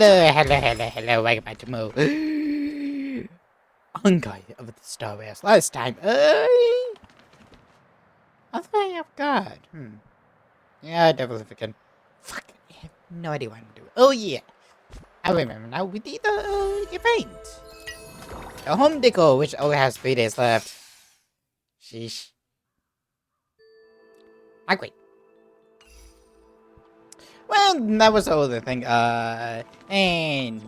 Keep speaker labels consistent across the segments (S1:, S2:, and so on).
S1: hello, welcome back to Mo. Unguide of the Star Wars. Last time, I thought I forgot. Yeah, definitely forget. Fuck, I have no idea what I'm doing. Oh yeah, I remember now. We did the event. The home decor, which only has 3 days left. Sheesh. Great. Well, that was the other thing. And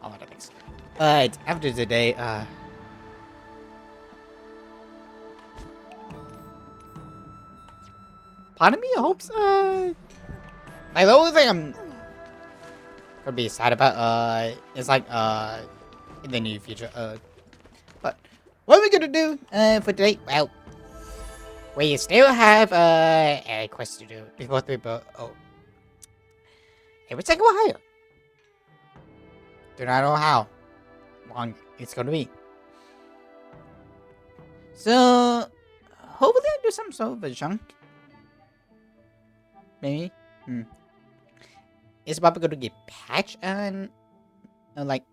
S1: all other things. But after today, part of me hopes, like the only thing I'm gonna be sad about, is like, in the near future, but what are we gonna do, for today? Well, we still have, a quest to do before 3, but, oh. It would take a while. Do not know how long it's gonna be. So, hopefully I do some sort of a chunk. Maybe. It's probably gonna get patched and like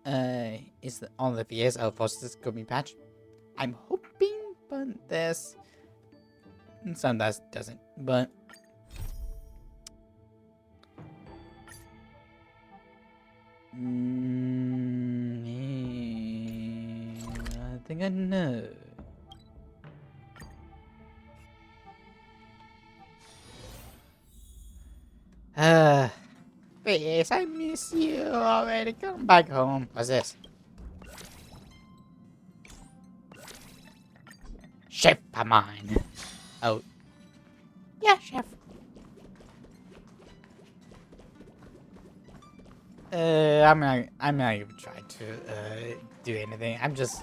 S1: is all the VS or forces gonna be patched? I'm hoping, but there's some that doesn't. But I think I know. Yes, I miss you already. Come back home. What's this? Chef of mine. Oh. Yeah, chef. I'm not even trying to do anything. I'm just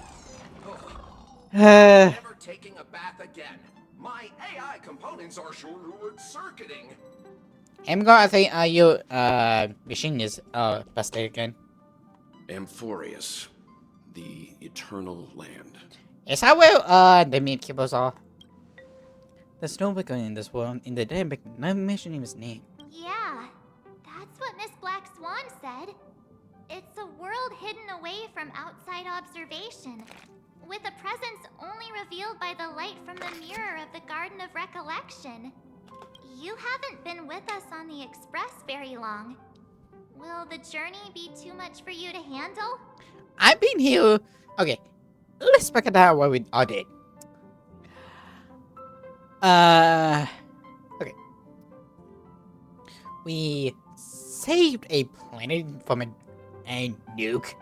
S2: Never taking a bath again. My AI components are short-circuiting.
S1: I think your machine is busted again.
S2: Amphorius, the eternal land.
S1: Is that where the meat kibbles are? There's no bigger in this world. In the day, no mention his name.
S3: Yeah, that's what Miss Black Swan said. It's a world hidden away from outside observation, with a presence only revealed by the light from the mirror of the Garden of Recollection. You haven't been with us on the Express very long. Will the journey be too much for you to handle?
S1: I've been here. Okay, let's break it down what we all did. Okay. We saved a planet from a nuke.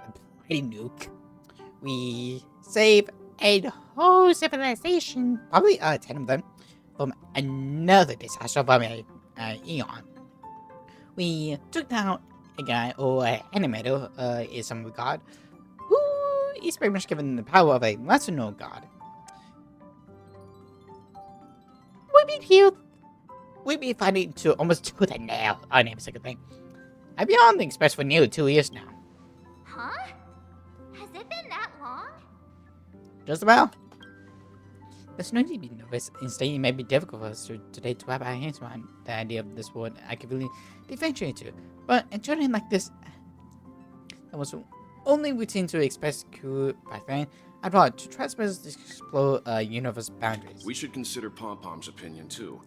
S1: A nuke. We saved a whole civilization, probably 10 of them, from another disaster from a Eon. We took down a guy or an animator, is some god, who is pretty much given the power of a lesser known god. We've been healed. We've been fighting to almost to the nail on every single thing. I've been on the Express for nearly 2 years now.
S3: Huh? Has it been that long?
S1: Just about. There's no need to be nervous. Instead, it may be difficult for us today to wrap our hands around the idea of this world I could really differentiate to. But a journey like this, that was only routine to express cool by then. I brought to trespass to explore universe boundaries.
S2: We should consider Pom-Pom's opinion too.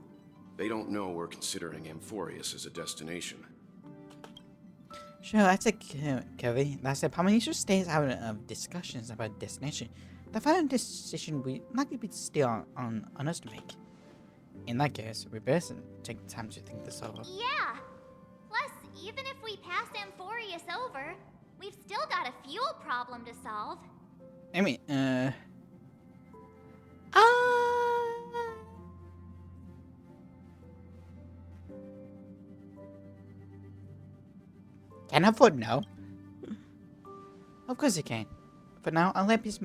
S2: They don't know we're considering Amphorius as a destination.
S1: Sure, I take Kelly. Like I said, Polynesia stays out of discussions about destination. The final decision will likely be still on us to make. In that case, we best take time to think this over.
S3: Yeah. Plus, even if we pass Amphorius over, we've still got a fuel problem to solve.
S1: I mean, can I vote no? Of course you can. For now, I'll let Miss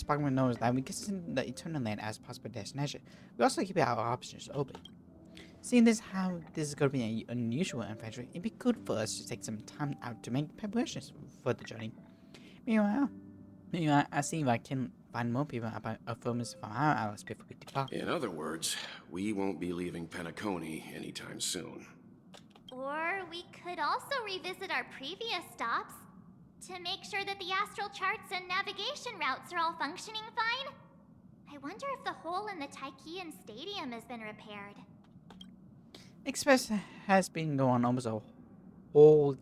S1: Sparkman know that we consider the Eternal Land as a possible destination. We also keep our options open. Seeing this how this is going to be an unusual adventure, it'd be good for us to take some time out to make preparations for the journey. Meanwhile, I see if I can find more people about affirmers from our hours before we depart.
S2: In other words, we won't be leaving Penacony anytime soon.
S3: Or we could also revisit our previous stops to make sure that the astral charts and navigation routes are all functioning fine. I wonder if the hole in the Taikian Stadium has been repaired.
S1: Express has been going almost the whole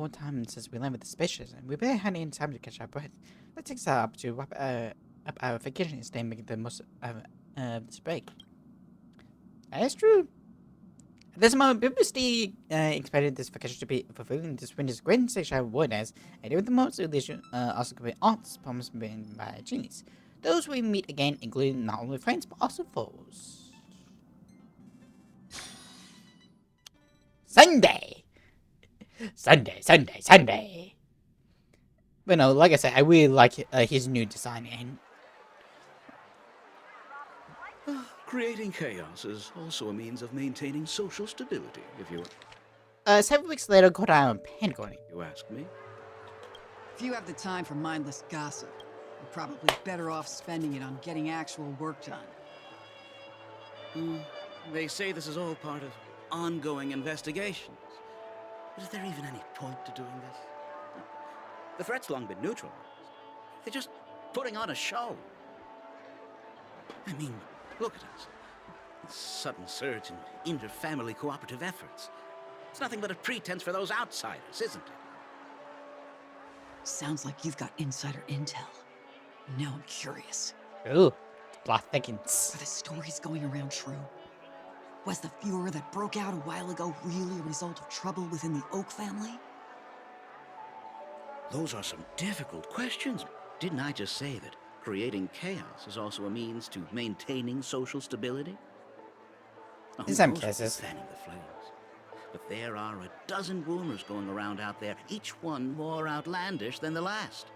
S1: time since we landed with the spaceships, and we barely had any time to catch our breath. Let's take that up to wrap up our vacation stay and make the most of this break. That's true. At this moment, people still expected this vacation to be fulfilling this winter's great sexual reward as I did with the most illusion, also complete arts promised by genies. Those we meet again, including not only friends but also foes. Sunday! Sunday! But no, like I said, I really like his new design and
S4: Creating chaos is also a means of maintaining social stability, if you
S1: several weeks later, got out Pentagon.
S4: ask me.
S5: If you have the time for mindless gossip, you're probably better off spending it on getting actual work done.
S4: They say this is all part of ongoing investigations. But is there even any point to doing this? The threat's long been neutralized. They're just putting on a show. I mean, look at us. This sudden surge in inter-family cooperative efforts. It's nothing but a pretense for those outsiders, isn't it?
S5: Sounds like you've got insider intel. Now I'm curious.
S1: Ooh, plot thickens.
S5: Are the stories going around true? Was the furor that broke out a while ago really a result of trouble within the Oak family?
S4: Those are some difficult questions. Didn't I just say that creating chaos is also a means to maintaining social stability?
S1: In some
S4: Who knows what's
S1: cases.
S4: fanning the flames? But there are a dozen rumors going around out there, each one more outlandish than the last.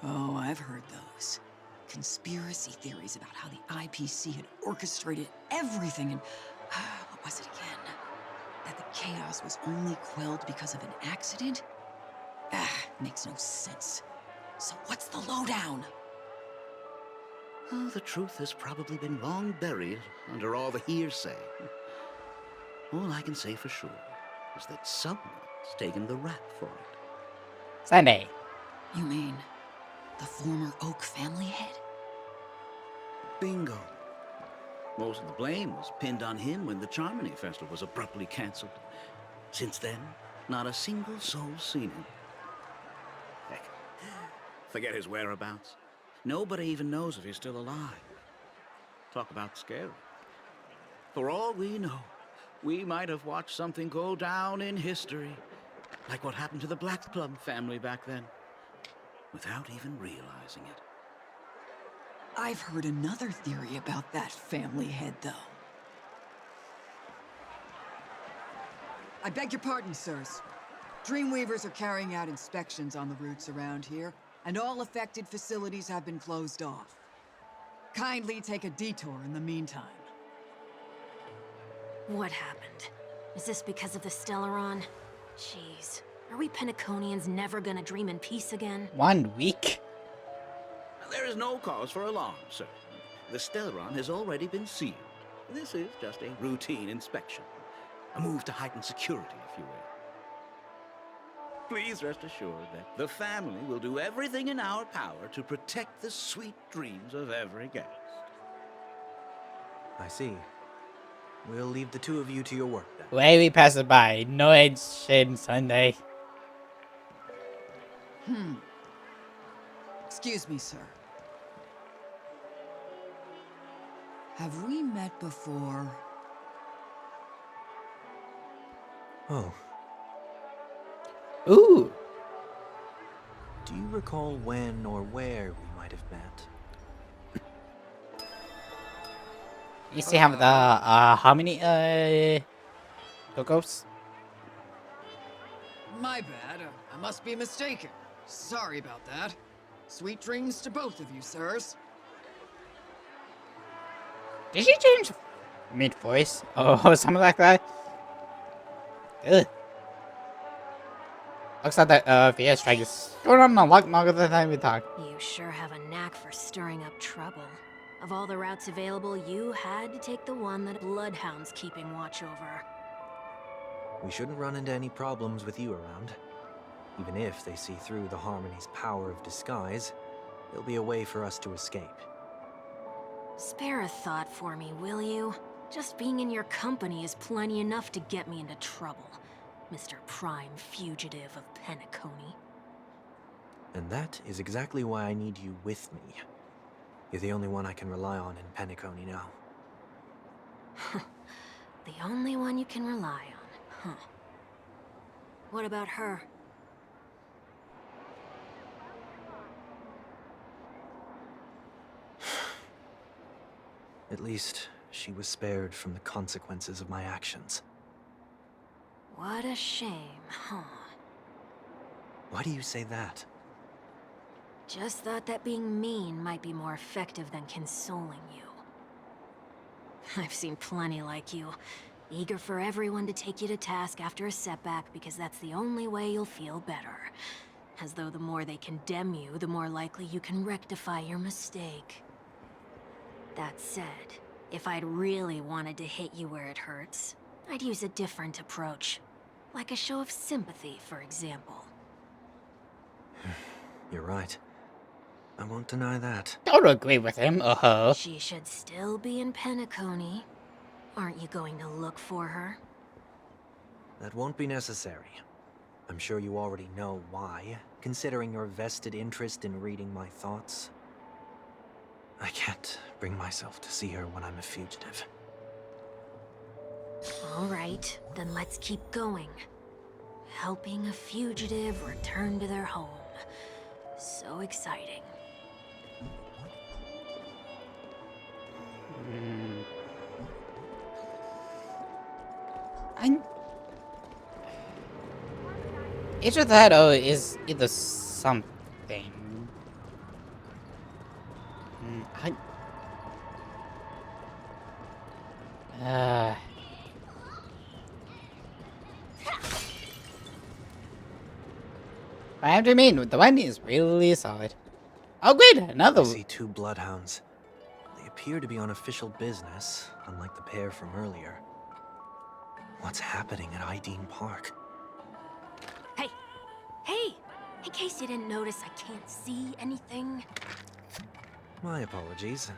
S5: Oh, I've heard those. Conspiracy theories about how the IPC had orchestrated everything and... what was it again? That the chaos was only quelled because of an accident? Makes no sense. So what's the lowdown?
S4: Oh, the truth has probably been long buried under all the hearsay. All I can say for sure is that someone's taken the rap for it.
S1: Sunday.
S5: You mean the former Oak family head?
S4: Bingo. Most of the blame was pinned on him when the Charmony Festival was abruptly cancelled. Since then, not a single soul's seen him. Heck, forget his whereabouts. Nobody even knows if he's still alive. Talk about scary. For all we know, we might have watched something go down in history, like what happened to the Black Plum family back then, without even realizing it.
S5: I've heard another theory about that family head, though. I beg your pardon, sirs. Dreamweavers are carrying out inspections on the routes around here, and all affected facilities have been closed off. Kindly take a detour in the meantime.
S6: What happened? Is this because of the Stellaron? Jeez. Are we Pentaconians never gonna dream in peace again?
S1: 1 week.
S4: There is no cause for alarm, sir. The Stellaron has already been sealed. This is just a routine inspection. A move to heighten security, if you will. Please rest assured that the family will do everything in our power to protect the sweet dreams of every guest.
S7: I see. We'll leave the two of you to your work then.
S1: Way we pass it by. No shade Sunday.
S5: Excuse me, sir. Have we met before?
S7: Oh,
S1: Ooh.
S7: do you recall when or where we might have met?
S1: You see how the how many Gogos?
S5: My bad. I must be mistaken. Sorry about that. Sweet dreams to both of you, sirs.
S1: Did she change mid voice? Oh, something like that. Ugh. Looks like that VS strike is going on a lot longer than we thought.
S6: You sure have a knack for stirring up trouble. Of all the routes available, you had to take the one that Bloodhound's keeping watch over.
S7: We shouldn't run into any problems with you around. Even if they see through the Harmony's power of disguise, there'll be a way for us to escape.
S6: Spare a thought for me, will you? Just being in your company is plenty enough to get me into trouble, Mr. Prime Fugitive of Penacony.
S7: And that is exactly why I need you with me. You're the only one I can rely on in Penacony now.
S6: The only one you can rely on, huh? What about her?
S7: At least, she was spared from the consequences of my actions.
S6: What a shame, huh?
S7: Why do you say that?
S6: Just thought that being mean might be more effective than consoling you. I've seen plenty like you, eager for everyone to take you to task after a setback because that's the only way you'll feel better. As though the more they condemn you, the more likely you can rectify your mistake. That said, if I'd really wanted to hit you where it hurts, I'd use a different approach. Like a show of sympathy, for example.
S7: You're right. I won't deny that.
S1: Don't agree with him,
S6: She should still be in Penacony. Aren't you going to look for her?
S7: That won't be necessary. I'm sure you already know why, considering your vested interest in reading my thoughts. I can't bring myself to see her when I'm a fugitive.
S6: All right, then let's keep going. Helping a fugitive return to their home. So exciting.
S1: Each of that is either something. I have to mean, the one is really solid. Oh, great, another.
S7: I see two bloodhounds. They appear to be on official business, unlike the pair from earlier. What's happening at Ideen Park?
S6: Hey! Hey! In case you didn't notice, I can't see anything.
S7: My apologies.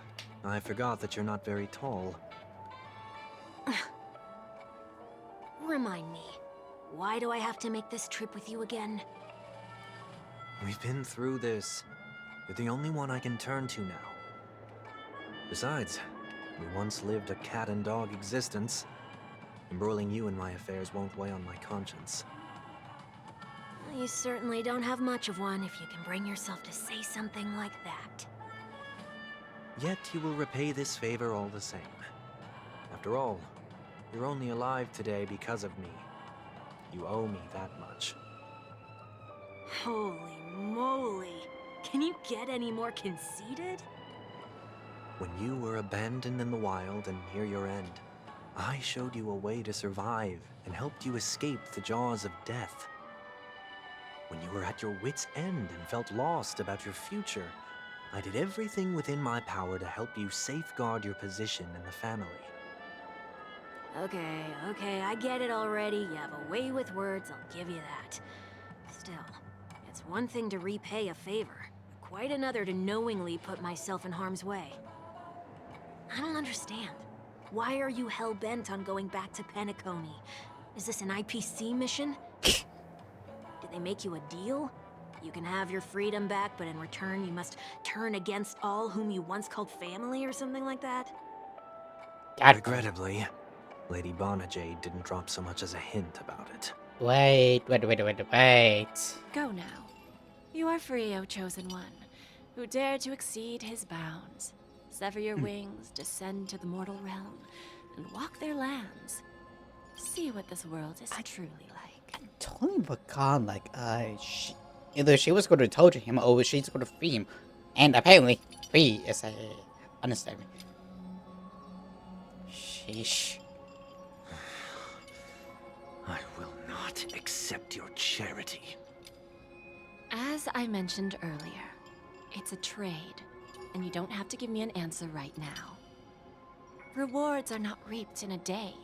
S7: I forgot that you're not very tall.
S6: Remind me, why do I have to make this trip with you again?
S7: We've been through this. You're the only one I can turn to now. Besides, we once lived a cat-and-dog existence. Embroiling you in my affairs won't weigh on my conscience.
S6: You certainly don't have much of one if you can bring yourself to say something like that.
S7: Yet you will repay this favor all the same. After all, you're only alive today because of me. You owe me that much.
S6: Holy moly! Can you get any more conceited?
S7: When you were abandoned in the wild and near your end, I showed you a way to survive and helped you escape the jaws of death. When you were at your wit's end and felt lost about your future, I did everything within my power to help you safeguard your position in the family.
S6: Okay, I get it already. You have a way with words, I'll give you that. Still, it's one thing to repay a favor, quite another to knowingly put myself in harm's way. I don't understand. Why are you hell-bent on going back to Penacony? Is this an IPC mission? Did they make you a deal? You can have your freedom back, but in return you must turn against all whom you once called family or something like that?
S7: Regrettably, Lady Bonajade didn't drop so much as a hint about it.
S1: Wait.
S8: Go now. You are free, O Chosen One, who dare to exceed his bounds. Sever your wings, descend to the mortal realm, and walk their lands. See what this world is truly like.
S1: I totally forgot, either she was going to torture him or she's going to free him. And apparently, free is a understatement. Sheesh.
S4: I will not accept your charity.
S8: As I mentioned earlier, it's a trade, and you don't have to give me an answer right now. Rewards are not reaped in a day,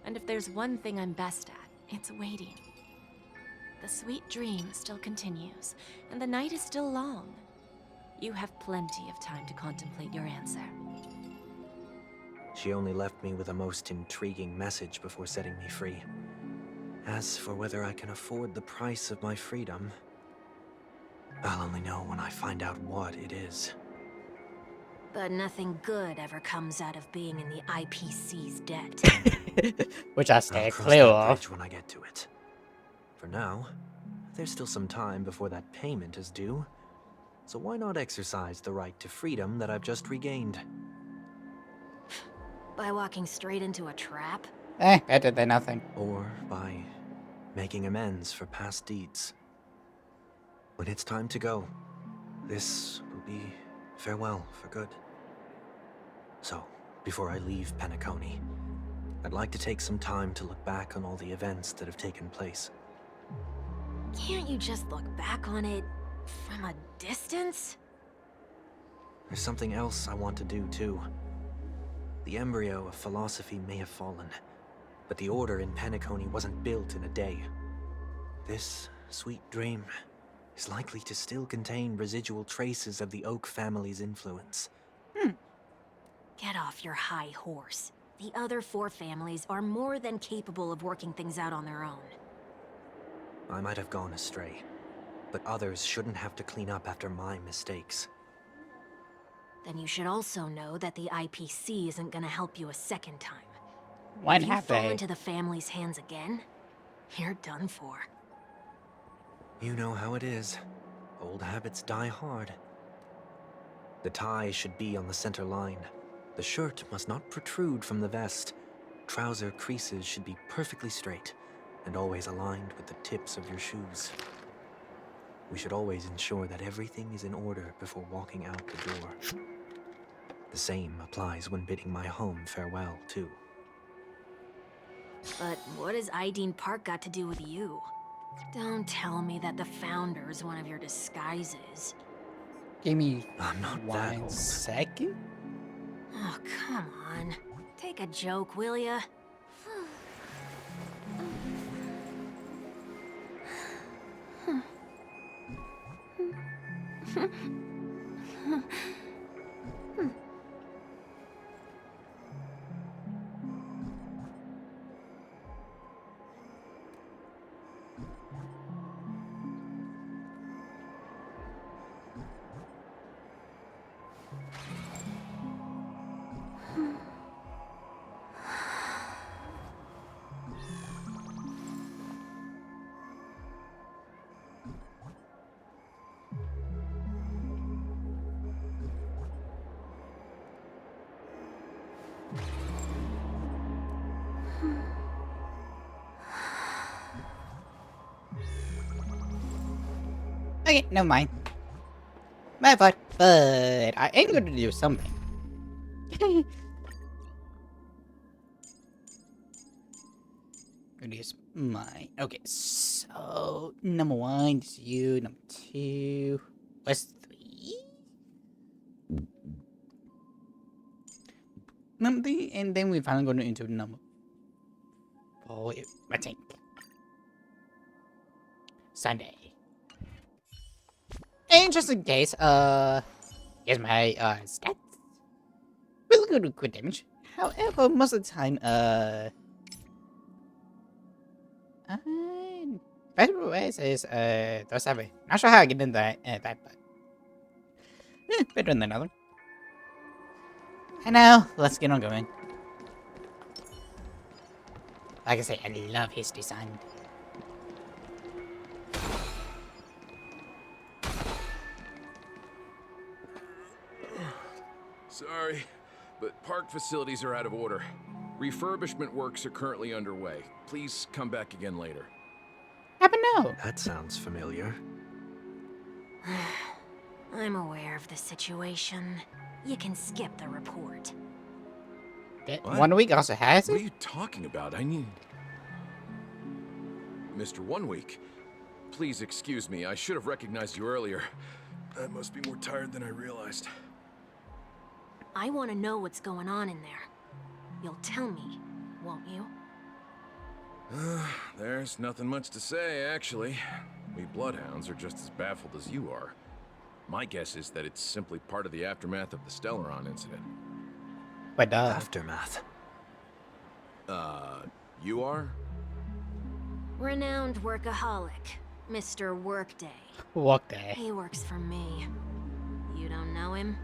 S8: and if there's one thing I'm best at, It's waiting. The sweet dream still continues, and the night is still long. You have plenty of time to contemplate your answer.
S7: She only left me with a most intriguing message before setting me free. As for whether I can afford the price of my freedom, I'll only know when I find out what it is.
S6: But nothing good ever comes out of being in the IPC's debt.
S1: Which I
S7: I'll
S1: stay
S7: cross
S1: clear
S7: that
S1: of.
S7: bridge when I get to it. For now, there's still some time before that payment is due. So why not exercise the right to freedom that I've just regained?
S6: By walking straight into a trap?
S1: Better than nothing.
S7: Or by making amends for past deeds. When it's time to go, this will be farewell for good. So, before I leave Penacony, I'd like to take some time to look back on all the events that have taken place.
S6: Can't you just look back on it from a distance?
S7: There's something else I want to do, too. The embryo of philosophy may have fallen, but the order in Penacony wasn't built in a day. This sweet dream is likely to still contain residual traces of the Oak family's influence.
S6: Get off your high horse. The other 4 families are more than capable of working things out on their own.
S7: I might have gone astray, but others shouldn't have to clean up after my mistakes.
S6: Then you should also know that the IPC isn't gonna help you a second time.
S1: When
S6: If you
S1: have
S6: fall
S1: they?
S6: into the family's hands again, you're done for.
S7: You know how it is. Old habits die hard. The tie should be on the center line. The shirt must not protrude from the vest. Trouser creases should be perfectly straight, and always aligned with the tips of your shoes. We should always ensure that everything is in order before walking out the door. The same applies when bidding my home farewell, too.
S6: But what has Ideen Park got to do with you? Don't tell me that the Founder's one of your disguises.
S1: Give me
S7: I'm not that
S1: 1
S7: old.
S1: second.
S6: Oh, come on. Take a joke, will ya?
S1: Okay, never mind. My fault. But I am going to do something. Gonna use mine. Okay, so number 1 is you. Number 2 was 3. Number 3, and then we finally going into number 4. I think Sunday. And just in case, here's my stats. Really good with crit damage. However, most of the time, better ways is those have it. Not sure how I get into that, but better than another. And now, let's get on going. Like I say, I love his design.
S2: Sorry, but park facilities are out of order. Refurbishment works are currently underway. Please come back again later.
S1: How about no?
S7: That sounds familiar.
S6: I'm aware of the situation. You can skip the report.
S1: That
S2: What?
S1: 1 week also has
S2: What are
S1: it?
S2: you talking about? I need... Mr. 1 Week, please excuse me. I should have recognized you earlier. I must be more tired than I realized.
S6: I want to know what's going on in there. You'll tell me, won't you?
S2: There's nothing much to say, actually. We bloodhounds are just as baffled as you are. My guess is that it's simply part of the aftermath of the Stellaron incident.
S1: But
S7: Aftermath.
S2: You are?
S6: Renowned workaholic, Mr. Workday.
S1: Workday.
S6: He works for me. You don't know him?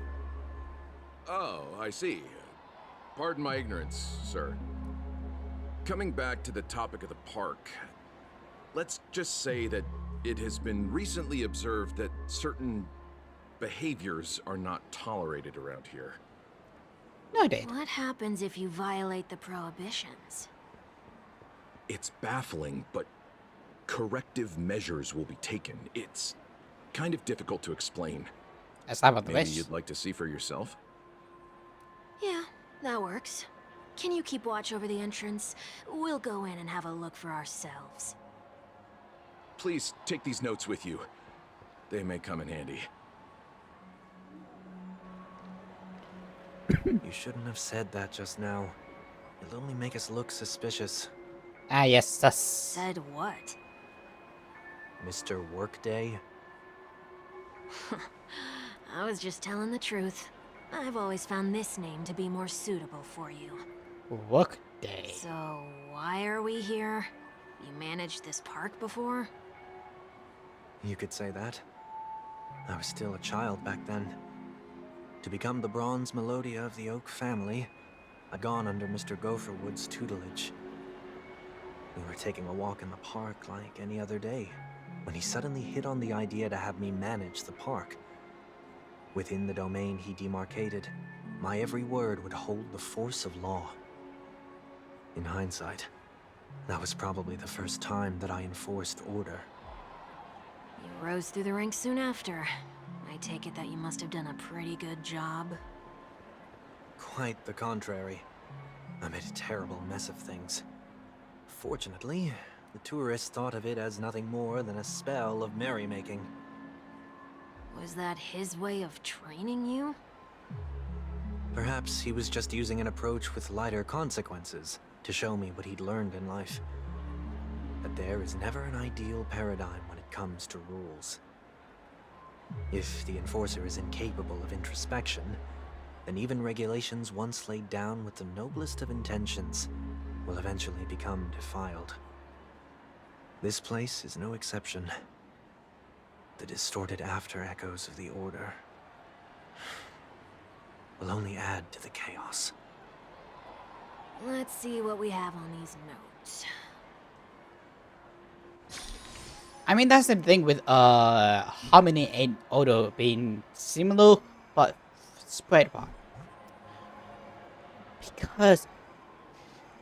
S2: Oh, I see. Pardon my ignorance, sir. Coming back to the topic of the park, let's just say that it has been recently observed that certain behaviors are not tolerated around here.
S1: No, Dave.
S6: What happens if you violate the prohibitions?
S2: It's baffling, but corrective measures will be taken. It's kind of difficult to explain.
S1: That's not about the
S2: Maybe
S1: wish.
S2: you'd like to see for yourself?
S6: Yeah, that works. Can you keep watch over the entrance? We'll go in and have a look for ourselves.
S2: Please take these notes with you. They may come in handy.
S7: You shouldn't have said that just now. It'll only make us look suspicious.
S1: Ah, yes, sus.
S6: Said what?
S7: Mr. Workday?
S6: I was just telling the truth. I've always found this name to be more suitable for you.
S1: Workday.
S6: So, why are we here? You managed this park before?
S7: You could say that. I was still a child back then. To become the bronze Melodia of the Oak family, I'd gone under Mr. Gopherwood's tutelage. We were taking a walk in the park like any other day, when he suddenly hit on the idea to have me manage the park. Within the domain he demarcated, my every word would hold the force of law. In hindsight, that was probably the first time that I enforced order.
S6: You rose through the ranks soon after. I take it that you must have done a pretty good job.
S7: Quite the contrary. I made a terrible mess of things. Fortunately, the tourists thought of it as nothing more than a spell of merrymaking.
S6: Was that his way of training you?
S7: Perhaps he was just using an approach with lighter consequences to show me what he'd learned in life. That there is never an ideal paradigm when it comes to rules. If the enforcer is incapable of introspection, then even regulations once laid down with the noblest of intentions will eventually become defiled. This place is no exception. The distorted after-echoes of the Order will only add to the chaos.
S6: Let's see what we have on these notes.
S1: I mean, that's the thing with Harmony and Odo being similar, but spread apart. Because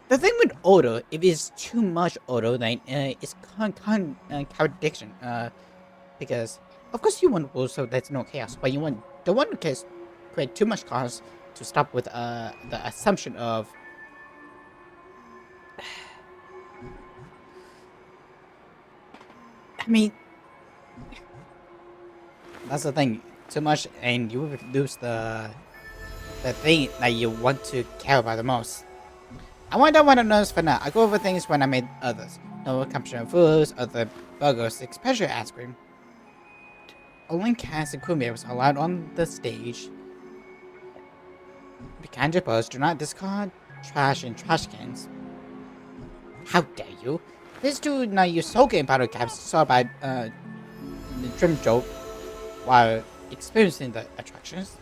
S1: the thing with Odo, if it's too much Odo, then it's contradiction. Because of course you want rules so there's no chaos, but don't want to create too much chaos to stop with the assumption of. I mean, that's the thing. Too much, and you will lose the thing that you want to care about the most. I want to notice for now. I go over things when I made others. No consumption of foods, other burgers, especially ice cream. Only cats and crew members are allowed on the stage. Behind your post, do not discard trash in trash cans. How dare you? This dude now use soul game powder caps saw by the trim joke while experiencing the attractions.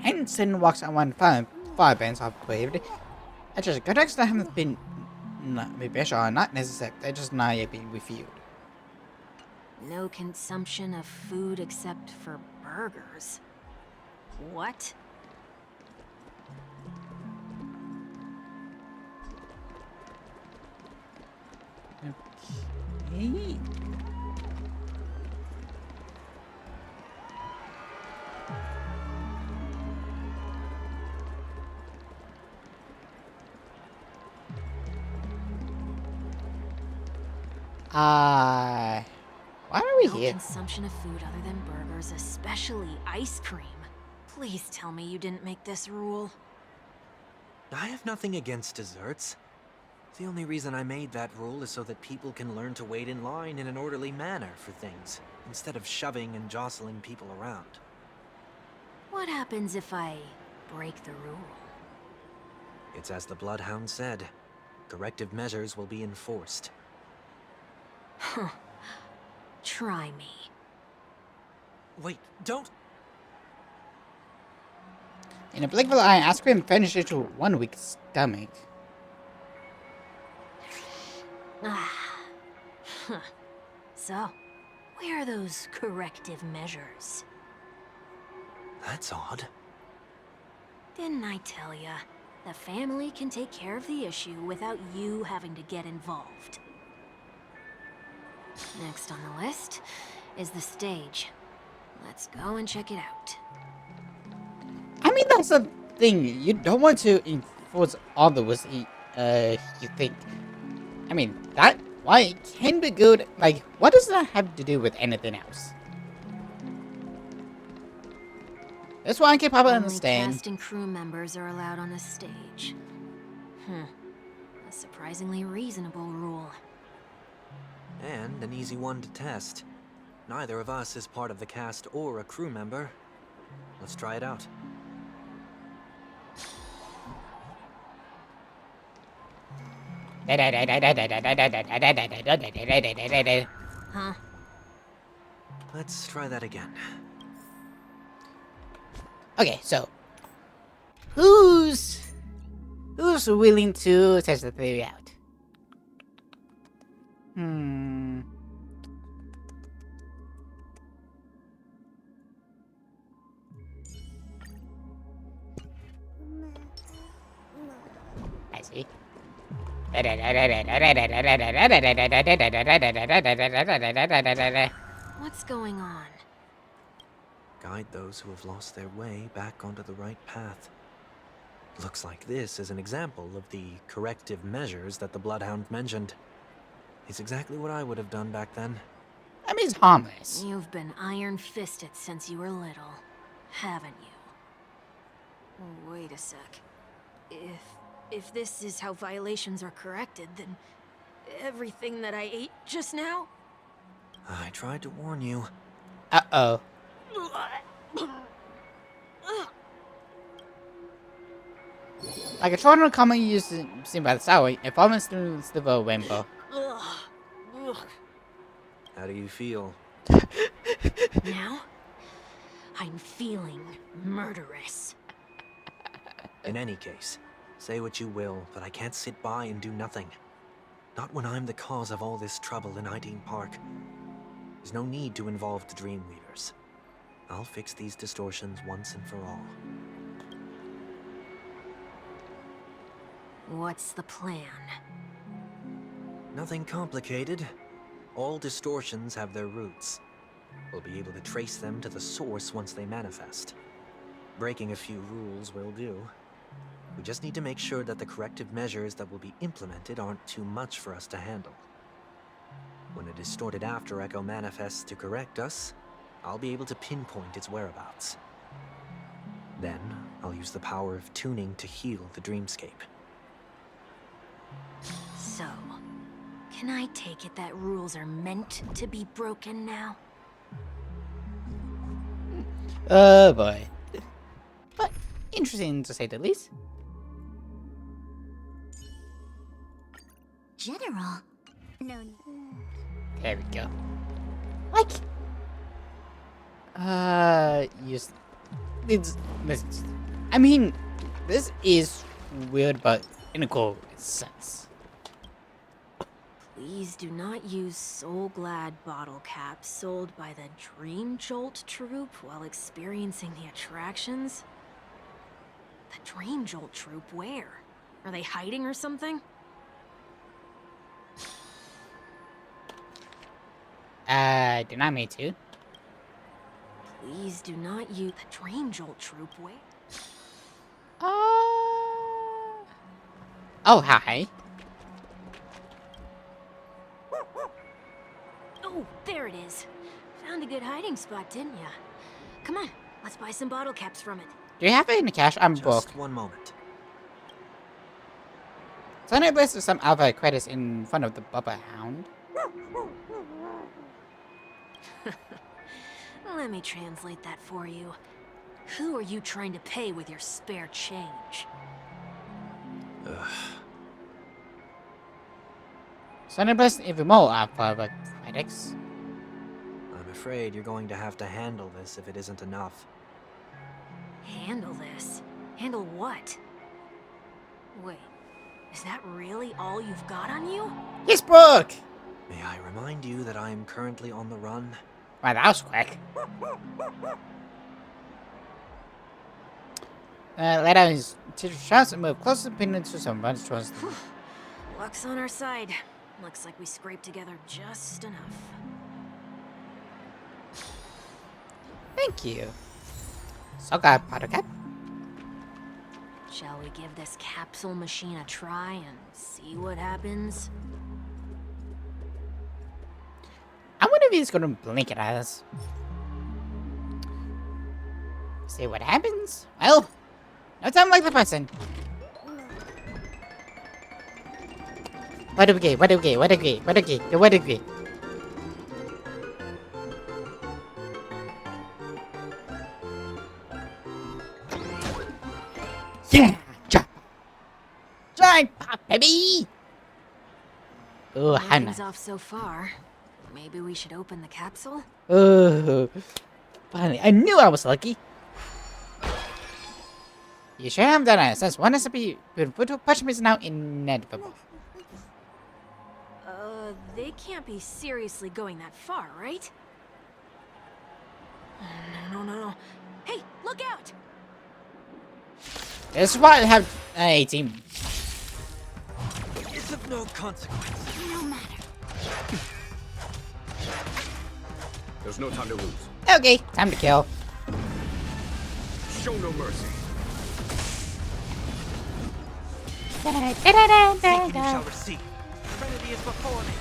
S1: Henson walks on one fire bands are braved. Actually, contracts that haven't been maybe are not necessary, they're just not yet being reviewed.
S6: No consumption of food except for burgers. What?
S1: Okay. Why are we
S6: No
S1: here?
S6: consumption of food other than burgers, especially ice cream. Please tell me you didn't make this rule.
S7: I have nothing against desserts. The only reason I made that rule is so that people can learn to wait in line in an orderly manner for things, instead of shoving and jostling people around.
S6: What happens if I break the rule?
S7: It's as the Bloodhound said. Corrective measures will be enforced.
S6: Huh. Try me.
S7: Wait, don't...
S1: In a blink of an eye, ice cream vanished into 1 weak stomach.
S6: Ah. Huh. So, where are those corrective measures?
S7: That's odd.
S6: Didn't I tell ya? The family can take care of the issue without you having to get involved. Next on the list is the stage. Let's go and check it out.
S1: I mean, that's the thing. You don't want to enforce all the rules you think. I mean, that, why it can be good, like, what does that have to do with anything else? That's why I can probably
S6: Only
S1: understand.
S6: cast and crew members are allowed on the stage. A surprisingly reasonable rule.
S7: And an easy one to test. Neither of us is part of the cast or a crew member. Let's try it out.
S6: Huh?
S7: Let's try that again.
S1: Okay, so who's willing to test the theory out? I see.
S6: What's going on?
S7: Guide those who have lost their way back onto the right path. Looks like this is an example of the corrective measures that the Bloodhound mentioned. It's exactly what I would have done back then.
S1: I mean, it's harmless.
S6: You've been iron-fisted since you were little, haven't you? Wait a sec. If this is how violations are corrected, then everything that I ate just now?
S7: I tried to warn you.
S1: Uh-oh. Like a tournament common used seen by the Sour, a fallen student sliver rainbow.
S7: How do you feel?
S6: Now, I'm feeling murderous.
S7: In any case, say what you will, but I can't sit by and do nothing. Not when I'm the cause of all this trouble in Ideen Park. There's no need to involve the Dreamweavers. I'll fix these distortions once and for all.
S6: What's the plan?
S7: Nothing complicated. All distortions have their roots. We'll be able to trace them to the source once they manifest. Breaking a few rules will do. We just need to make sure that the corrective measures that will be implemented aren't too much for us to handle. When a distorted after echo manifests to correct us, I'll be able to pinpoint its whereabouts. Then, I'll use the power of tuning to heal the dreamscape.
S6: So, can I take it that rules are meant to be broken now?
S1: Oh boy. But interesting to say the least.
S3: General. No.
S1: There we go. Like, I mean, this is weird, but in a cool sense.
S6: Please do not use Soul Glad bottle caps sold by the Dream Jolt troupe while experiencing the attractions. The Dream Jolt troupe, where? Are they hiding or something?
S1: Do not mean to.
S6: Please do not use the Dream Jolt troupe, where?
S1: Oh, hi.
S6: Oh, there it is. Found a good hiding spot, didn't ya? Come on, let's buy some bottle caps from it.
S1: Do you have it in the cash? I'm broke.
S7: Just one moment.
S1: Suddenly places some alpha credits in front of the Bubba Hound.
S6: Let me translate that for you. Who are you trying to pay with your spare change?
S1: Suddenly places even more alpha credits.
S7: I'm afraid you're going to have to handle this if it isn't enough.
S6: Handle this? Handle what? Wait, is that really all you've got on you?
S1: Yes, Brooke!
S7: May I remind you that I am currently on the run?
S1: Wow, that was quick. Let out his teacher shouts and move closer to someone trust them.
S6: Luck's on our side. Looks like we scraped together just enough.
S1: Thank you. Soga Pottercap.
S6: Shall we give this capsule machine a try and see what happens?
S1: I wonder if he's gonna blink at us. See what happens? Well, no time like the person. What do we get? What do we get? What do we get? What do we get? What do we get? Yeah! Jump! Jump, baby! Oh, how
S6: Nothing's
S1: nice.
S6: off so far. Maybe we should open the capsule?
S1: Oh, finally. I knew I was lucky. You sure have done it, since one recipe with brutal punishment is now inevitable.
S6: They can't be seriously going that far, right? No. Hey, look out!
S1: This is why I have 18.
S7: It's of no consequence.
S3: No matter.
S2: There's no time to lose.
S1: Okay, time to kill.
S2: Show no mercy.
S7: Seek and you shall receive. Trinity is before me.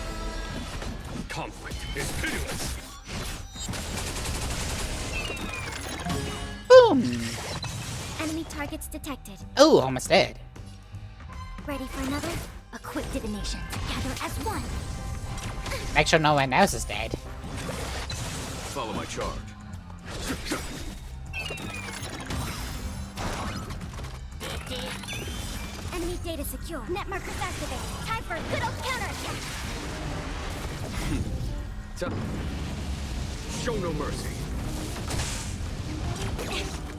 S2: Conflict is pitiless.
S1: Boom!
S3: Enemy targets detected.
S1: Oh, almost dead.
S3: Ready for another? A quick divination. Together as one.
S1: Make sure no one else is dead.
S2: Follow my charge.
S3: Enemy data secure. Net markers activated. Time for a good old counterattack.
S2: Show no mercy.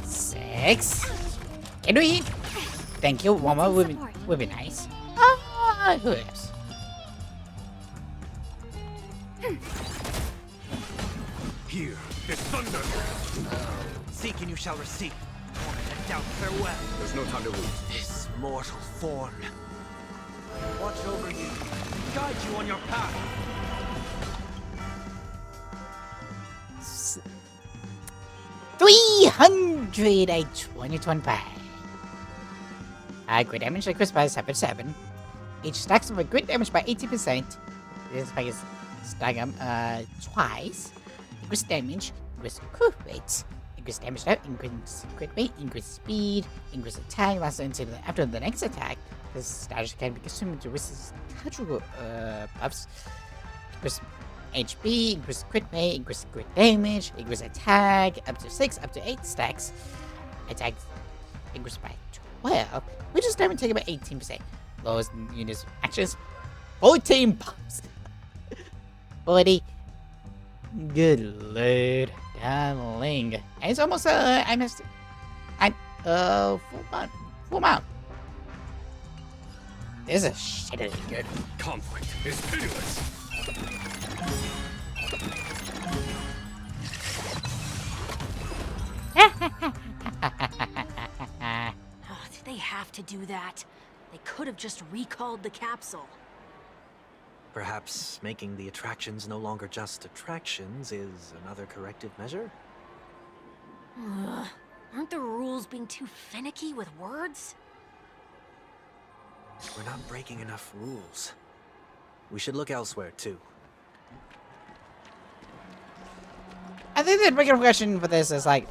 S1: 6. Can we? Thank you. One more would be nice. Ah, who else?
S2: Here is thunder.
S7: Seek and you shall receive. And doubt farewell.
S2: There's no time to lose.
S7: This mortal form. Watch over you. Guide you on your path.
S1: 325. Grid damage increased by 7. Each stacks of a grid damage by 80%. This spike is stagger twice. Increase damage, increase crit rate. Increase damage type, increase crit rate, increase speed, increase attack, lasts until after the next attack. This status can be consumed to resist natural buffs. Increase HP, increase crit rate, increase crit damage, increase attack up to 6, up to 8 stacks. Attack increased by 12, which is damage taken by 18%. Lowest units actions 14 buffs. 40. Good lord, darling. And it's almost full mount. This is shittily good.
S2: Conflict is pitiless.
S6: Oh, did they have to do that? They could have just recalled the capsule.
S7: Perhaps making the attractions no longer just attractions is another corrective measure?
S6: Ugh. Aren't the rules being too finicky with words?
S7: We're not breaking enough rules. We should look elsewhere, too.
S1: I think the bigger question for this is like,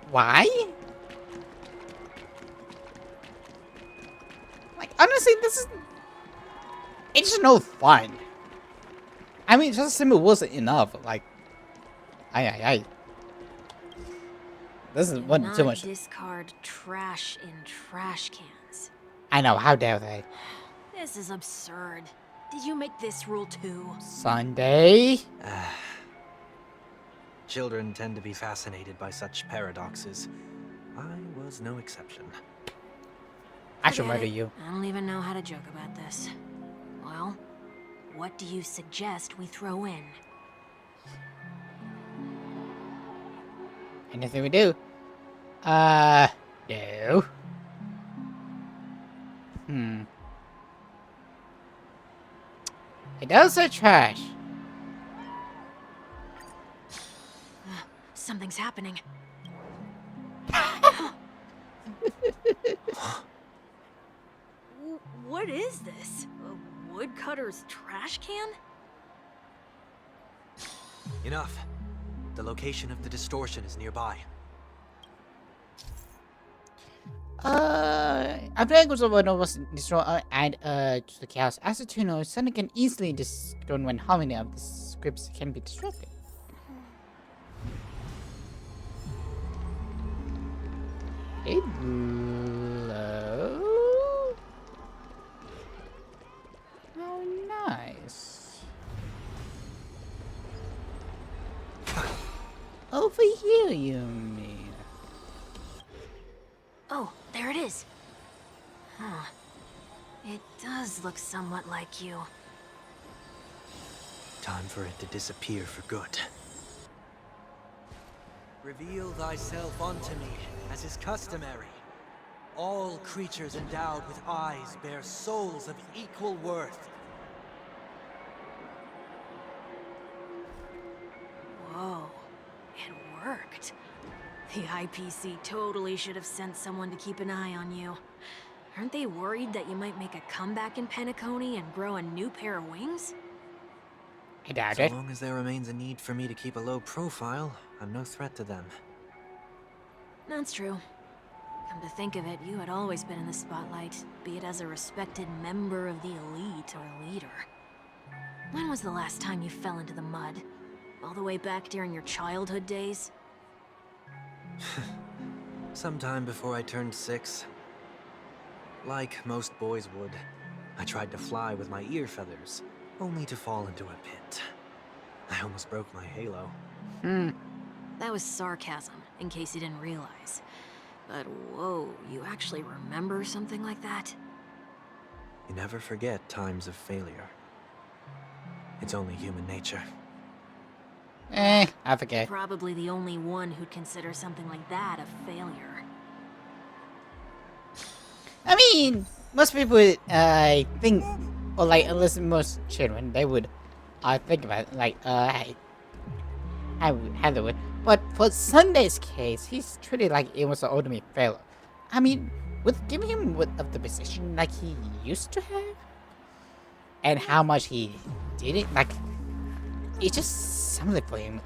S1: why? honestly, this is... It's just no fun. I mean, just simple wasn't enough. Like, I. This is one too much.
S6: Discard trash in trash cans.
S1: I know, how dare they?
S6: This is absurd. Did you make this rule too?
S1: Sunday?
S7: Children tend to be fascinated by such paradoxes. I was no exception.
S1: I should
S6: Forget
S1: murder
S6: it.
S1: you.
S6: I don't even know how to joke about this. Well, what do you suggest we throw in?
S1: Anything we do? No. It does say trash.
S6: Something's happening. What is this? A woodcutter's trash can?
S7: Enough. The location of the distortion is nearby.
S1: I think it was one of us destroy and to the chaos. As a tuner, Sun can easily discern when how many of the scripts can be disrupted. Hello. How nice. Over here, you mean?
S6: Oh, there it is. Huh. It does look somewhat like you.
S7: Time for it to disappear for good. Reveal thyself unto me, as is customary. All creatures endowed with eyes bear souls of equal worth.
S6: Whoa. It worked. The IPC totally should have sent someone to keep an eye on you. Aren't they worried that you might make a comeback in Penacony and grow a new pair of wings?
S1: I doubt
S7: So
S1: it.
S7: long as there remains a need for me to keep a low profile, I'm no threat to them.
S6: That's true. Come to think of it, you had always been in the spotlight, be it as a respected member of the elite or leader. When was the last time you fell into the mud? All the way back during your childhood days?
S7: Sometime before I turned 6. Like most boys would, I tried to fly with my ear feathers, only to fall into a pit. I almost broke my halo.
S6: That was sarcasm, in case you didn't realize. But whoa, you actually remember something like that?
S7: You never forget times of failure. It's only human nature.
S1: I forget.
S6: Probably the only one who'd consider something like that a failure.
S1: I mean, most people would, think, or like, at least most children, they would, think about it, like, how they would. But for Sunday's case, he's treated like it was an ultimate failure. I mean, with giving him of the position like he used to have, and how much he did it, like, it's just something for him.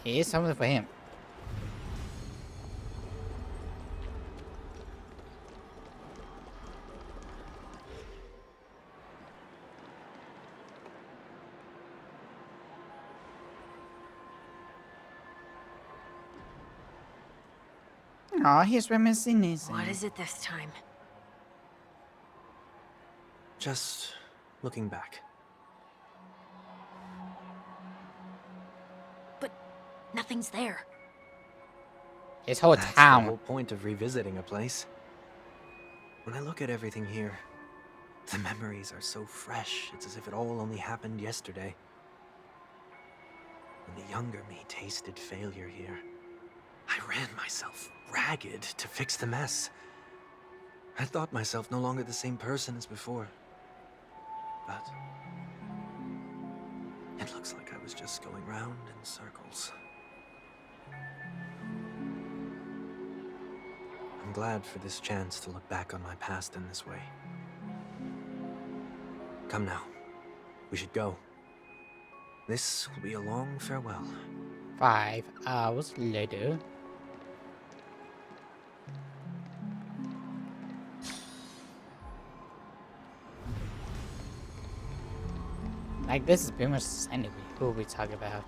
S1: It is something for him. Aw, he's reminiscing.
S6: What is it this time?
S7: Just looking back.
S6: But nothing's there.
S1: His whole
S7: That's the
S1: town.
S7: whole point of revisiting a place. When I look at everything here, the memories are so fresh, it's as if it all only happened yesterday. When the younger me tasted failure here, I ran myself ragged to fix the mess. I thought myself no longer the same person as before. But it looks like I was just going round in circles. I'm glad for this chance to look back on my past in this way. Come now. We should go. This will be a long farewell.
S1: 5 hours later. Like, this is pretty much anyway. Who we talk about?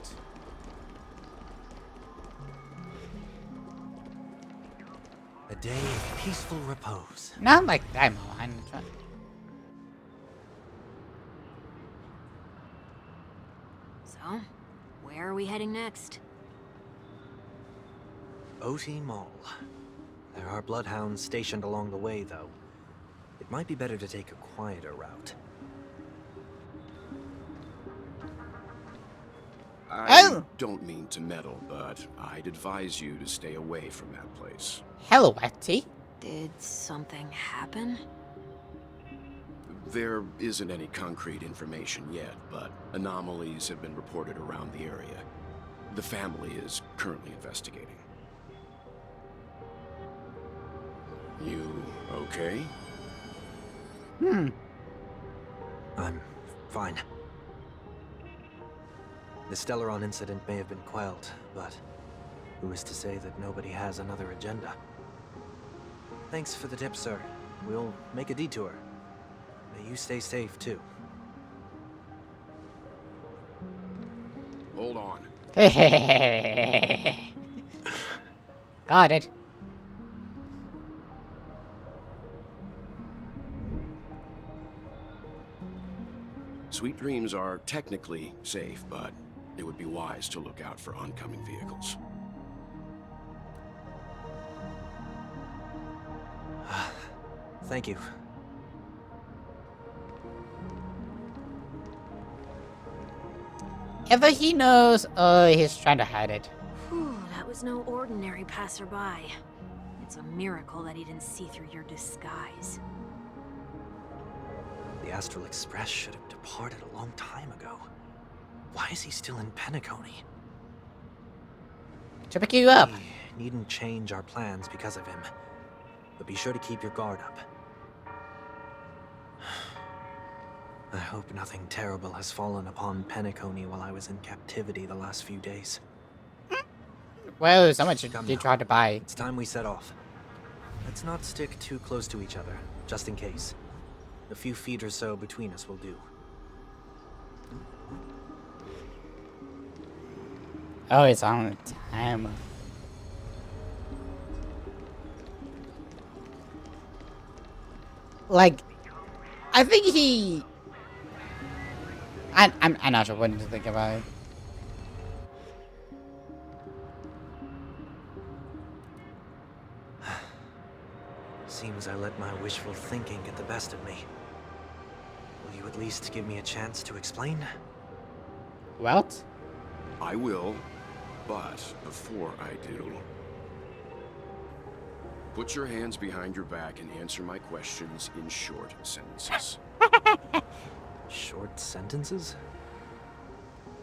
S7: A day of peaceful repose.
S1: Not like that, man.
S6: So, where are we heading next?
S7: OT Mall. There are bloodhounds stationed along the way, though. It might be better to take a quieter route.
S2: I don't mean to meddle, but I'd advise you to stay away from that place.
S1: Hello, Etty.
S6: Did something happen?
S2: There isn't any concrete information yet, but anomalies have been reported around the area. The family is currently investigating. You okay?
S7: I'm fine. The Stellaron incident may have been quelled, but who is to say that nobody has another agenda? Thanks for the tip, sir. We'll make a detour. May you stay safe, too.
S2: Hold on.
S1: Got it.
S2: Sweet Dreams are technically safe, but it would be wise to look out for oncoming vehicles.
S7: Thank you.
S1: Either he knows or he's trying to hide it.
S6: Whew, that was no ordinary passerby. It's a miracle that he didn't see through your disguise.
S7: The Astral Express should have departed a long time ago. Why is he still in Penacony?
S1: To pick you up.
S7: We needn't change our plans because of him. But be sure to keep your guard up. I hope nothing terrible has fallen upon Penacony while I was in captivity the last few days.
S1: Well, so much
S7: Come
S1: you
S7: now.
S1: tried to buy.
S7: It's time we set off. Let's not stick too close to each other, just in case. A few feet or so between us will do.
S1: Oh, it's on the timer. Like, I think he... I'm not sure what to think about it.
S7: Seems I let my wishful thinking get the best of me. Will you at least give me a chance to explain?
S1: What?
S2: I will, but before I do, put your hands behind your back and answer my questions in short sentences.
S7: Short sentences?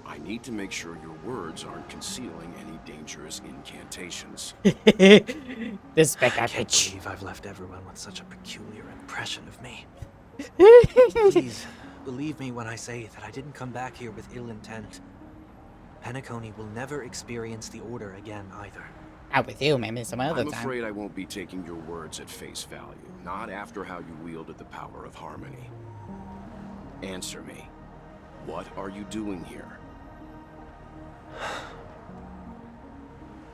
S2: I need to make sure your words aren't concealing any dangerous incantations.
S1: This big
S7: I can't
S1: bitch.
S7: believe I've left everyone with such a peculiar impression of me. Please, believe me when I say that I didn't come back here with ill intent. Penacony will never experience the Order again, either.
S1: Out with you, maybe some other
S2: I'm
S1: time.
S2: afraid I won't be taking your words at face value, not after how you wielded the power of harmony. Answer me. What are you doing here?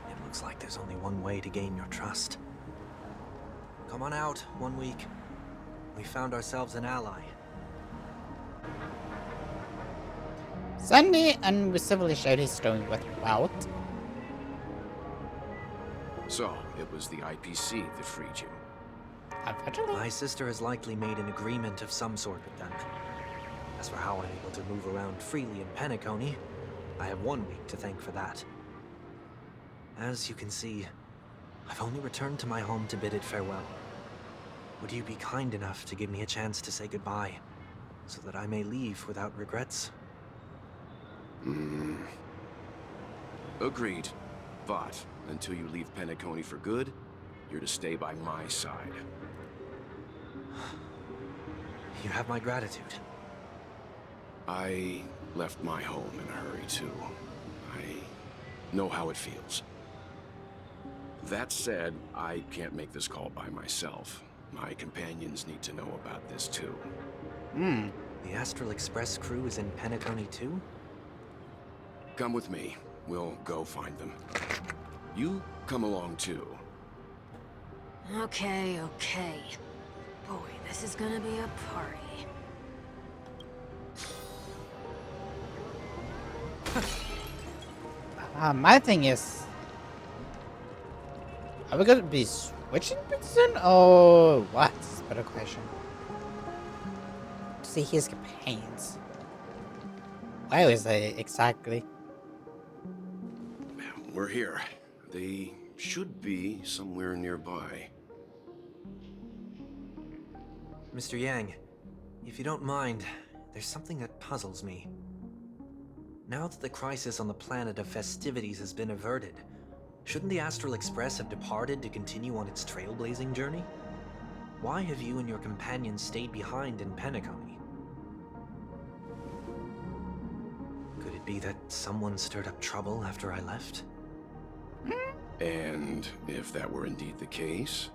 S7: It looks like there's only one way to gain your trust. Come on out, 1 week. We found ourselves an ally.
S1: Sunday uncivilly shared his story with Wout.
S2: So, it was the IPC that freed you.
S1: Unfortunately.
S7: My sister has likely made an agreement of some sort with them. As for how I'm able to move around freely in Penacony, I have 1 week to thank for that. As you can see, I've only returned to my home to bid it farewell. Would you be kind enough to give me a chance to say goodbye, so that I may leave without regrets?
S2: Agreed. But, until you leave Penacony for good, you're to stay by my side.
S7: You have my gratitude.
S2: I left my home in a hurry, too. I know how it feels. That said, I can't make this call by myself. My companions need to know about this, too.
S7: The Astral Express crew is in Penacony too?
S2: Come with me. We'll go find them. You come along too.
S6: Okay, okay. Boy, this is gonna be a party.
S1: My thing is, are we gonna be switching soon, or what? That's a better question. To see his companions. Where is they exactly?
S2: We're here. They should be somewhere nearby.
S7: Mr. Yang, if you don't mind, there's something that puzzles me. Now that the crisis on the planet of festivities has been averted, shouldn't the Astral Express have departed to continue on its trailblazing journey? Why have you and your companions stayed behind in Penacony? Could it be that someone stirred up trouble after I left?
S2: And if that were indeed the case?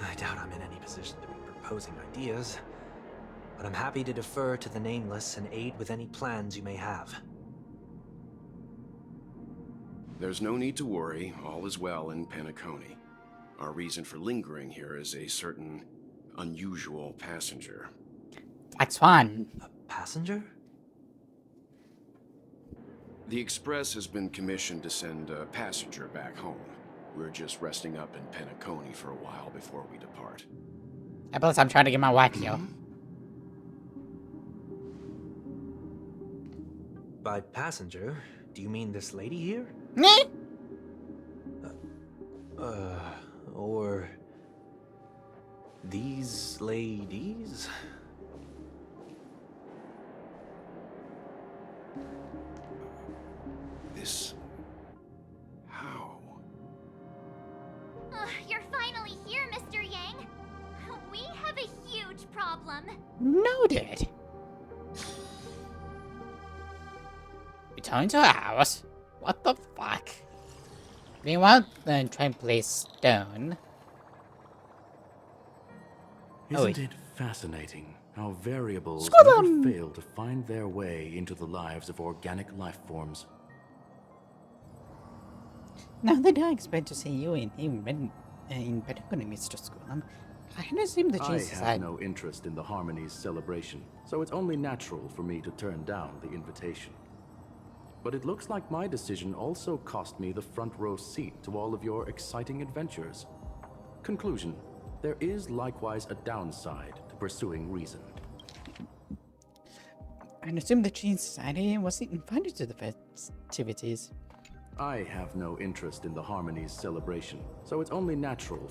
S7: I doubt I'm in any position to be proposing ideas, but I'm happy to defer to the Nameless and aid with any plans you may have.
S2: There's no need to worry. All is well in Penacony. Our reason for lingering here is a certain unusual passenger.
S1: That's fun.
S7: A passenger?
S2: The Express has been commissioned to send a passenger back home. We're just resting up in Penacony for a while before we depart.
S1: Plus, I'm trying to get my wife here.
S7: By passenger, do you mean this lady here? Or these ladies?
S2: This... how?
S3: You're finally here, Mr. Yang. We have a huge problem.
S1: Noted. Return to our house? What the fuck? Meanwhile, then try and play stone.
S9: Isn't it fascinating how variables
S1: Squadron!
S9: never fail to find their way into the lives of organic life forms?
S1: Now that I expect to see you in Penacony, Mr. Squadron, I had assumed that
S9: I
S1: Jesus
S9: have
S1: had...
S9: no interest in the Harmony's celebration, so it's only natural for me to turn down the invitation. But it looks like my decision also cost me the front row seat to all of your exciting adventures. Conclusion: there is likewise a downside to pursuing reason.
S1: I assumed that Gene Society wasn't invited to the festivities.
S9: I have no interest in the Harmony's celebration, so it's only natural.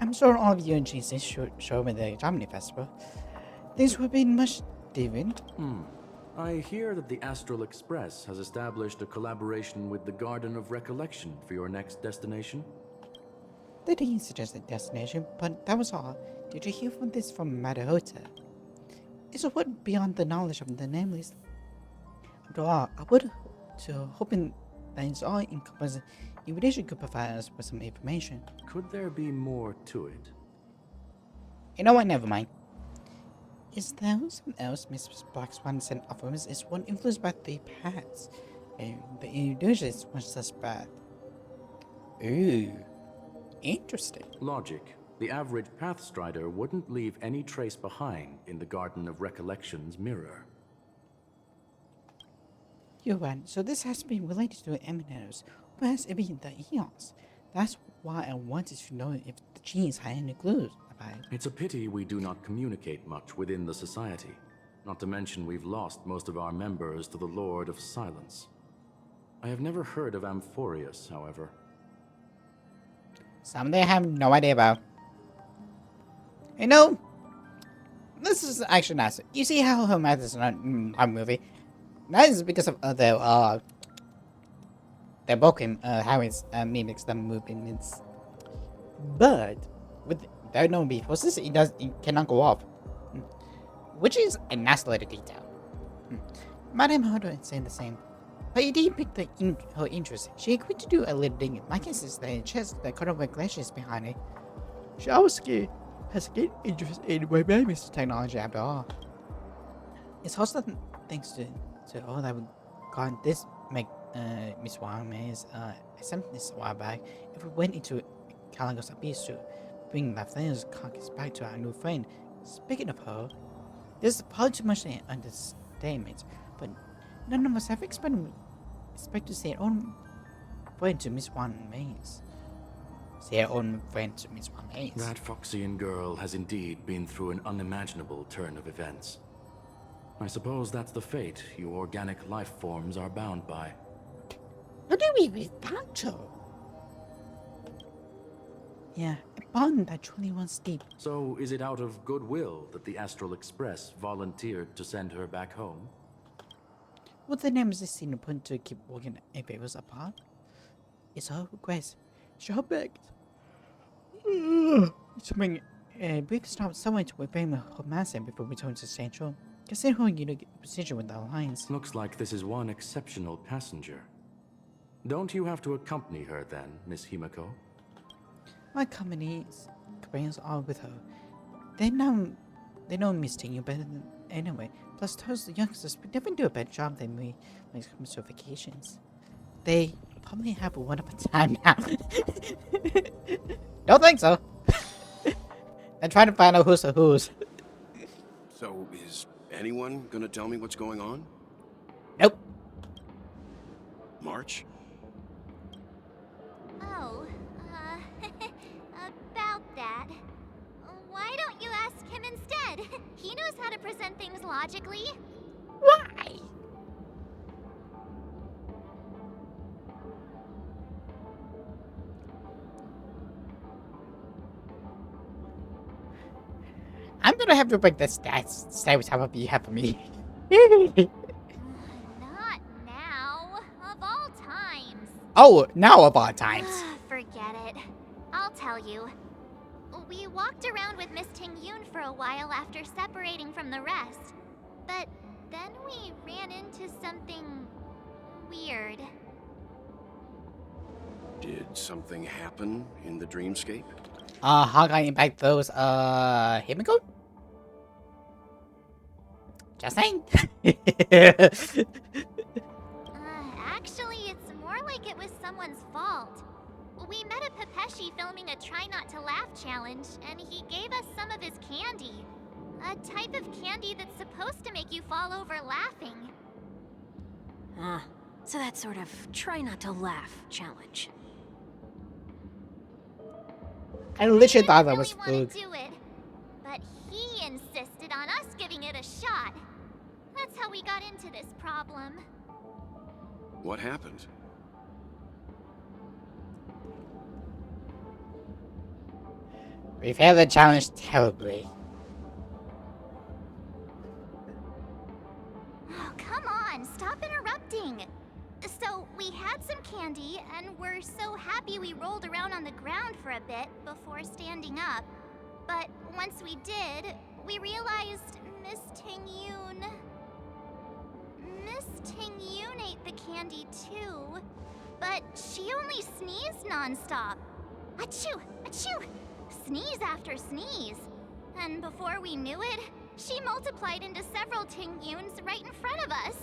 S1: I'm sure all of you and Jesus should show up at the Harmony Festival. Things would be much different.
S9: I hear that the Astral Express has established a collaboration with the Garden of Recollection for your next destination.
S1: They didn't suggest a destination, but that was all. Did you hear from this from Madahota? It's a word beyond the knowledge of the Nameless. After all, I would to hoping that it's all encompassing invitation could provide us with some information.
S9: Could there be more to it?
S1: You know what? Never mind. Is there something else Miss Black Swan sent off of us? Is one influenced by the paths, and the illusions was such bad. Ooh, interesting.
S9: Logic. The average Pathstrider wouldn't leave any trace behind in the Garden of Recollection's mirror.
S1: You're right. So this has to be related to Eminators, or has it been the Eons? That's why I wanted to know if the genes had any clues about it.
S9: It's a pity we do not communicate much within the society. Not to mention we've lost most of our members to the Lord of Silence. I have never heard of Amphorius, however.
S1: Something I have no idea about. You know, this is actually nice. You see how her math is not in our movie? That is because of their Bokim, how it mimics the movements. But with there no beef forces, it cannot go off, which is a nice little detail. Madame Harder is saying the same, but you did pick her interest. She agreed to do a little digging. My guess is the chest, the cut of glaciers behind it. has a great interest in web-based technology after all. It's also thanks to all that we got this Miss Wang Maze attempted this a while back. If we went into Caligos Abyss to bring Lafayette's carcass back to our new friend. Speaking of her, this is probably too much an understatement, but none of us have expect to see our own friend to Miss Wang Maze. See our own friend to Miss Wang Maze.
S9: That Foxian girl has indeed been through an unimaginable turn of events. I suppose that's the fate you organic life forms are bound by.
S1: What do we without her? Yeah, a bond that truly runs deep.
S9: So, is it out of goodwill that the Astral Express volunteered to send her back home?
S1: What the name is this scene point to keep working favors apart? It's her request. She begged. To bring a brief stop somewhere to reclaim her master before returning to Central. Consider her unique position with the Alliance.
S9: Looks like this is one exceptional passenger. Don't you have to accompany her then, Miss Himiko?
S1: My company's companions are with her. They know Miss Tingu better than anyway. Plus, those youngsters would never do a better job than me when it comes to vacations. They probably have a wonderful time now. Don't think so. I'm trying to find out who's the who's.
S10: So, is anyone gonna tell me what's going on?
S1: Nope.
S10: March?
S3: Oh, about that. Why don't you ask him instead? He knows how to present things logically.
S1: Why? I'm gonna have to break the stats. Say what time you have for me.
S3: Not now. Of all times.
S1: Oh, now of all times.
S3: Forget it. I'll tell you. We walked around with Miss Ting-Yoon for a while after separating from the rest. But then we ran into something weird.
S10: Did something happen in the dreamscape?
S1: How can I impact those, Himiko? Just saying.
S3: Actually, it's more like it was someone's fault. We met a Pepeshi filming a Try Not to Laugh challenge, and he gave us some of his candy. A type of candy that's supposed to make you fall over laughing.
S6: So that sort of try not to laugh challenge.
S1: I literally thought that
S3: really
S1: was
S3: want
S1: food.
S3: to do it, but he insisted on us giving it a shot. That's how we got into this problem.
S10: What happened?
S1: We failed the challenge terribly.
S3: Oh, come on, stop interrupting. So, we had some candy, and we're so happy we rolled around on the ground for a bit before standing up. But once we did, we realized Miss Ting-Yoon ate the candy too, but she only sneezed nonstop. Achoo! Achoo! Sneeze after sneeze. And before we knew it, she multiplied into several Ting-Yoons right in front of us.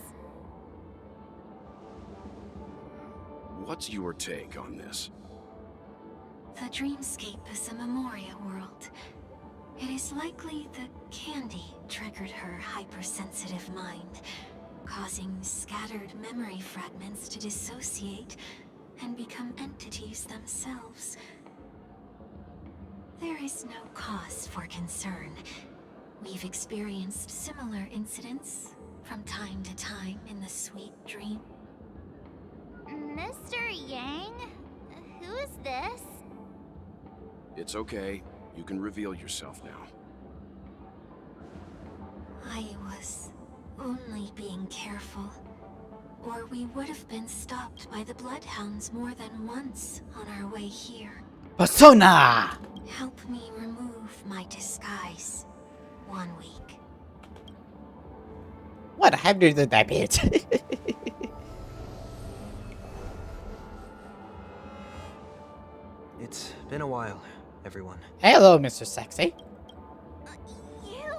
S10: What's your take on this?
S6: The dreamscape is a Memoria world. It is likely the candy triggered her hypersensitive mind, causing scattered memory fragments to dissociate and become entities themselves. There is no cause for concern. We've experienced similar incidents from time to time in the sweet dream.
S3: Mr. Yang? Who's this?
S10: It's okay. You can reveal yourself now.
S6: I was only being careful, or we would have been stopped by the Bloodhounds more than once on our way here.
S1: Persona!
S6: Help me remove my disguise 1 week.
S1: What have you done that bit?
S7: It's been a while. everyone.
S1: Hello, Mr. Sexy.
S3: You!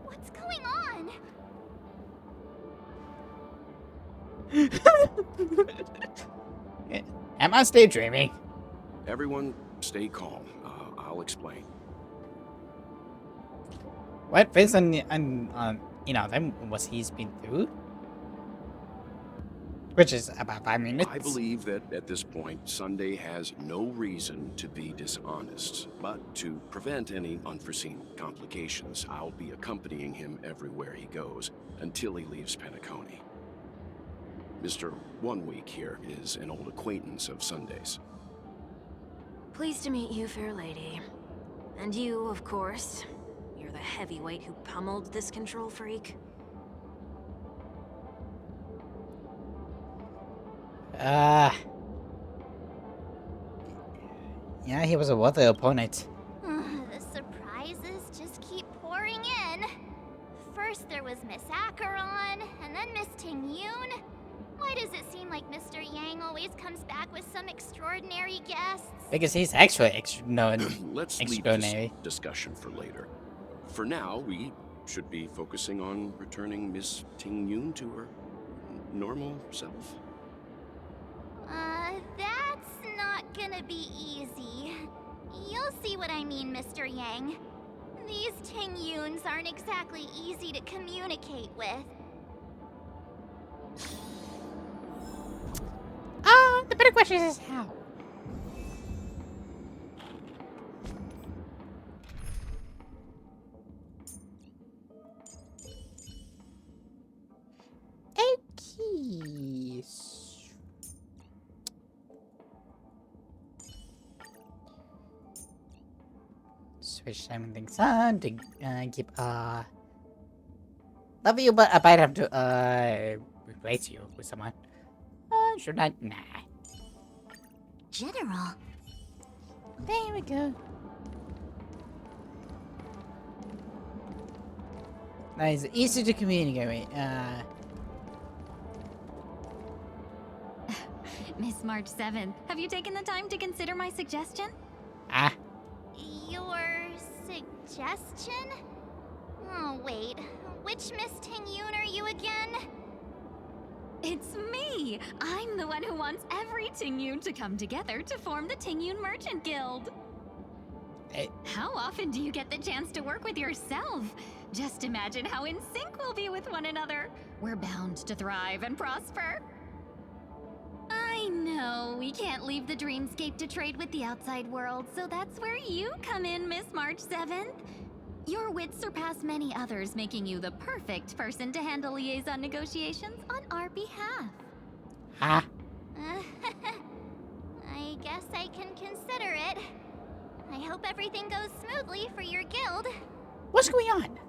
S3: What's going on?
S1: Am I still dreaming?
S10: Everyone, stay calm. I'll explain.
S1: What phase on them was he's been through? Which is about 5 minutes.
S10: I believe that at this point, Sunday has no reason to be dishonest. But to prevent any unforeseen complications, I'll be accompanying him everywhere he goes until he leaves Penacony. Mr. 1 Week here is an old acquaintance of Sunday's.
S6: Pleased to meet you, fair lady. And you, of course. You're the heavyweight who pummeled this control freak.
S1: Yeah, he was a worthy opponent.
S3: The surprises just keep pouring in. First there was Miss Acheron, and then Miss Ting-Yoon. Why does it seem like Mr. Yang always comes back with some extraordinary guests?
S1: Because he's actually
S10: Let's leave
S1: extraordinary.
S10: this discussion for later. For now, we should be focusing on returning Miss Ting-Yoon to her normal self.
S3: That's not gonna be easy. You'll see what I mean, Mr. Yang. These Ting-Yoons aren't exactly easy to communicate with.
S1: The better question is how. Okay. Switch some things on to keep love you, but I might have to replace you with someone. Should I? Nah.
S3: General.
S1: There we go. Nice, easy to communicate with.
S11: Miss March 7th, have you taken the time to consider my suggestion?
S3: Your suggestion? Oh, wait. Which Miss Ting-Yoon are you again?
S11: It's me! I'm the one who wants every Ting-Yoon to come together to form the Ting-Yoon Merchant Guild. How often do you get the chance to work with yourself? Just imagine how in sync we'll be with one another. We're bound to thrive and prosper. I know, we can't leave the dreamscape to trade with the outside world, so that's where you come in, Miss March 7th. Your wits surpass many others, making you the perfect person to handle liaison negotiations on our behalf.
S1: I
S3: guess I can consider it. I hope everything goes smoothly for your guild.
S1: What's going on?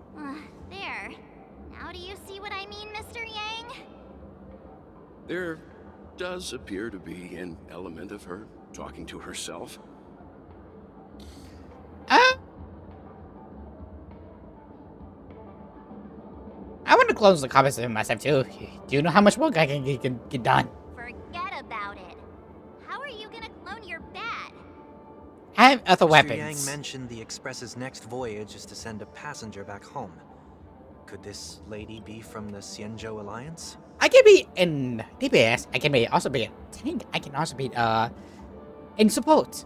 S3: There. Now do you see what I mean, Mr. Yang?
S10: There does appear to be an element of her talking to herself.
S1: I want to close the comments of myself too. Do you know how much work I can get done?
S3: Forget about it. How are you gonna clone your bat?
S1: I have other
S7: Mr.
S1: weapons.
S7: Yang mentioned the Express's next voyage is to send a passenger back home. Could this lady be from the Xianzhou Alliance?
S1: I can be in DPS. I can also be a tank. I can also be in support.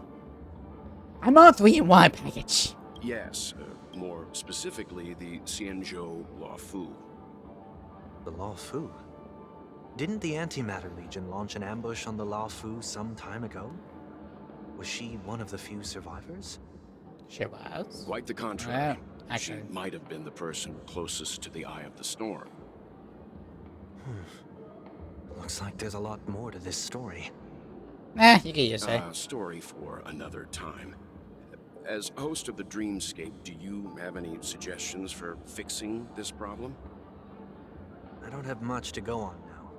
S1: I'm on 3-in-1 package.
S10: Yes, more specifically, the Xianzhou Luofu.
S7: The Luofu? Didn't the Antimatter Legion launch an ambush on the Luofu some time ago? Was she one of the few survivors?
S1: She was.
S10: Quite the contrary. She
S1: Actually.
S10: might have been the person closest to the eye of the storm.
S7: Looks like there's a lot more to this story.
S1: You can just say.
S10: Story for another time. As host of the Dreamscape, do you have any suggestions for fixing this problem?
S7: I don't have much to go on now.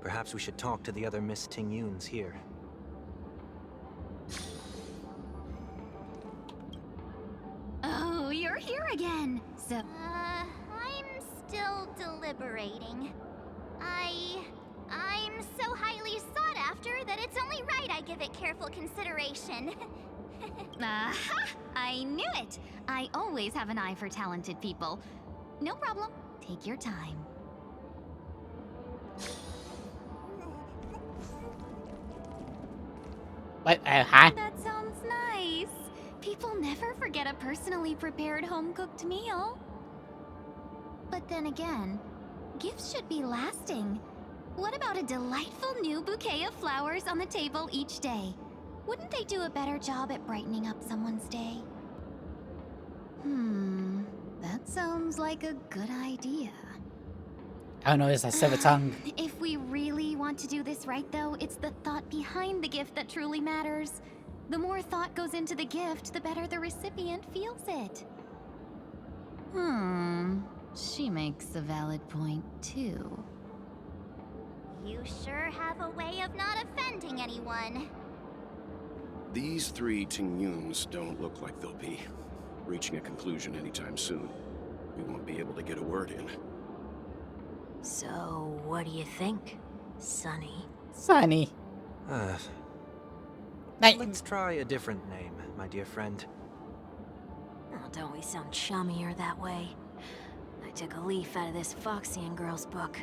S7: Perhaps we should talk to the other Miss Ting-Yoons here.
S11: Oh, you're here again. So,
S3: I'm still deliberating. I'm so highly sought after that it's only right I give it careful consideration.
S11: Aha! I knew it! I always have an eye for talented people. No problem. Take your time.
S1: What? Huh?
S11: That sounds nice. People never forget a personally prepared home-cooked meal. But then again, gifts should be lasting. What about a delightful new bouquet of flowers on the table each day? Wouldn't they do a better job at brightening up someone's day? That sounds like a good idea.
S1: Oh no, it's a silver tongue.
S11: If we really want to do this right, though, it's the thought behind the gift that truly matters. The more thought goes into the gift, the better the recipient feels it. She makes a valid point, too.
S3: You sure have a way of not offending anyone.
S10: These three Tingyuns don't look like they'll be reaching a conclusion anytime soon. We won't be able to get a word in.
S6: So, what do you think, Sonny?
S1: Sunny.
S7: Let's try a different name, my dear friend.
S6: Oh, don't we sound chummier that way? I took a leaf out of this Foxian girl's book.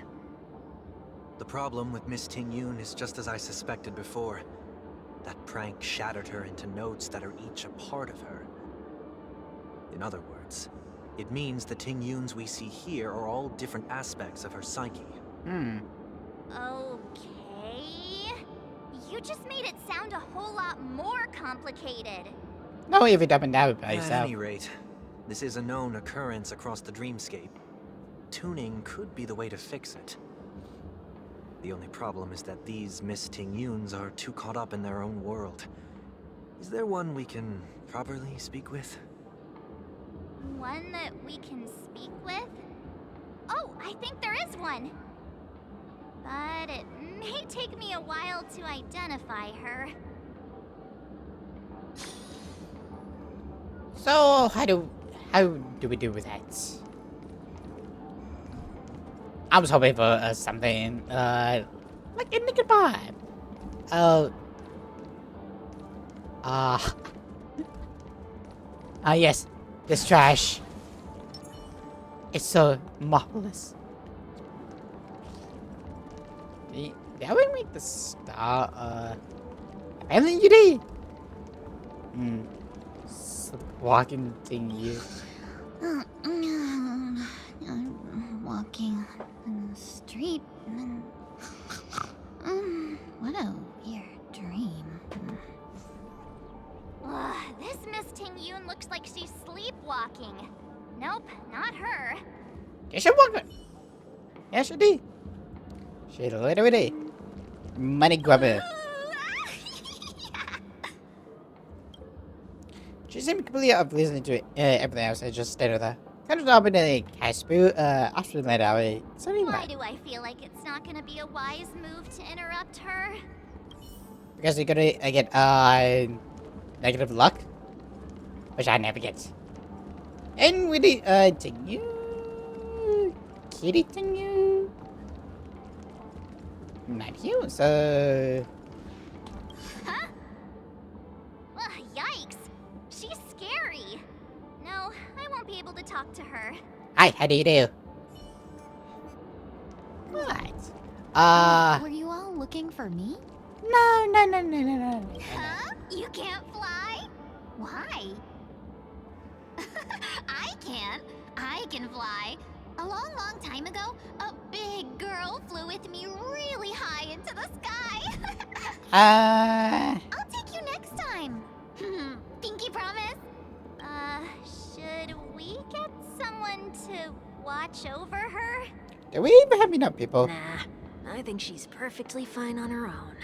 S7: The problem with Miss Ting-Yun is just as I suspected before. That prank shattered her into notes that are each a part of her. In other words, it means the Ting-Yuns we see here are all different aspects of her psyche.
S3: Okay. You just made it sound a whole lot more complicated.
S1: No, if you dumb it down by
S7: At
S1: yourself.
S7: any rate, this is a known occurrence across the dreamscape. Tuning could be the way to fix it. The only problem is that these Miss Ting-Yuns are too caught up in their own world. Is there one we can properly speak with?
S3: One that we can speak with? Oh, I think there is one. But it may take me a while to identify her.
S1: So how do we do with that? I was hoping for something like in the goodbye. Yes, this trash. It's so marvelous. That would make the star. Apparently you did. Walking thing you.
S11: I'm walking in the street and what a weird dream.
S3: This Miss Ting-Yun looks like she's sleepwalking. Nope, not her.
S1: Yes, she walking. Yes, she did. She literally did. Money grabber. She seemed completely oblivious to everything else. I just stayed with her. Kind of up in a cash boot. After that, I
S3: Why do I feel like it's not gonna be a wise move to interrupt her?
S1: Because you're gonna get negative luck, which I never get. And with the Tingu, kitty Tingu, not you. So,
S3: Huh? Yikes! She's scary. No, I won't be able to talk to her.
S1: hi, how do you do? What?
S11: Were you all looking for me?
S1: No.
S3: Huh? You can't fly? Why? I can't. I can fly. A long time ago, a big girl flew with me really high into the sky. I'll take you next time. Pinky promise. Should we get someone to watch over her?
S1: Do we even have enough people?
S6: Nah, I think she's perfectly fine on her own.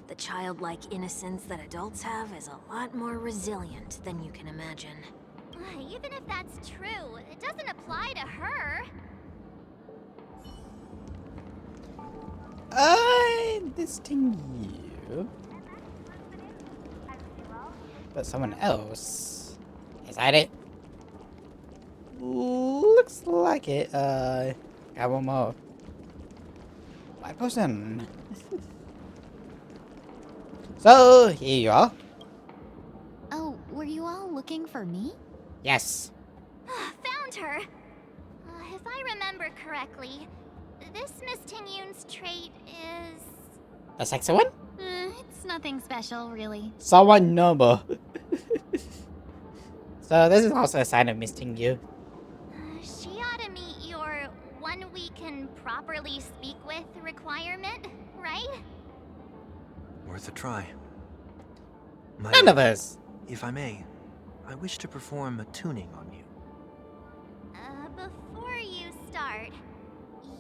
S6: The childlike innocence that adults have is a lot more resilient than you can imagine.
S3: Even if that's true, it doesn't apply to her.
S1: This thing you. But someone else. Is that it? Looks like it. Got one more. White person. So, here you are.
S11: Oh, looking for me?
S1: Yes.
S3: Found her! If I remember correctly, this Miss Tingyun's trait is...
S1: The sexy one?
S11: It's nothing special, really.
S1: Someone noble. So this is also a sign of missing you.
S3: She ought to meet your one we can properly speak with requirement, right?
S7: Worth a try.
S1: None of us.
S7: If I may, I wish to perform a tuning on you.
S3: Before you start,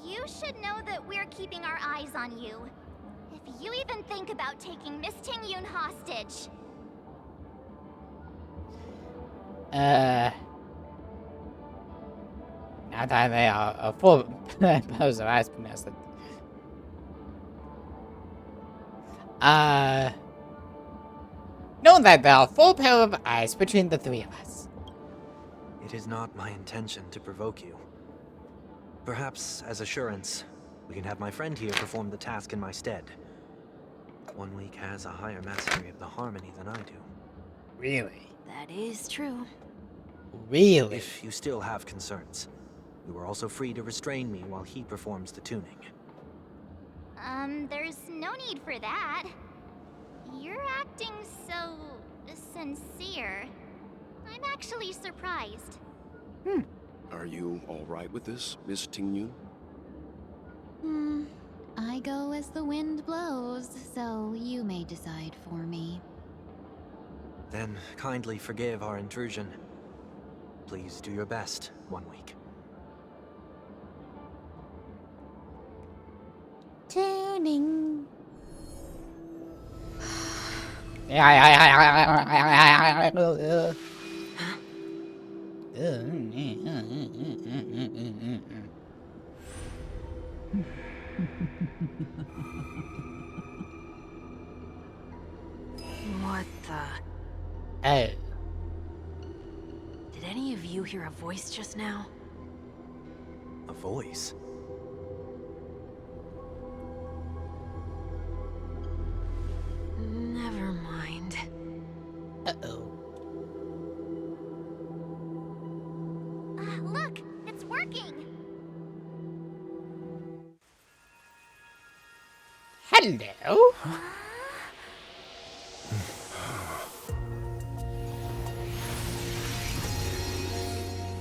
S3: you should know that we're keeping our eyes on you. If you even think about taking Miss Tingyun hostage.
S1: Now that they are a full pose of eyes pronounced it. Know that there are full pair of eyes between the three of us.
S7: It is not my intention to provoke you. Perhaps, as assurance, we can have my friend here perform the task in my stead. 1 week has a higher mastery of the harmony than I do.
S1: Really?
S6: That is true.
S1: Really?
S7: If you still have concerns, you are also free to restrain me while he performs the tuning.
S3: There's no need for that. You're acting so sincere. I'm actually surprised.
S10: Are you all right with this, Miss Tingyun?
S11: I go as the wind blows, so you may decide for me.
S7: Then kindly forgive our intrusion. Please do your best, 1 week.
S1: Tuning.
S6: What the?
S1: Oh.
S6: Did any of you hear a voice just now?
S7: A voice?
S6: Never mind.
S1: Uh-oh.
S3: Look, it's working.
S1: Hello?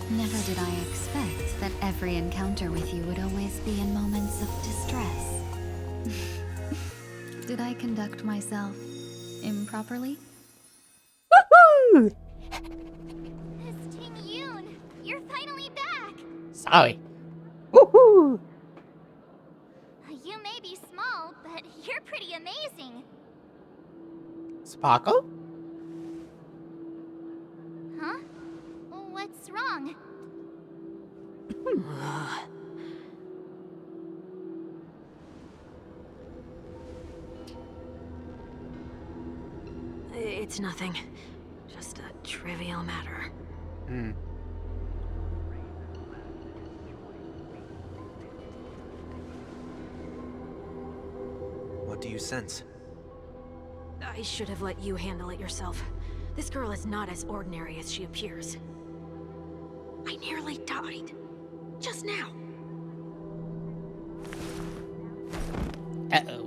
S11: Never did I expect that every encounter with you would always be in moments of distress. Did I conduct myself improperly?
S1: Woohoo!
S3: Miss Tingyun, you're finally back.
S1: Sorry. Woohoo!
S3: You may be small, but you're pretty amazing.
S1: Sparkle?
S3: Huh? What's wrong?
S6: It's nothing. Just a trivial matter.
S7: What do you sense?
S6: I should have let you handle it yourself. This girl is not as ordinary as she appears. I nearly died. Just now.
S1: Uh-oh.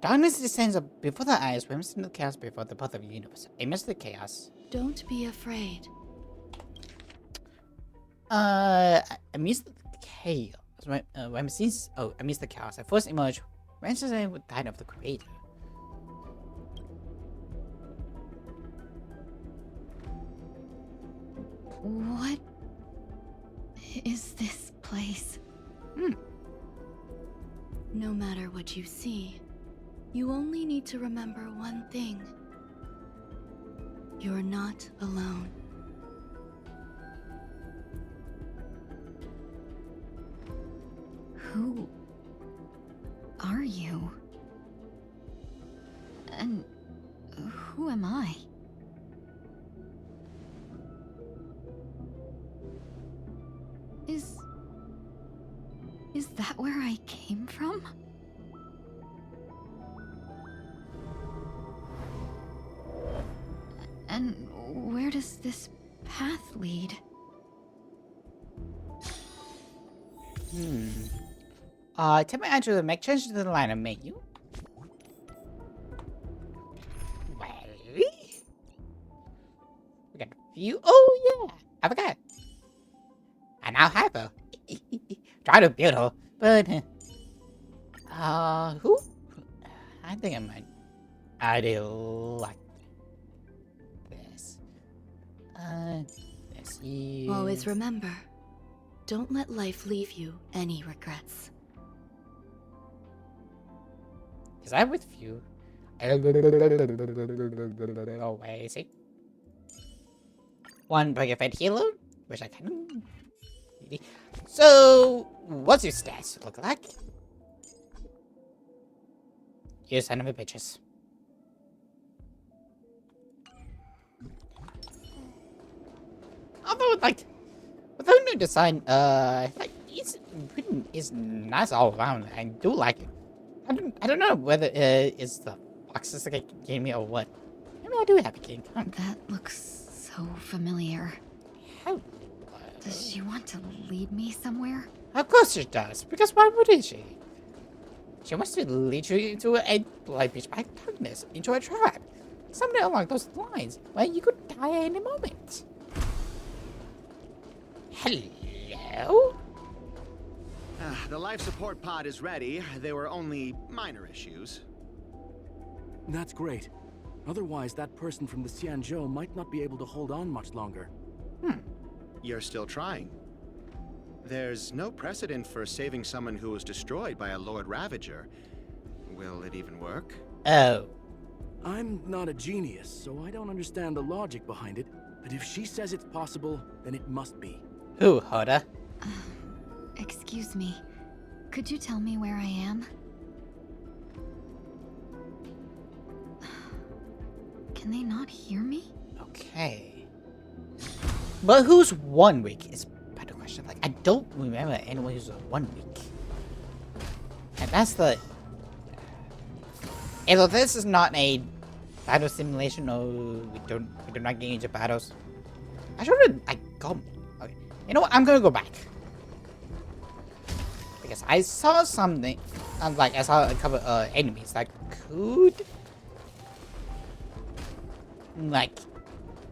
S1: Darkness descends before the eyes, whims into the chaos before the birth of the universe. Amidst the chaos.
S8: Don't be afraid.
S1: Amidst the chaos. Amidst the chaos. I first emerged, ransomed with the hand of the creator.
S11: What is this place?
S8: No matter what you see, you only need to remember one thing. You're not alone.
S11: Who are you? And who am I? Is that where I came from? And where does this path lead?
S1: Tell me to make changes to the line menu. Well, we got a few. Oh yeah, I forgot. I now have her. Try to build her, but who? I think I might. I do like this. Let's see.
S8: Always remember, don't let life leave you any regrets.
S1: Is I with you? Oh wait, see. One big effect healer, which I can. So, what's your stats look like? You son of a bitches. Although, like, without new design, like, it's nice all around. I do like it. I don't know whether it's the boxes that gave me or what. Maybe I do have a king.
S11: That looks so familiar.
S1: How?
S11: Does she want to lead me somewhere?
S1: Of course she does, because why wouldn't she? She wants to lead you into a blood pitch black darkness, into a trap. Something along those lines, where you could die at any moment. Hello?
S12: The life support pod is ready. There were only minor issues.
S9: That's great. Otherwise, that person from the Xianzhou might not be able to hold on much longer.
S12: You're still trying. There's no precedent for saving someone who was destroyed by a Lord Ravager. Will it even work?
S1: Oh.
S9: I'm not a genius, so I don't understand the logic behind it. But if she says it's possible, then it must be.
S1: Who, Hoda?
S11: Excuse me. Could you tell me where I am? Can they not hear me?
S1: Okay. But who's 1 week is a better question. Like, I don't remember anyone who's 1 week. And that's the... Although this is not a battle simulation, or we do not get into battles. I should have... Okay. You know what? I'm gonna go back. Because I saw something... I saw a couple enemies that could... Like...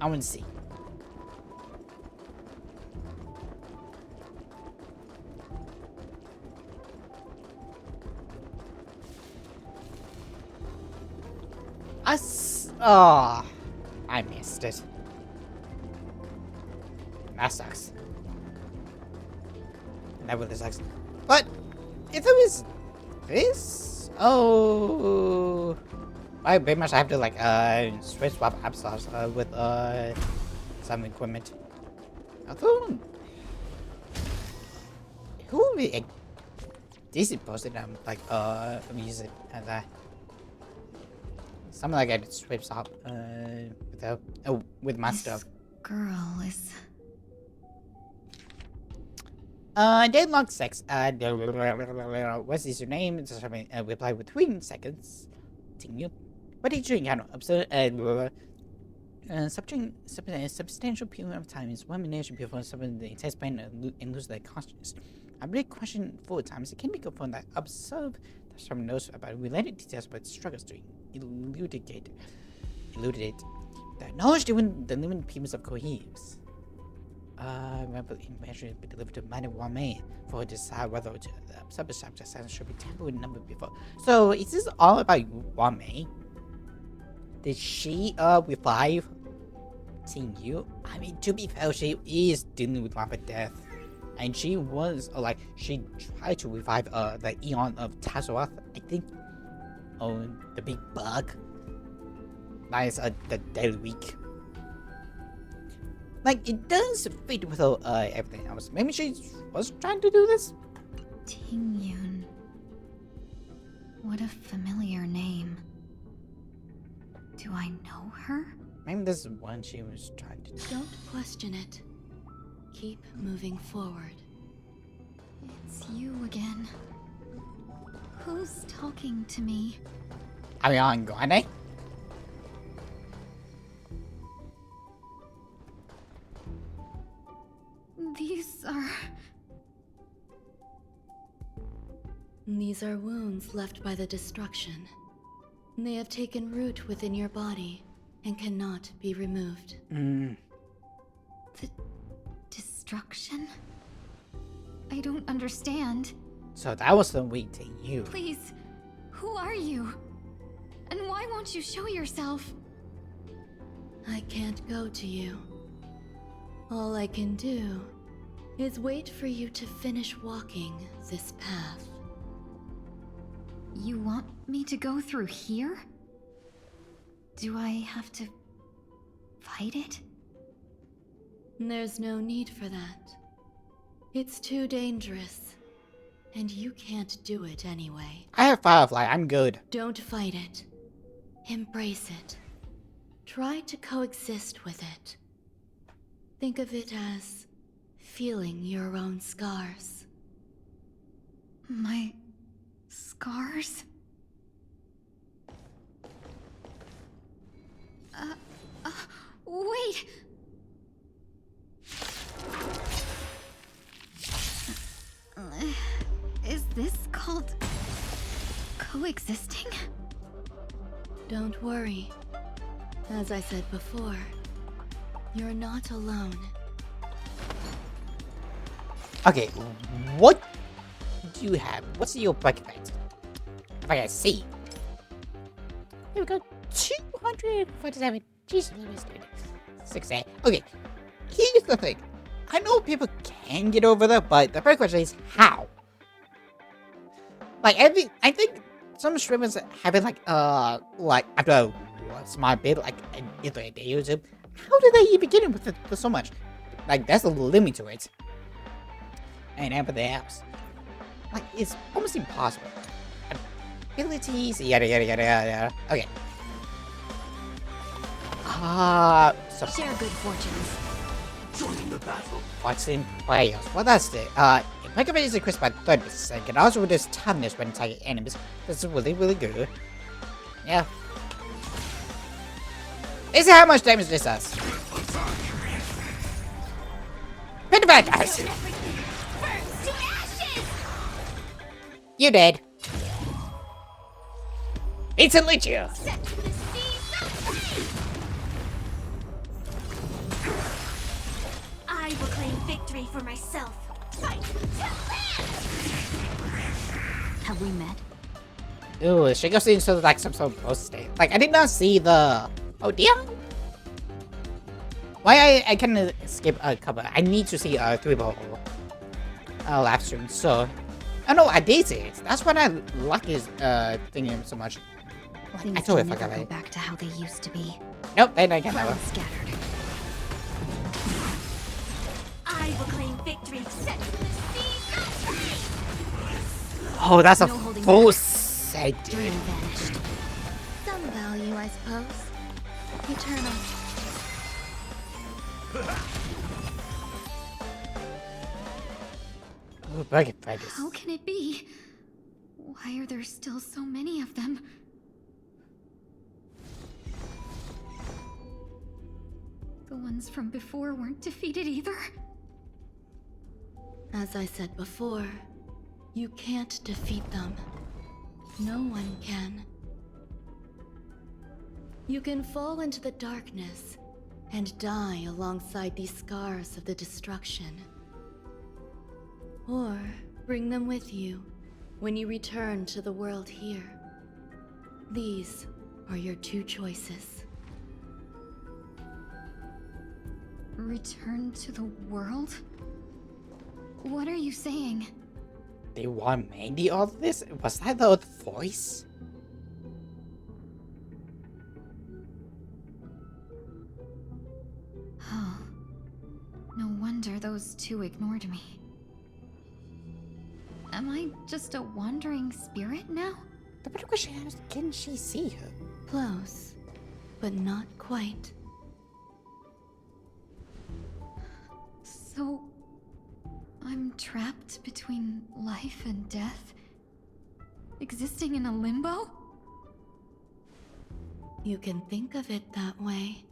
S1: I want to see. Oh, I missed it. That sucks. That really sucks. But if it was this, oh, I pretty much have to like switch swap applesauce with some equipment. Although, who would be a decent person? Like use it as a. Something like I could switch up with my stuff.
S11: Girl is...
S1: Deadlock 6. What is your name? Just having reply within seconds. Continue. What did you encounter? Substantial period of time is 1 minute before someone the intense pain and lose their consciousness. I really question 4 times. It can be confirmed that observe that someone knows about related details but struggles to elucidate. The knowledge given the limited pieces of coheres. Remember information be delivered to Madame Wame for decide whether the subject should be temporarily numbered before. So is this all about Wame? Did she revive Seeing You? I mean, to be fair, she is dealing with rapid death. And she was she tried to revive the Eon of Tazorath, I think. Oh, the big bug. That is the Dead Week. Like, it does fit with everything else. Maybe she was trying to do this?
S11: Tingyun. What a familiar name. Do I know her?
S1: Maybe this is one she was trying to do.
S8: Don't question it. Keep moving forward.
S11: It's you again. Who's talking to me?
S1: Ariana Grande?
S11: These are...
S13: These are wounds left by the destruction. They have taken root within your body and cannot be removed.
S11: The destruction? I don't understand.
S1: So that was the weak to you.
S11: Please, who are you? And why won't you show yourself?
S13: I can't go to you. All I can do is wait for you to finish walking this path.
S11: You want me to go through here? Do I have to fight it?
S13: There's no need for that. It's too dangerous, and you can't do it anyway.
S1: I have Firefly, I'm good.
S13: Don't fight it. Embrace it. Try to coexist with it. Think of it as feeling your own scars.
S11: My scars? Wait! Is this called coexisting?
S13: Don't worry. As I said before, you're not alone.
S1: Okay, what do you have? What's your bug effect? If I can see. Here we go. 247. Jesus, dude. 6A. Okay, here's the thing. I know people can get over that, but the first question is how? Like, I think some streamers have it like after a smart bit, like either a day or two. How did they even get in with so much? Like, there's a limit to it. And everything else. Like, it's almost impossible. Abilities, yada yada yada yada. Okay. So
S11: share good fortunes.
S10: Joining the battle.
S1: What's in players? Well, that's it. Mega is increased by 30%, and also reduce toughness when attacking enemies. That's really, really good. Yeah. This is how much damage this does. Hit the bad guys. You dead. It's a Lichia.
S6: I will claim victory for myself. Fight to
S11: Have we met?
S1: Ooh, she goes into like some sort of post state. Like, I did not see the... Oh, dear. Why I can skip a couple. I need to see 3 ball live stream. So, I know I did see it. That's why I like his thinking so much.
S11: Things
S1: I totally
S11: never
S1: forgot
S11: go
S1: it.
S11: back to how they used to be.
S1: Nope, they don't get that
S11: Clouds
S1: one.
S11: scattered.
S6: I will claim victory. Set to the sea.
S1: Oh, that's a
S11: No holding
S1: full
S11: back.
S1: set, dude.
S11: Dream vanished.
S13: Some value, I suppose. Eternal.
S1: Ooh, Bucket Fighters.
S11: How can it be? Why are there still so many of them? The ones from before weren't defeated either?
S13: As I said before, you can't defeat them. No one can. You can fall into the darkness and die alongside these scars of the destruction. Or bring them with you when you return to the world here. These are your 2 choices.
S11: Return to the world? What are you saying?
S1: They want Mandy all of this? Was that the voice?
S11: Oh. No wonder those 2 ignored me. Am I just a wandering spirit now?
S1: The better question is, can she see her?
S13: Close, but not quite.
S11: So... I'm trapped between life and death? Existing in a limbo?
S13: You can think of it that way.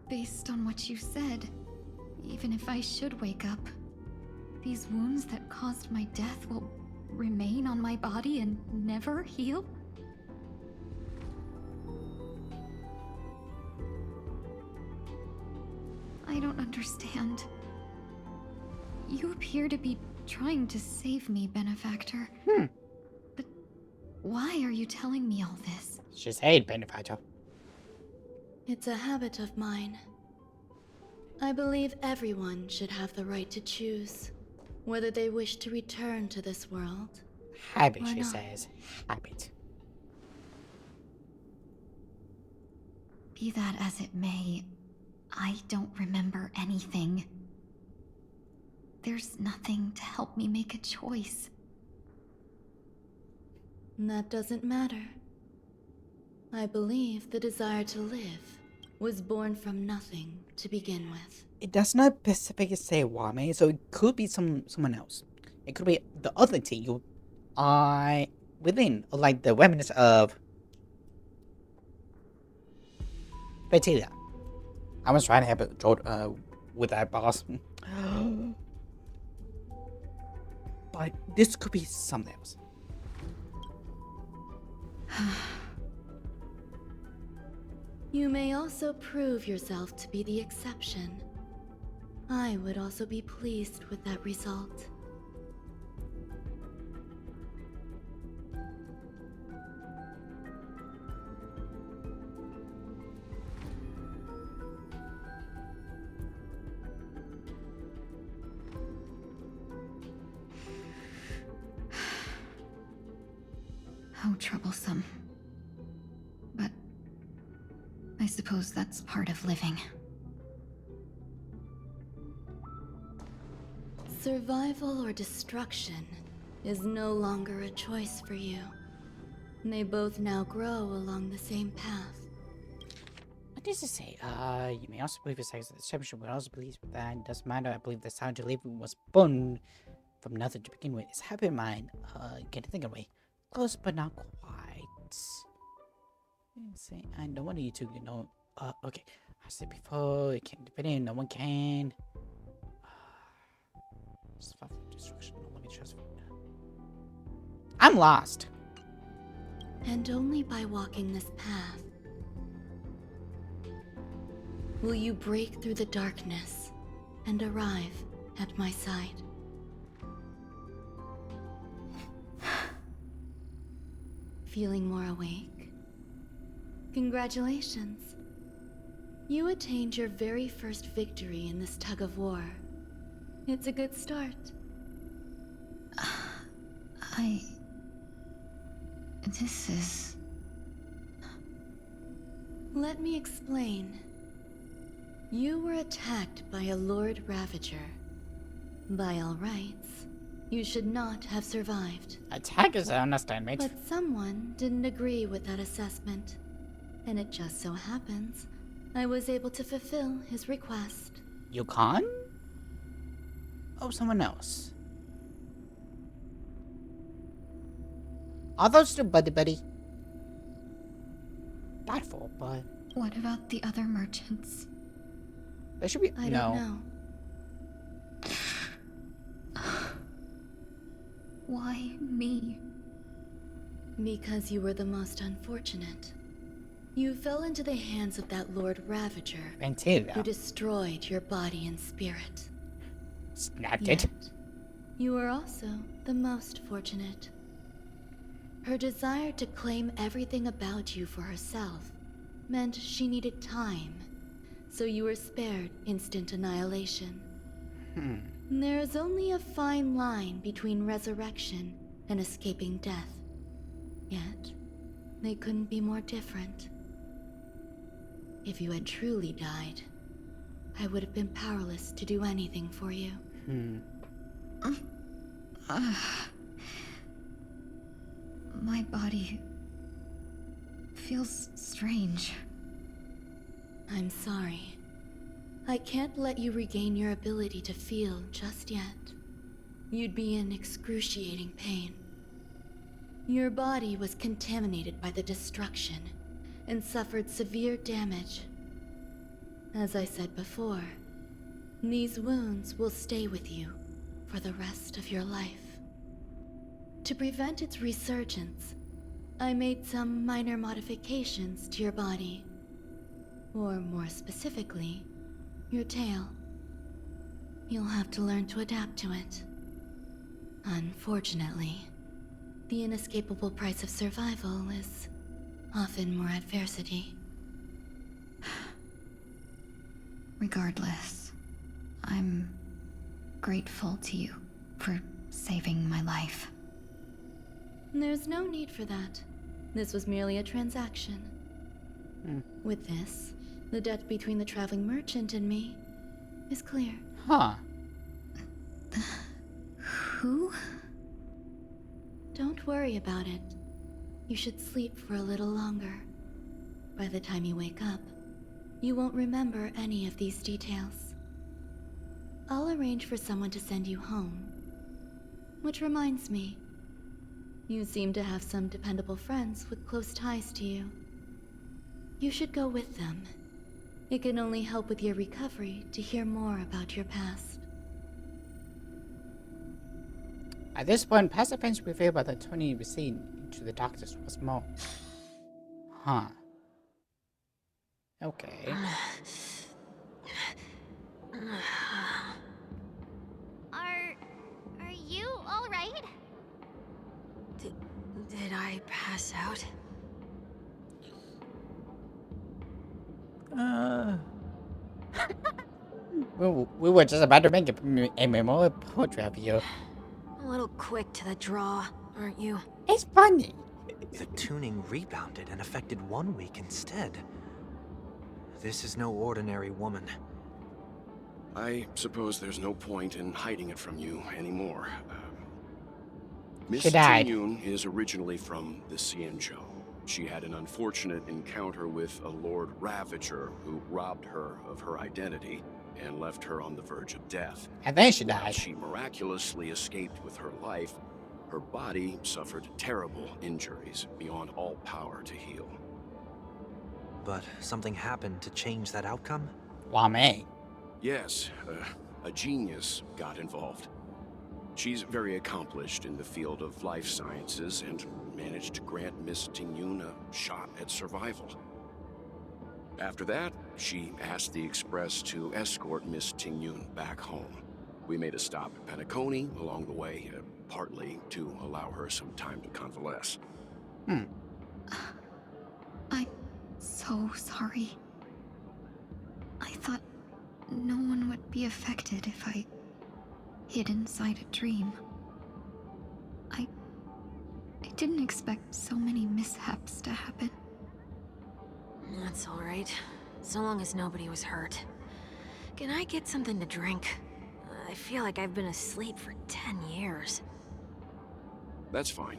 S11: Based on what you said, even if I should wake up, these wounds that caused my death will remain on my body and never heal? I don't understand. You appear to be trying to save me, Benefactor. But why are you telling me all this?
S1: She's a benefactor.
S13: It's a habit of mine. I believe everyone should have the right to choose whether they wish to return to this world.
S1: Habit,
S13: or
S1: she
S13: not.
S1: says. Habit.
S11: Be that as it may, I don't remember anything. There's nothing to help me make a choice.
S13: That doesn't matter. I believe the desire to live was born from nothing to begin with.
S1: It does not specifically say Wame, so it could be someone else. It could be the other team you are within, like the remnants of Vegeta. I was trying to have it with that boss. But this could be something else.
S13: You may also prove yourself to be the exception. I would also be pleased with that result.
S11: How troublesome. But I suppose that's part of living.
S13: Survival or destruction is no longer a choice for you. They both now grow along the same path.
S1: What does it say? You may also believe the sex of the deception, but also believe that it doesn't matter. I believe the sound to live was born from nothing to begin with. It's habit of mine. Get to think away. Close, but not quite. Say, I don't want you to, okay. I said before, it can't fit in. No one can. Destruction. No, let me trust. I'm lost.
S13: And only by walking this path will you break through the darkness and arrive at my side. Feeling more awake? Congratulations. You attained your very first victory in this tug of war. It's a good start.
S11: This is...
S13: Let me explain. You were attacked by a Lord Ravager. By all rights, you should not have survived.
S1: Attack is an understatement.
S13: But someone didn't agree with that assessment. And it just so happens, I was able to fulfill his request.
S1: Yukon? Oh, someone else. Are those two buddy? Doubtful, but...
S11: What about the other merchants?
S1: There should be...
S13: I don't know.
S11: Why me?
S13: Because you were the most unfortunate. You fell into the hands of that Lord Ravager, who destroyed your body and spirit.
S1: Snapped it.
S13: You were also the most fortunate. Her desire to claim everything about you for herself meant she needed time, so you were spared instant annihilation. There is only a fine line between resurrection and escaping death. Yet, they couldn't be more different. If you had truly died, I would have been powerless to do anything for you.
S11: My body feels strange.
S13: I'm sorry. I can't let you regain your ability to feel just yet. You'd be in excruciating pain. Your body was contaminated by the destruction and suffered severe damage. As I said before, these wounds will stay with you for the rest of your life. To prevent its resurgence, I made some minor modifications to your body. Or more specifically, your tail. You'll have to learn to adapt to it. Unfortunately, the inescapable price of survival is often more adversity.
S11: Regardless, I'm grateful to you for saving my life.
S13: There's no need for that. This was merely a transaction. With this, the debt between the traveling merchant and me is clear.
S1: Huh.
S11: Who?
S13: Don't worry about it. You should sleep for a little longer. By the time you wake up, you won't remember any of these details. I'll arrange for someone to send you home. Which reminds me, you seem to have some dependable friends with close ties to you. You should go with them. It can only help with your recovery to hear more about your past.
S1: At this point, past events revealed by the Tony was seen into the doctors was more. Huh. Okay.
S3: Are you all right?
S6: Did I pass out?
S1: We were just about to make a memorial portrait of you.
S6: A little quick to the draw, aren't you?
S1: It's funny.
S7: The tuning rebounded and affected 1 week instead. This is no ordinary woman.
S10: I suppose there's no point in hiding it from you anymore. Miss
S1: She died.
S10: Ting-Yun is originally from the Xianzhou. She had an unfortunate encounter with a Lord Ravager who robbed her of her identity and left her on the verge of death.
S1: And then she
S10: While
S1: died.
S10: she miraculously escaped with her life, her body suffered terrible injuries beyond all power to heal.
S7: But something happened to change that outcome?
S1: Wame.
S10: Yes, a genius got involved. She's very accomplished in the field of life sciences and managed to grant Miss Ting-Yun a shot at survival. After that, she asked the Express to escort Miss Ting-Yun back home. We made a stop at Penacony along the way, partly to allow her some time to convalesce.
S11: I'm so sorry. I thought no one would be affected if I hid inside a dream. I didn't expect so many mishaps to happen.
S6: That's all right. So long as nobody was hurt. Can I get something to drink? I feel like I've been asleep for 10 years.
S10: That's fine.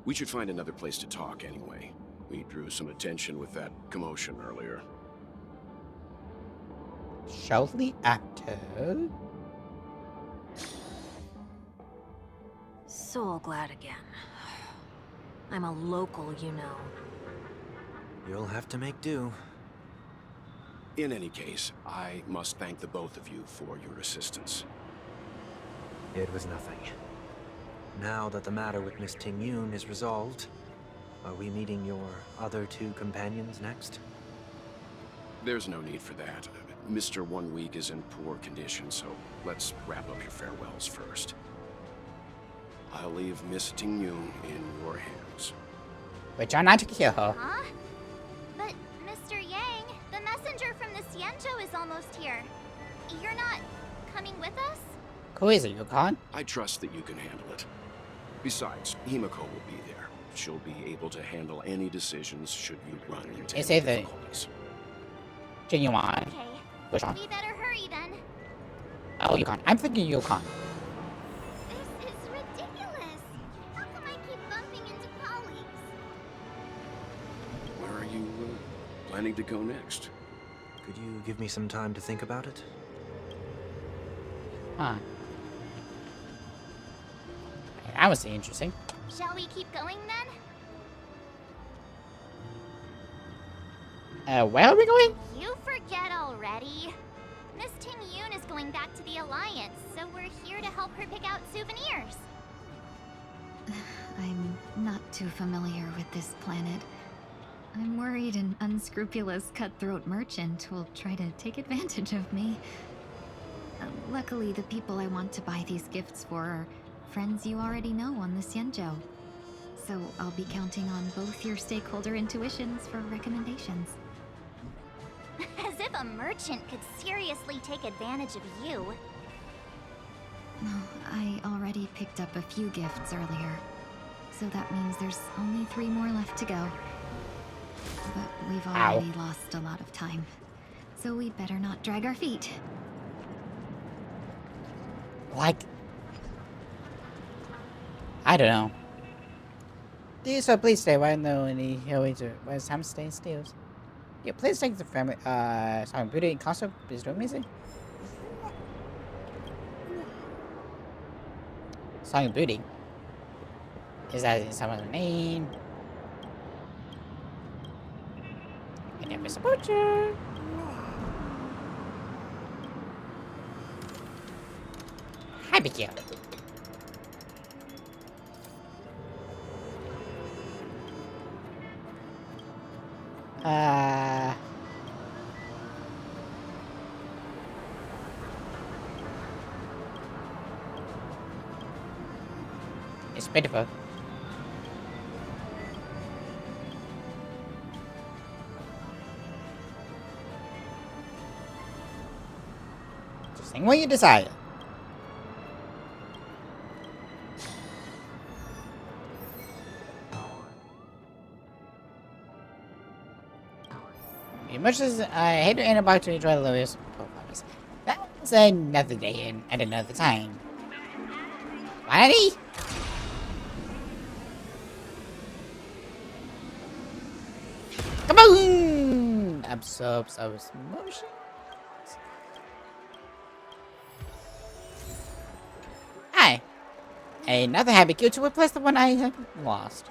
S10: We should find another place to talk anyway. We drew some attention with that commotion earlier.
S1: Shortly after.
S6: So glad again. I'm a local, you know.
S7: You'll have to make do.
S10: In any case, I must thank the both of you for your assistance.
S7: It was nothing. Now that the matter with Miss Ting-Yun is resolved, are we meeting your other two companions next?
S10: There's no need for that. Mr. 1 Week is in poor condition, so let's wrap up your farewells first. I'll leave Miss Ting-Yun in your hands.
S1: We try not to kill her.
S3: Huh? But, Mr. Yang, the messenger from the Xianzhou is almost here. You're not coming with us?
S1: Who is it, Yukon?
S10: I trust that you can handle it. Besides, Himiko will be there. She'll be able to handle any decisions should you run into
S1: Is
S10: any
S1: it the
S10: difficulties.
S1: genuine?
S3: Okay.
S1: Which one?
S3: We better hurry then.
S1: Oh, Yukon. I'm thinking Yukon.
S3: This is ridiculous. How come I keep bumping into colleagues?
S10: Where are you planning to go next?
S7: Could you give me some time to think about it?
S1: Huh. That was interesting.
S3: Shall we keep going then?
S1: Where are we going?
S3: You forget already. Miss Ting Yun is going back to the Alliance, so we're here to help her pick out souvenirs.
S11: I'm not too familiar with this planet. I'm worried an unscrupulous cutthroat merchant will try to take advantage of me. Luckily, the people I want to buy these gifts for are friends you already know on the Xianzhou. So I'll be counting on both your stakeholder intuitions for recommendations.
S3: As if a merchant could seriously take advantage of you.
S11: I already picked up a few gifts earlier, so that means there's only 3 more left to go. But we've already lost a lot of time, so we'd better not drag our feet.
S1: Like, I don't know. So please stay right now and he'll when time stay still. Yeah, please take the family song beauty in concert is doing amazing. Song beauty. Is that in someone's name? I never support you. Hi, Big. It's beautiful. Just sing what you desire. As much as I hate to anybody to enjoy Lewis performance, that's another day and another time. Ready? Come on! Absorbs our emotions. Hi. Another happy kill to replace the one I have lost.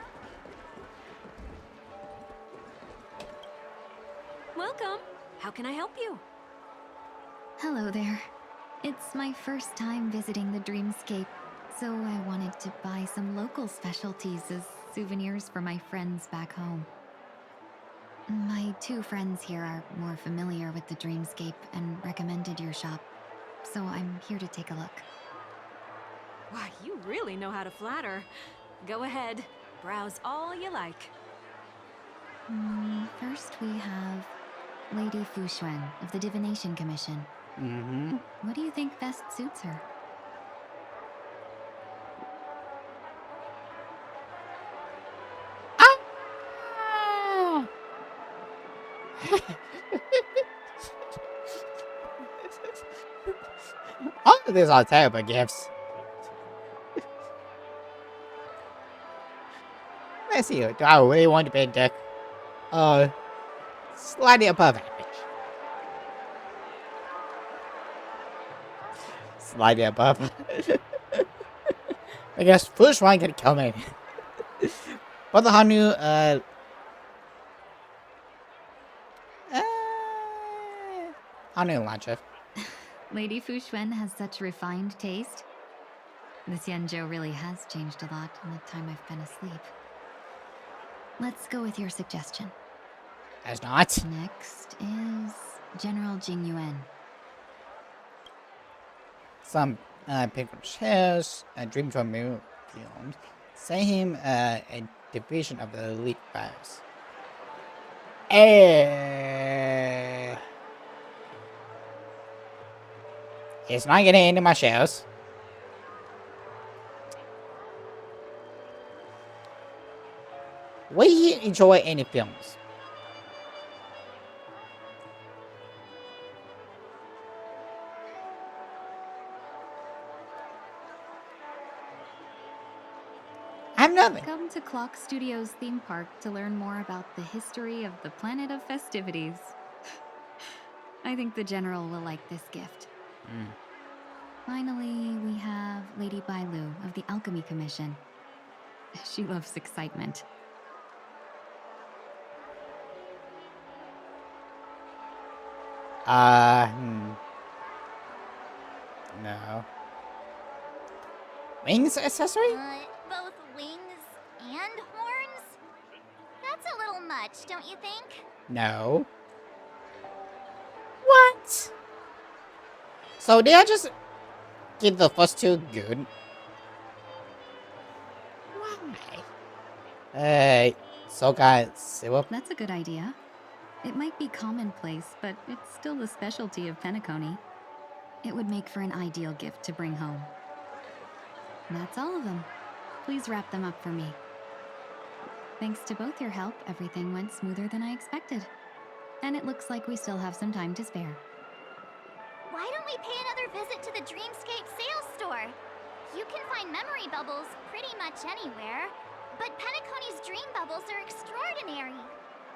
S6: Welcome. How can I help you?
S11: Hello there. It's my first time visiting the Dreamscape, so I wanted to buy some local specialties as souvenirs for my friends back home. My 2 friends here are more familiar with the Dreamscape and recommended your shop, so I'm here to take a look.
S6: Why, you really know how to flatter. Go ahead, browse all you like.
S11: First we have Lady Fu Xuan of the Divination Commission. What do you think best suits her?
S1: All of these are terrible gifts. Let's see. Do I really want to be a dick? Slightly above average. Slightly above. I guess first one can kill me. But the Hanu, Hanu launcher.
S11: Lady Fu Xuan has such refined taste. The Xianzhou really has changed a lot in the time I've been asleep. Let's go with your suggestion.
S1: As not.
S11: Next is General Jing Yuan.
S1: Some pickled chairs, a dream from film. Say him a division of the elite fires. It's not getting into my shells. Will you enjoy any films? I'm nothing.
S11: Come to Clock Studios theme park to learn more about the history of the planet of festivities. I think the General will like this gift. Finally, we have Lady Bailu of the Alchemy Commission. She loves excitement.
S1: No. Wings accessory?
S3: Both wings and horns? That's a little much, don't you think?
S1: No. What? So did I just give the first two good? Why? So guys,
S11: That's a good idea. It might be commonplace, but it's still the specialty of Penacony. It would make for an ideal gift to bring home. That's all of them. Please wrap them up for me. Thanks to both your help, everything went smoother than I expected. And it looks like we still have some time to spare.
S3: Why don't we pay another visit to the Dreamscape sales store? You can find memory bubbles pretty much anywhere, but Penacony's dream bubbles are extraordinary.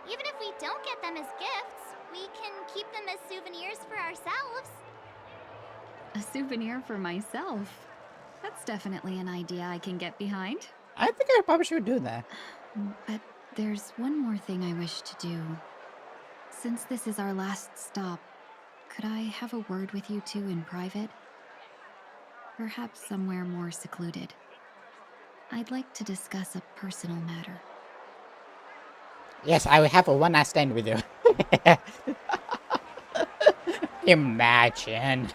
S3: Even if we don't get them as gifts, we can keep them as souvenirs for ourselves.
S11: A souvenir for myself? That's definitely an idea I can get behind.
S1: I think I probably should do that.
S11: But there's one more thing I wish to do. Since this is our last stop, could I have a word with you two in private? Perhaps somewhere more secluded. I'd like to discuss a personal matter.
S1: Yes, I will have a one night stand with you. Imagine.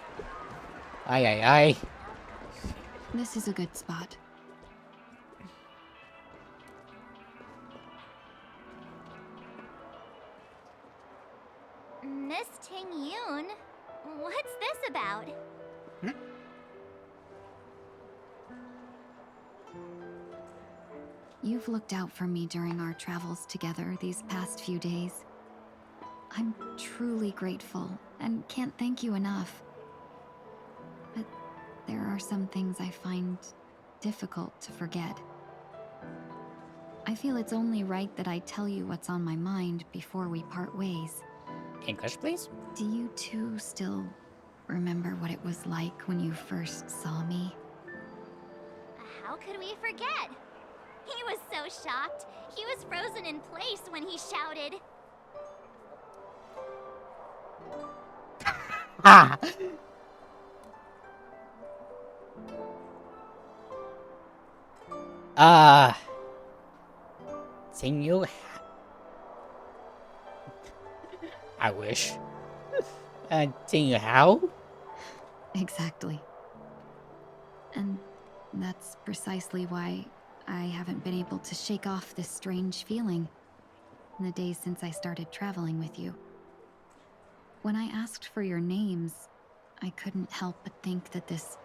S1: Ay.
S11: This is a good spot.
S3: Miss Ting Yoon, what's this about?
S11: You've looked out for me during our travels together these past few days. I'm truly grateful and can't thank you enough. But there are some things I find difficult to forget. I feel it's only right that I tell you what's on my mind before we part ways.
S1: English, please?
S11: Do you two still remember what it was like when you first saw me?
S3: How could we forget? He was so shocked. He was frozen in place when he shouted.
S1: Ah! Ting Yu. I wish. Ting Yu, how?
S11: Exactly. And that's precisely why I haven't been able to shake off this strange feeling in the days since I started traveling with you. When I asked for your names, I couldn't help but think that this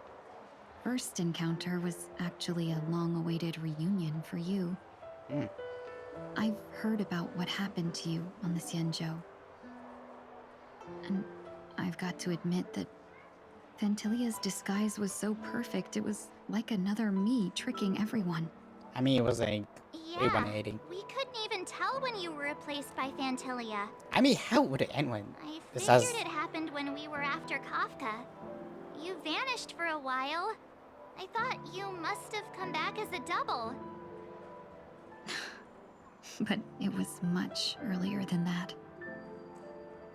S11: first encounter was actually a long-awaited reunion for you. I've heard about what happened to you on the Xianzhou. And I've got to admit that Fantilia's disguise was so perfect, it was like another me tricking everyone.
S1: I mean, it was a
S3: Yeah,
S1: 180.
S3: we couldn't even tell when you were replaced by Fantilia.
S1: I mean, how would it end when
S3: I
S1: this
S3: figured
S1: has...
S3: it happened when we were after Kafka. You vanished for a while. I thought you must have come back as a double.
S11: But it was much earlier than that.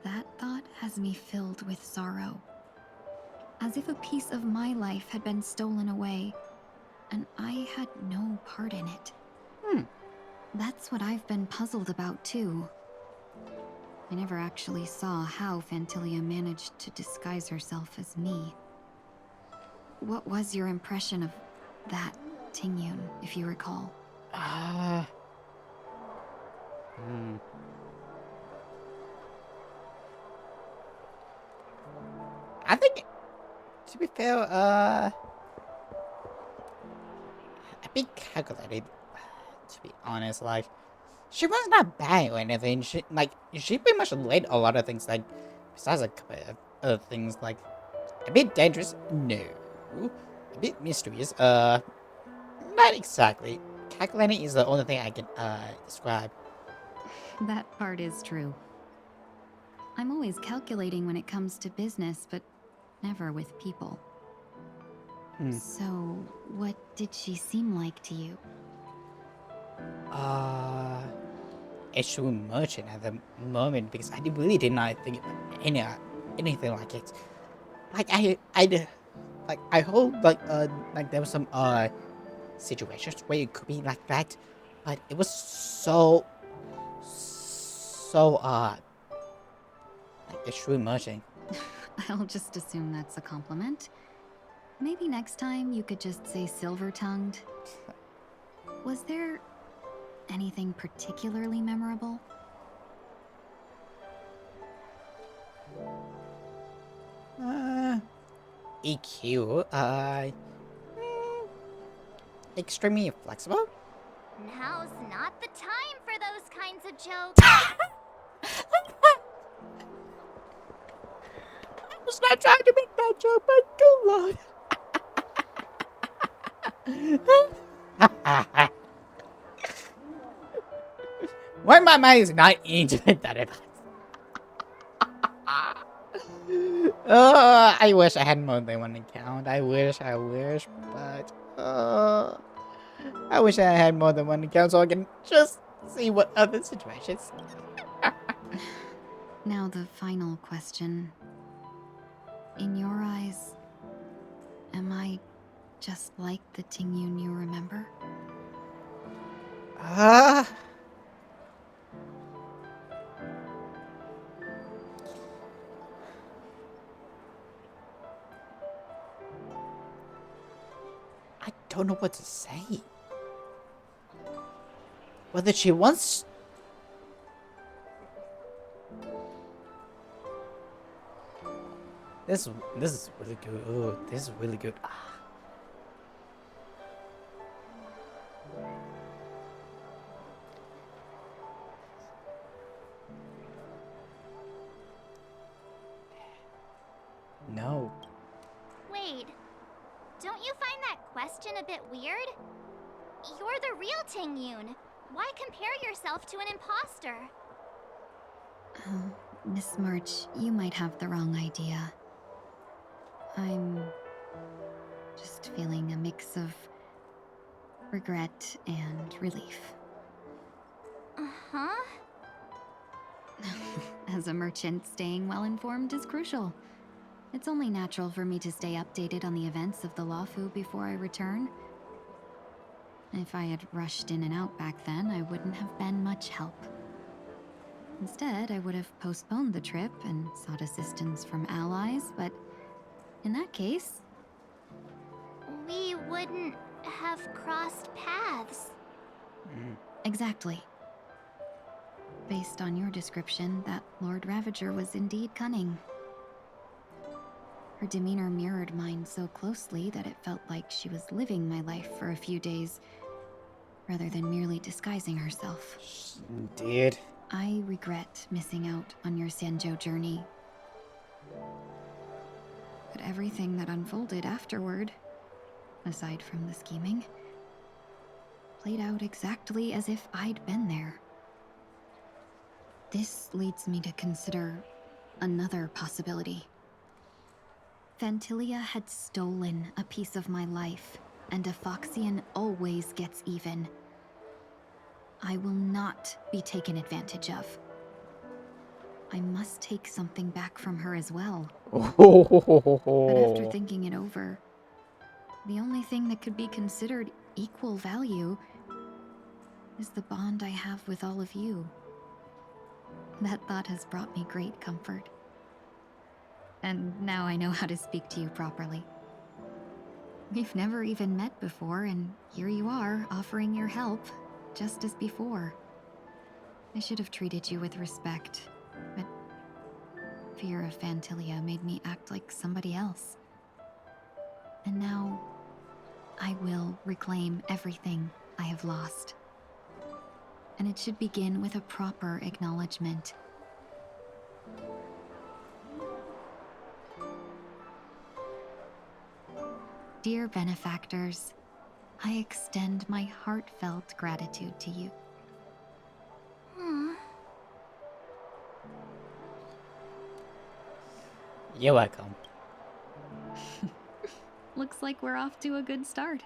S11: That thought has me filled with sorrow. As if a piece of my life had been stolen away, and I had no part in it. That's what I've been puzzled about, too. I never actually saw how Fantilia managed to disguise herself as me. What was your impression of that, Tingyun, if you recall?
S1: I think, to be fair, a bit calculated, to be honest. Like, she was not bad or anything. She pretty much led a lot of things, like, besides a couple of other things, like, a bit dangerous, no. A bit mysterious, not exactly. Calculating is the only thing I can, describe.
S11: That part is true. I'm always calculating when it comes to business, but never with people. So, what did she seem like to you?
S1: A true merchant at the moment, because I really did not think any anything like it. Like I hope like there was some situations where it could be like that, but it was so like extreme merging.
S11: I'll just assume that's a compliment. Maybe next time you could just say silver-tongued. Was there anything particularly memorable?
S1: EQ, extremely flexible.
S3: Now's not the time for those kinds of jokes.
S1: I was not trying to make that joke, but good lord. Why my mind is not into that. I wish I had more than one account. I wish, but I wish I had more than one account so I can just see what other situations.
S11: Now the final question. In your eyes, am I just like the Tingyun you remember?
S1: I don't know what to say. Whether she wants... This is really good. Ooh, this is really good. No.
S3: Wait, don't you find that question a bit weird? You're the real Tingyun. Why compare yourself to an imposter?
S11: Oh, Miss March, you might have the wrong idea. I'm just feeling a mix of regret and relief.
S3: Uh-huh.
S11: As a merchant, staying well informed is crucial. It's only natural for me to stay updated on the events of the Lawfu before I return. If I had rushed in and out back then, I wouldn't have been much help. Instead, I would have postponed the trip and sought assistance from allies, but in that case...
S3: We wouldn't have crossed paths.
S11: Exactly. Based on your description, that Lord Ravager was indeed cunning. Her demeanor mirrored mine so closely that it felt like she was living my life for a few days, rather than merely disguising herself.
S1: Indeed.
S11: I regret missing out on your Sanjo journey. But everything that unfolded afterward, aside from the scheming, played out exactly as if I'd been there. This leads me to consider another possibility. Phantilia had stolen a piece of my life, and a Foxian always gets even. I will not be taken advantage of. I must take something back from her as well. But after thinking it over, the only thing that could be considered equal value is the bond I have with all of you. That thought has brought me great comfort. And now I know how to speak to you properly. We've never even met before, and here you are, offering your help, just as before. I should have treated you with respect, but fear of Phantilia made me act like somebody else. And now, I will reclaim everything I have lost. And it should begin with a proper acknowledgement. Dear benefactors, I extend my heartfelt gratitude to you.
S1: You're welcome.
S11: Looks like we're off to a good start.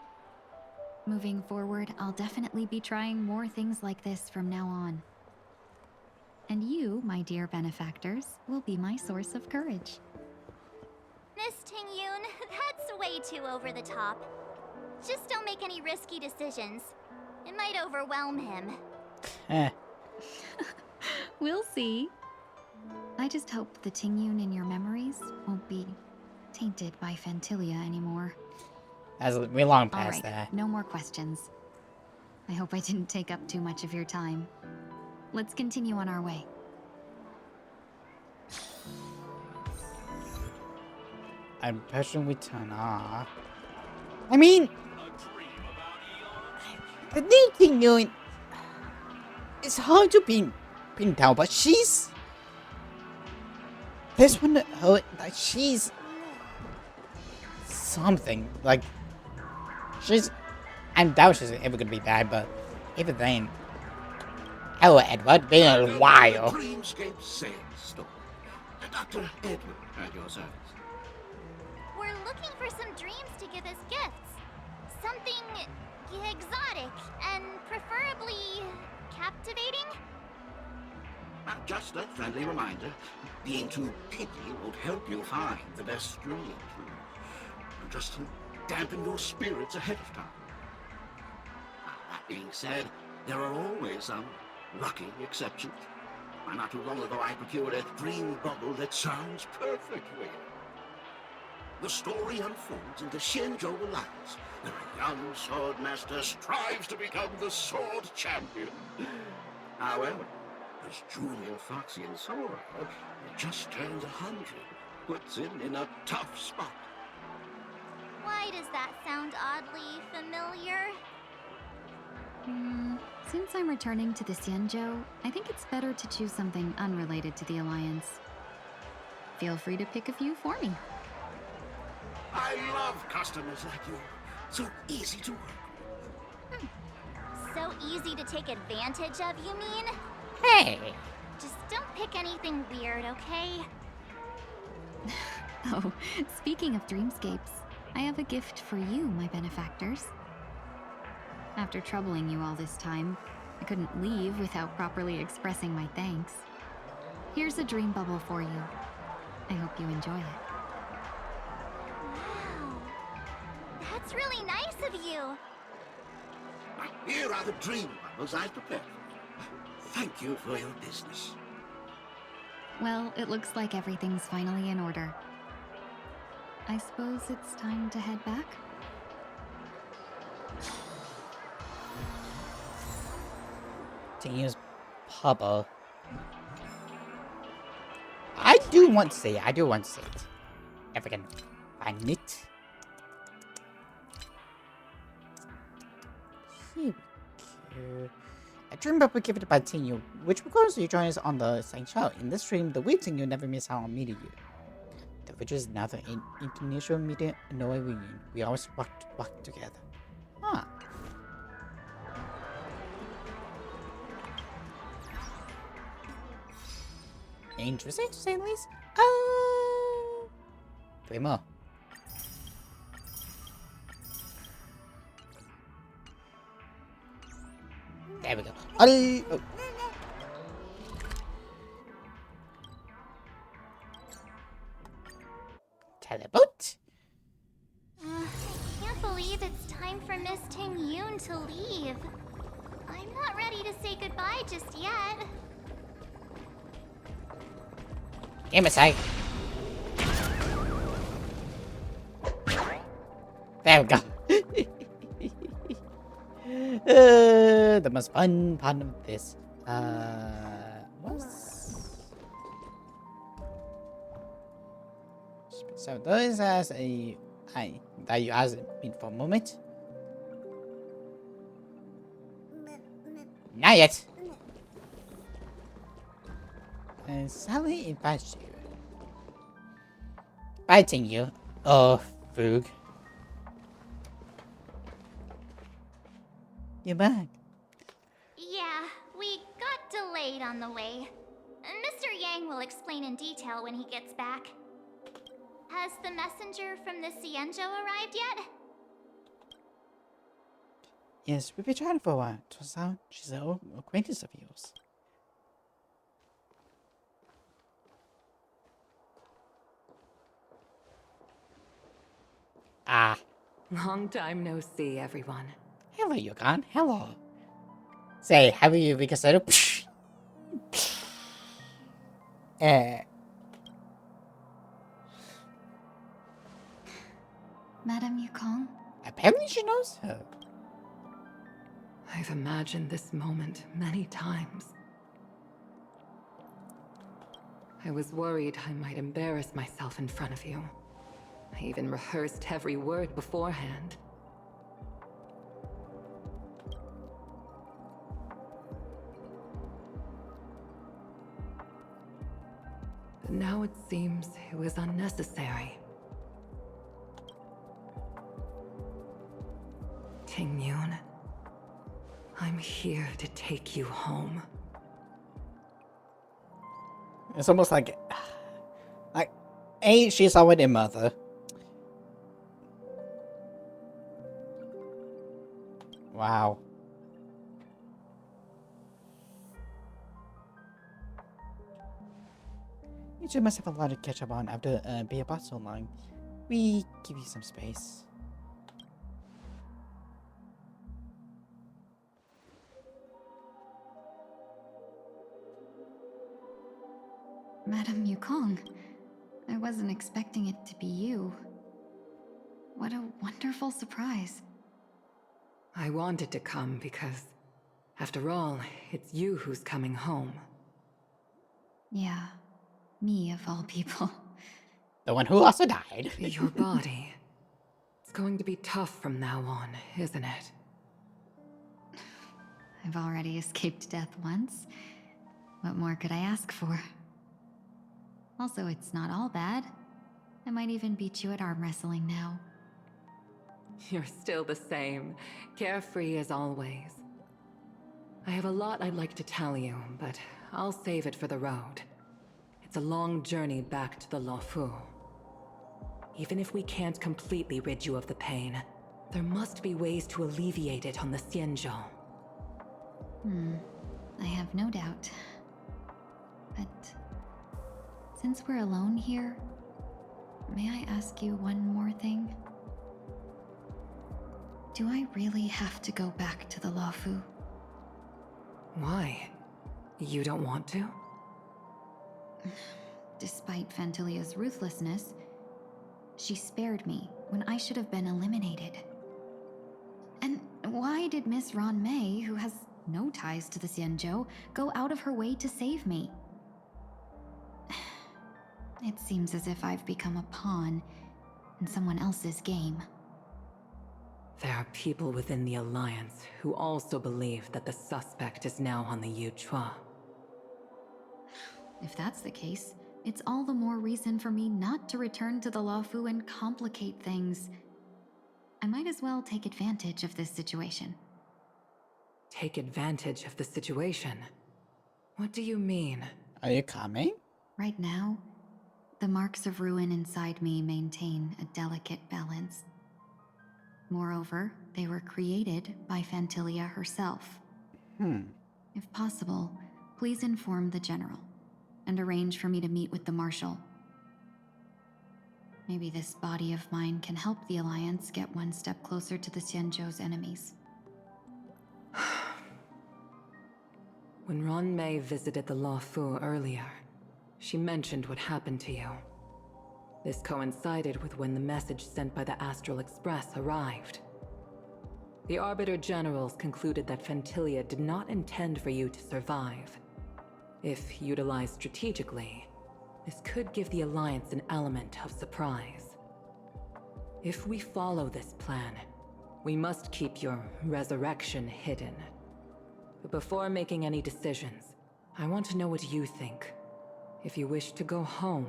S11: Moving forward, I'll definitely be trying more things like this from now on. And you, my dear benefactors, will be my source of courage.
S3: Miss Ting-yoon, that's way too over the top. Just don't make any risky decisions. It might overwhelm him.
S11: We'll see. I just hope the Ting-yoon in your memories won't be tainted by Fantilia anymore.
S1: We're long
S11: All
S1: past
S11: right,
S1: that.
S11: no more questions. I hope I didn't take up too much of your time. Let's continue on our way.
S1: I'm pushing with Tana. I mean, the new thing doing. It's hard to pin down, but she's. This one, her, like, she's something. Like, she's. I doubt she's ever gonna be bad, but even then. Hello, Edward. Been a while.
S4: Dreamscape sales store. Dr. Edward at your service.
S3: We're looking for some dreams to give as gifts. Something exotic and preferably captivating.
S4: Just a friendly reminder. Being too picky won't help you find the best dream. Just to dampen your spirits ahead of time. That being said, there are always some lucky exceptions. Not too long ago, I procured a dream bubble that sounds perfect for you. The story unfolds in the Shenzhou Alliance, where a young swordmaster strives to become the sword champion. However, as Julia, Foxy, and Sora, just turned 100, puts him in a tough spot.
S3: Why does that sound oddly familiar?
S11: Since I'm returning to the Xianzhou, I think it's better to choose something unrelated to the Alliance. Feel free to pick a few for me.
S4: I love customers like you. So easy to work with.
S3: So easy to take advantage of, you mean?
S1: Hey!
S3: Just don't pick anything weird, okay?
S11: Oh, speaking of dreamscapes, I have a gift for you, my benefactors. After troubling you all this time, I couldn't leave without properly expressing my thanks. Here's a dream bubble for you. I hope you enjoy it.
S3: Wow. That's really nice of you.
S4: Here are the dream bubbles I prepared for you. Thank you for your business.
S11: Well, it looks like everything's finally in order. I suppose it's time to head back?
S1: To use Papa. I do want to say it. If I can find it. Here we go. A dream bubble given by Tinyu, which requires you join us on the same show. In this stream, the weird Tinyu never miss out on meeting you. The which is now the international meeting no reunion. We always work together. Huh. Interesting to say the least. 3 more. There we go. Oh. Teleport.
S3: I can't believe it's time for Miss Ting-yoon to leave. I'm not ready to say goodbye just yet.
S1: Give me a sec. There we go. The most fun part of this. So those as a that you asked me for a moment. Not yet. And Sally invites you. Biting you. Oh, Foog. You're back.
S3: Yeah, we got delayed on the way. Mr. Yang will explain in detail when he gets back. Has the messenger from the Xianzhou arrived yet?
S1: Yes, we've been trying for a while. Turns out she's an old acquaintance of yours. Ah.
S14: Long time no see, everyone.
S1: Hello, Yukon. Hello. Say, have you reconsidered?
S11: Madame Yukong?
S1: Apparently she knows her.
S14: I've imagined this moment many times. I was worried I might embarrass myself in front of you. I even rehearsed every word beforehand. But now it seems it was unnecessary. Ting Yun, I'm here to take you home.
S1: It's almost like she's already a mother. Wow. You two must have a lot to catch up on after being apart so long. We give you some space.
S11: Madame Yukong, I wasn't expecting it to be you. What a wonderful surprise.
S14: I wanted to come because, after all, it's you who's coming home.
S11: Yeah, me of all people.
S1: The one who also died.
S14: Your body. It's going to be tough from now on, isn't it?
S11: I've already escaped death once. What more could I ask for? Also, it's not all bad. I might even beat you at arm wrestling now.
S14: You're still the same, carefree as always. I have a lot I'd like to tell you, but I'll save it for the road. It's a long journey back to the Luofu. Even if we can't completely rid you of the pain, there must be ways to alleviate it on the Xianzhou.
S11: I have no doubt. But since we're alone here, may I ask you one more thing? Do I really have to go back to the Luofu?
S14: Why? You don't want to?
S11: Despite Fantilia's ruthlessness, she spared me when I should have been eliminated. And why did Miss Ron Mei, who has no ties to the Xianzhou, go out of her way to save me? It seems as if I've become a pawn in someone else's game.
S14: There are people within the Alliance who also believe that the suspect is now on the Yuchua.
S11: If that's the case, it's all the more reason for me not to return to the Luofu and complicate things. I might as well take advantage of this situation.
S14: Take advantage of the situation? What do you mean?
S1: Are you coming?
S11: Right now, the marks of ruin inside me maintain a delicate balance. Moreover, they were created by Fantilia herself. If possible, please inform the General and arrange for me to meet with the Marshal. Maybe this body of mine can help the Alliance get one step closer to the Xianzhou's enemies.
S14: When Ron Mei visited the Luofu earlier, she mentioned what happened to you. This coincided with when the message sent by the Astral Express arrived. The Arbiter Generals concluded that Fantilia did not intend for you to survive. If utilized strategically, this could give the Alliance an element of surprise. If we follow this plan, we must keep your resurrection hidden. But before making any decisions, I want to know what you think. If you wish to go home,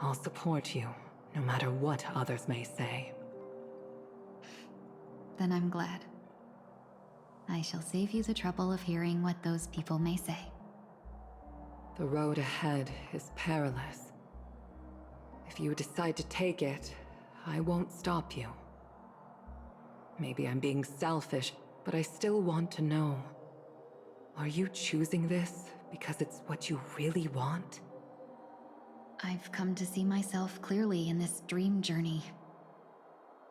S14: I'll support you, no matter what others may say.
S11: Then I'm glad. I shall save you the trouble of hearing what those people may say.
S14: The road ahead is perilous. If you decide to take it, I won't stop you. Maybe I'm being selfish, but I still want to know. Are you choosing this because it's what you really want?
S11: I've come to see myself clearly in this dream journey.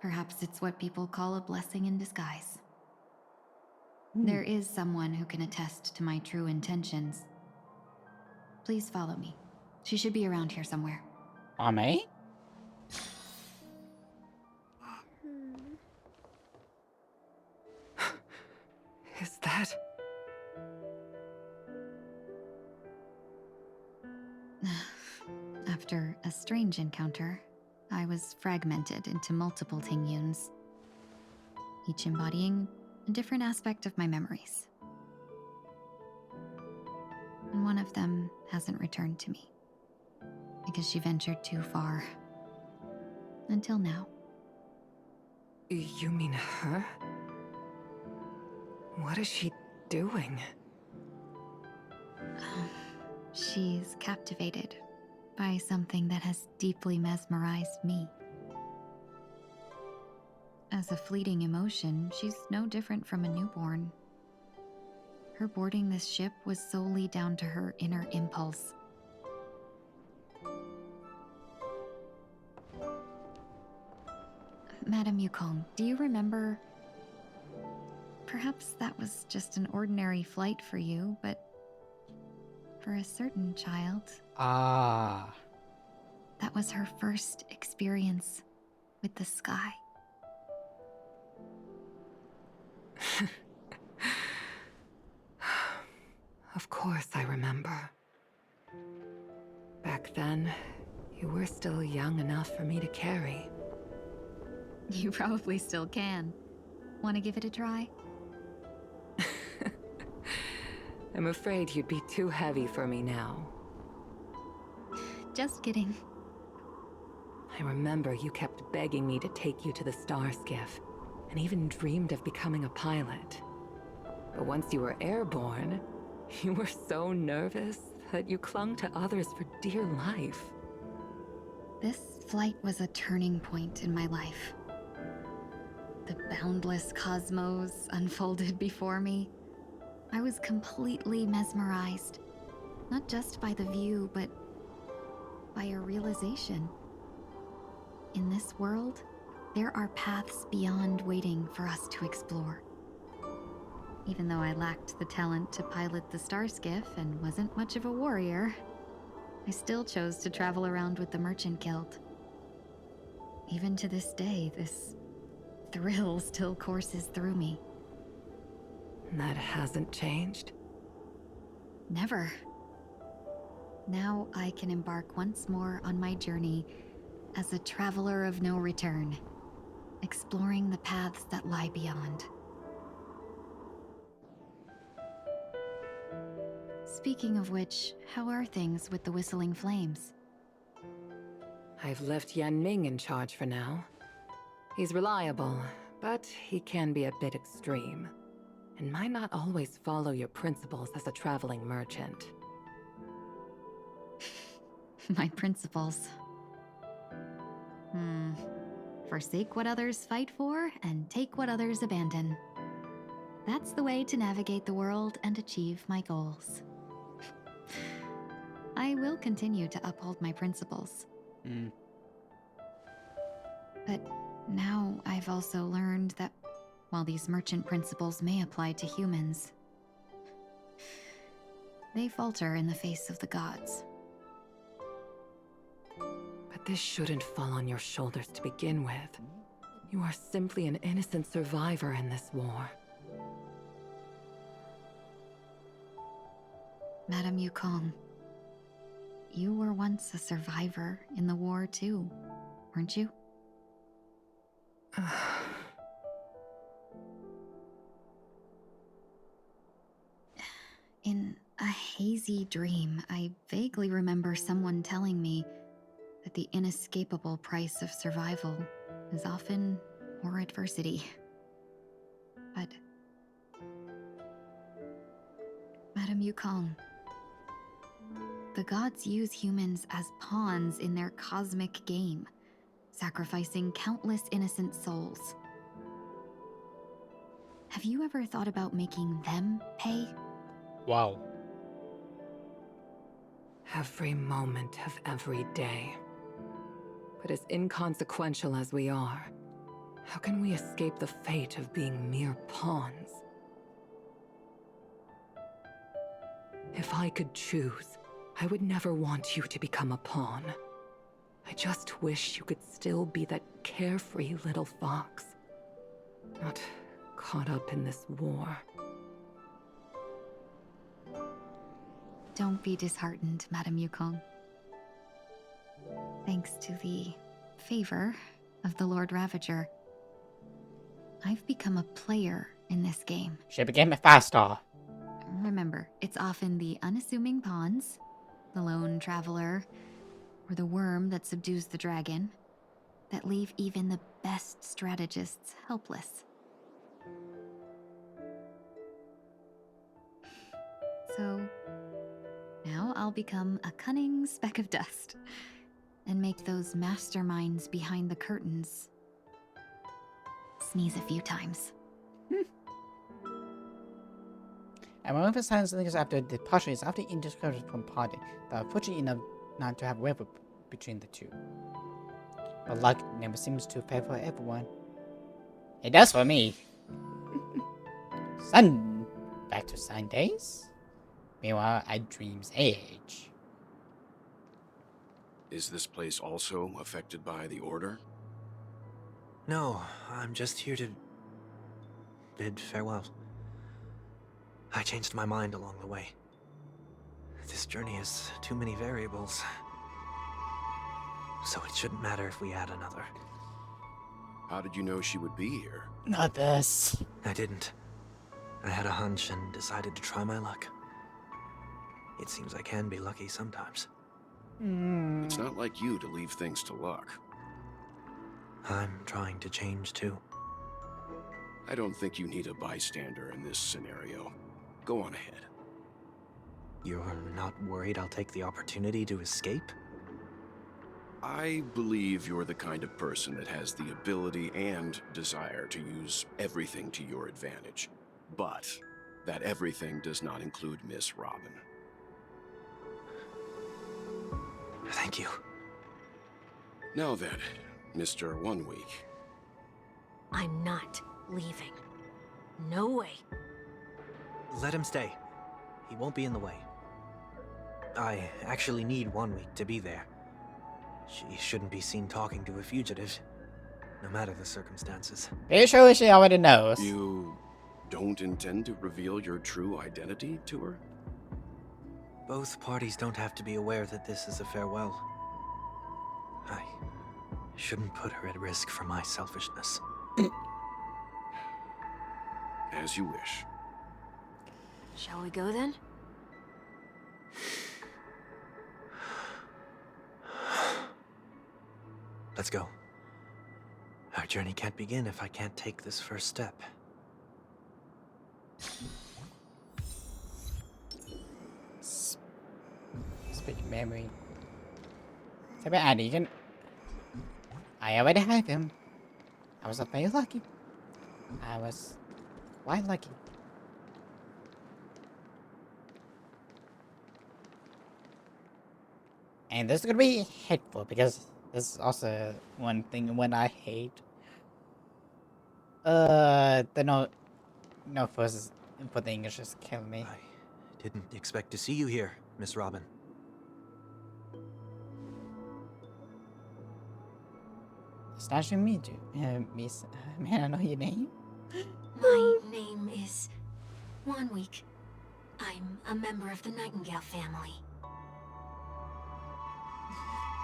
S11: Perhaps it's what people call a blessing in disguise. There is someone who can attest to my true intentions. Please follow me. She should be around here somewhere.
S1: Ame?
S14: Is that...
S11: After a strange encounter, I was fragmented into multiple Tingyuns, each embodying a different aspect of my memories. And one of them hasn't returned to me, because she ventured too far. Until now.
S14: You mean her? What is she doing?
S11: She's captivated by something that has deeply mesmerized me. As a fleeting emotion, she's no different from a newborn. Her boarding this ship was solely down to her inner impulse. Madame Yukong, do you remember? Perhaps that was just an ordinary flight for you, but for a certain child,
S1: Ah.
S11: that was her first experience with the sky.
S14: Of course I remember. Back then, you were still young enough for me to carry.
S11: You probably still can. Want to give it a try?
S14: I'm afraid you'd be too heavy for me now.
S11: Just kidding.
S14: I remember you kept begging me to take you to the star skiff, and even dreamed of becoming a pilot. But once you were airborne, you were so nervous that you clung to others for dear life.
S11: This flight was a turning point in my life. The boundless cosmos unfolded before me. I was completely mesmerized, not just by the view, but by a realization. In this world, there are paths beyond waiting for us to explore. Even though I lacked the talent to pilot the star skiff and wasn't much of a warrior, I still chose to travel around with the Merchant Guild. Even to this day, this thrill still courses through me.
S14: That hasn't changed?
S11: Never. Now I can embark once more on my journey as a traveler of no return, exploring the paths that lie beyond. Speaking of which, how are things with the Whistling Flames?
S14: I've left Yan Ming in charge for now. He's reliable, but he can be a bit extreme, and might not always follow your principles as a traveling merchant.
S11: My principles. Forsake what others fight for, and take what others abandon. That's the way to navigate the world and achieve my goals. I will continue to uphold my principles. But now I've also learned that while these merchant principles may apply to humans, they falter in the face of the gods.
S14: But this shouldn't fall on your shoulders to begin with. You are simply an innocent survivor in this war.
S11: Madame Yukong, you were once a survivor in the war too, weren't you? In a hazy dream, I vaguely remember someone telling me that the inescapable price of survival is often more adversity. But Madame Yukong, the gods use humans as pawns in their cosmic game, sacrificing countless innocent souls. Have you ever thought about making them pay?
S1: Wow.
S14: Every moment of every day. But as inconsequential as we are, How can we escape the fate of being mere pawns? If I could choose, I would never want you to become a pawn. I just wish you could still be that carefree little fox. Not caught up in this war.
S11: Don't be disheartened, Madame Yukong. Thanks to the favor of the Lord Ravager, I've become a player in this game.
S1: She became a fast star.
S11: Remember, it's often the unassuming pawns, the lone traveler, or the worm that subdues the dragon, that leave even the best strategists helpless. So, now I'll become a cunning speck of dust, and make those masterminds behind the curtains sneeze a few times.
S1: And one of the signs is after the partial is after indiscriminate from party, that are fortunate enough not to have waver between the two. But luck never seems to favor everyone. It does for me. Back to Sundays. Meanwhile, at Dream's age.
S10: Is this place also affected by the Order?
S7: No, I'm just here to bid farewell. I changed my mind along the way. This journey has too many variables. So it shouldn't matter if we add another.
S10: How did you know she would be here?
S1: Not this.
S7: I didn't. I had a hunch and decided to try my luck. It seems I can be lucky sometimes.
S10: It's not like you to leave things to luck.
S7: I'm trying to change too.
S10: I don't think you need a bystander in this scenario. Go on ahead.
S7: You're not worried I'll take the opportunity to escape?
S10: I believe you're the kind of person that has the ability and desire to use everything to your advantage. But that everything does not include Miss Robin.
S7: Thank you.
S10: Now then, Mr. 1 Week.
S6: I'm not leaving. No way.
S7: Let him stay. He won't be in the way. I actually need 1 week to be there. She shouldn't be seen talking to a fugitive, no matter the circumstances.
S1: Pretty sure she already knows.
S10: You don't intend to reveal your true identity to her?
S7: Both parties don't have to be aware that this is a farewell. I shouldn't put her at risk for my selfishness.
S10: As you wish.
S6: Shall we go then?
S7: Let's go. Our journey can't begin if I can't take this first step.
S1: Speak memory. Sabi Annie, I already have him. I was very lucky. I was quite lucky. And this is gonna be hateful because this is also one thing when I hate. The no forces for the English just kill me.
S7: I didn't expect to see you here, Miss Robin.
S1: It's nice to meet you, Miss. May I know your name?
S6: My name is 1 Week. I'm a member of the Nightingale family.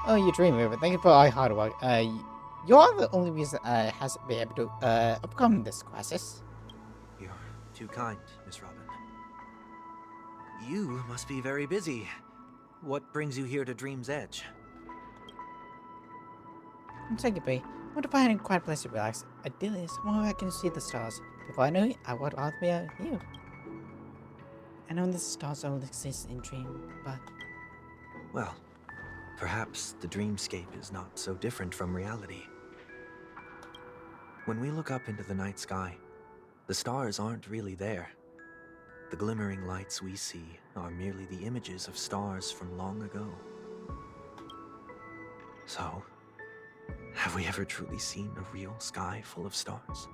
S1: Oh, you dream of it. Thank you for all your hard work. You're the only reason I has been able to overcome this crisis.
S7: You're too kind, Miss Robin. You must be very busy. What brings you here to Dream's Edge?
S1: Take it, B. I want to find a quiet place to relax. Ideally, somewhere where I can see the stars. Before I know it, I would rather be out here. I know the stars only exist in Dream, but...
S7: Well, perhaps the dreamscape is not so different from reality. When we look up into the night sky, the stars aren't really there. The glimmering lights we see are merely the images of stars from long ago. So, Have we ever truly seen a real sky full of stars?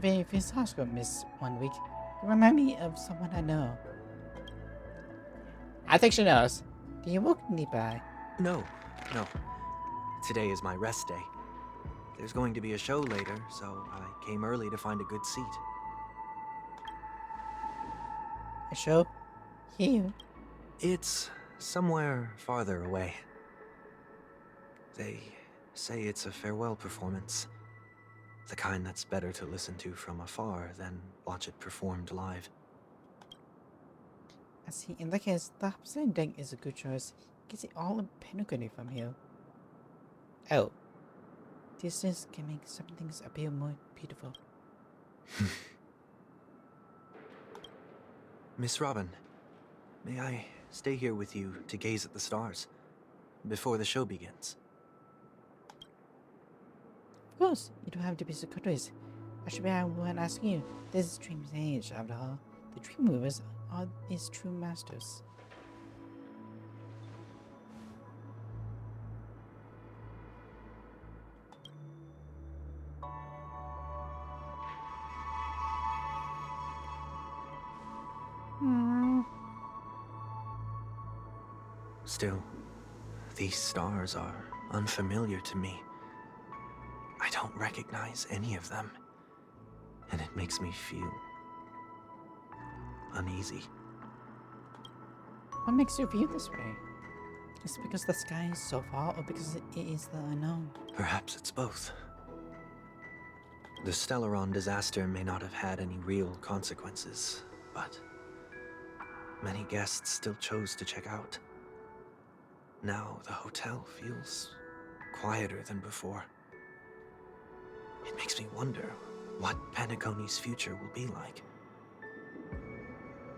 S1: If his house got missed 1 week, you remind me of someone I know. I think she knows. Do you walk nearby?
S7: No. Today is my rest day. There's going to be a show later, so I came early to find a good seat.
S1: A show? Here?
S7: It's somewhere farther away. They say it's a farewell performance. The kind that's better to listen to from afar than watch it performed live.
S1: I see. In that case, the Hobson deck is a good choice. Gets it all in Pentagon from here. Oh. Distance can make some things appear more beautiful.
S7: Miss Robin, may I stay here with you to gaze at the stars before the show begins?
S1: Of course, you don't have to be so curious. I should be one asking you. This is Dream's age, after all. The Dream Movers are its true masters.
S7: Still, these stars are unfamiliar to me. I don't recognize any of them, and it makes me feel uneasy.
S1: What makes you feel this way? Is it because the sky is so far, or because it is the unknown?
S7: Perhaps it's both. The Stellaron disaster may not have had any real consequences, but many guests still chose to check out. Now the hotel feels quieter than before. It makes me wonder what Penacony's future will be like.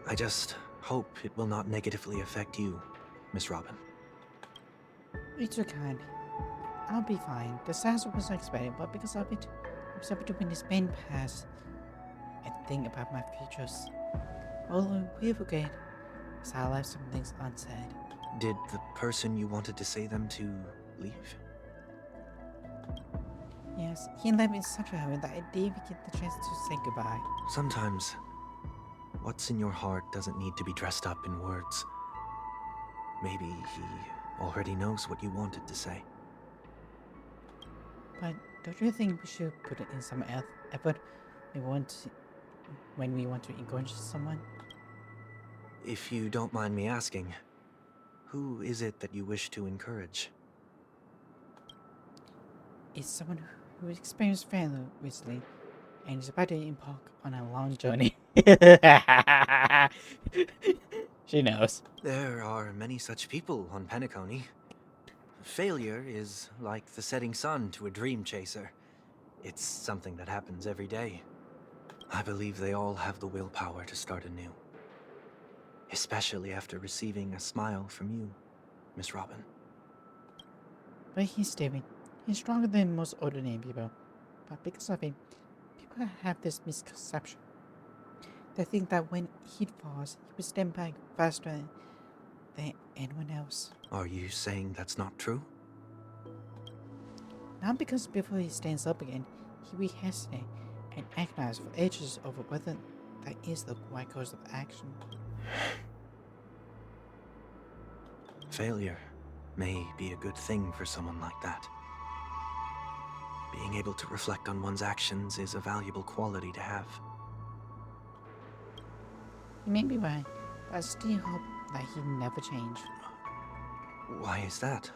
S7: I just hope it will not negatively affect you, Miss Robin.
S1: You're too kind. I'll be fine. The disaster was unexpected, but because of it, I was able to win this pain pass and think about my futures. Although we forget, as I left some things unsaid.
S7: Did the person you wanted to say them to leave?
S1: Yes, he left in such a hurry that I didn't even get the chance to say goodbye.
S7: Sometimes, what's in your heart doesn't need to be dressed up in words. Maybe he already knows what you wanted to say.
S1: But don't you think we should put in some effort when we want to encourage someone?
S7: If you don't mind me asking, who is it that you wish to encourage?
S1: It's someone who experienced failure recently and is about to embark on a long journey. She knows.
S7: There are many such people on Penacony. Failure is like the setting sun to a dream chaser. It's something that happens every day. I believe they all have the willpower to start anew. Especially after receiving a smile from you, Miss Robin.
S1: But he's different. He's stronger than most ordinary people. But because of it, people have this misconception. They think that when he falls, he will stand back faster than anyone else.
S7: Are you saying that's not true?
S1: Not because before he stands up again, he will hesitate and agonize for ages over whether that is the right course of action.
S7: Failure may be a good thing for someone like that. Being able to reflect on one's actions is a valuable quality to have.
S1: You may be right, but I still hope that he never change.
S7: Why is that?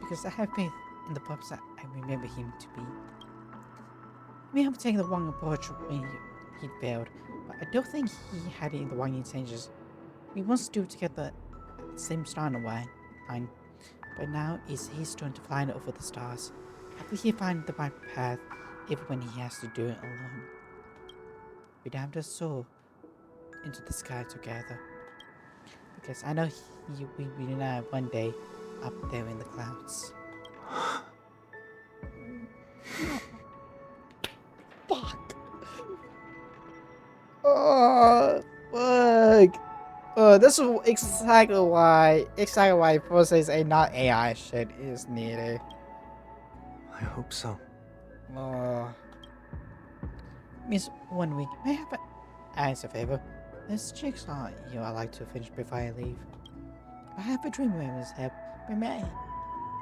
S1: Because I have faith in the pups that I remember him to be. He may have taken the wrong approach when he failed, but I don't think he had the wrong intentions. We once stood together at the same star in a line, but now it's his turn to fly over the stars. I think he find the right path even when he has to do it alone. We'd have to soar into the sky together. Because I know we will have one day up there in the clouds. Fuck. Oh, fuck. This is exactly why process a not AI shit is needed.
S7: I hope so.
S1: Miss 1 week, may I have ask a favor? This jigsaw you I'd like to finish before I leave. I have a dream where Miss help. May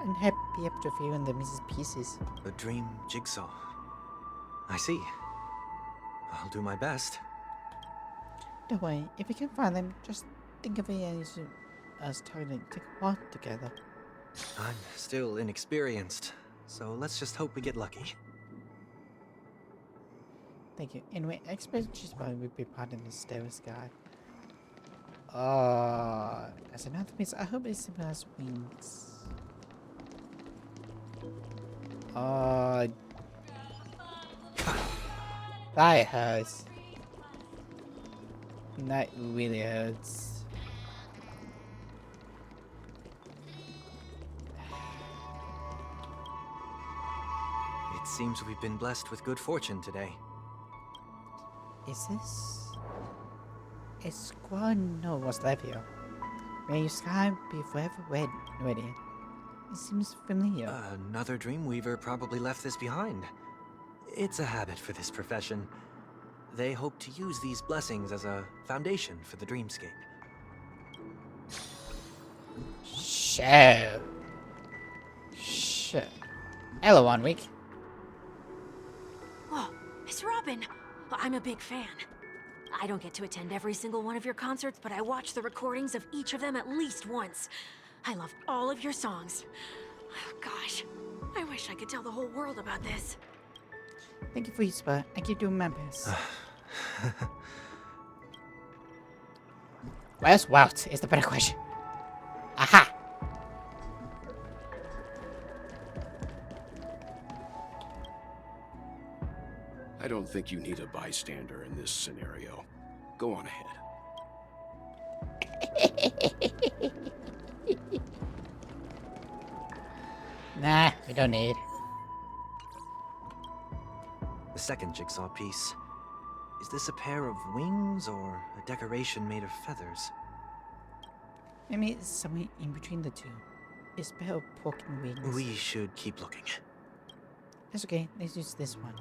S1: I'm happy up to few in the Mrs. Pieces.
S7: A dream jigsaw. I see. I'll do my best.
S1: Don't worry, if you can find them, just think of it as us trying to take a walk together.
S7: I'm still inexperienced, so let's just hope we get lucky.
S1: Thank you. Anyway, I expect she's probably would be part of the Starry Sky. As another piece, I hope it's similar as wings. That hurts. That really hurts.
S7: It seems we've been blessed with good fortune today.
S1: Is this a squad? No, what's left here? May your sky be forever ready. It seems familiar.
S7: Another Dreamweaver probably left this behind. It's a habit for this profession. They hope to use these blessings as a foundation for the dreamscape.
S1: Sure. Hello, 1 week.
S6: Oh, Miss Robin! I'm a big fan. I don't get to attend every single one of your concerts, but I watch the recordings of each of them at least once. I love all of your songs. Oh, gosh, I wish I could tell the whole world about this.
S1: Thank you for your support. I keep doing my best. Where's Welt is the better question. Aha!
S10: I don't think you need a bystander in this scenario. Go on ahead.
S1: Nah, we don't need.
S7: The second jigsaw piece. Is this a pair of wings or a decoration made of feathers?
S1: Maybe it's somewhere in between the two. It's better of pork and wings.
S7: We should keep looking.
S1: That's okay, let's use this one.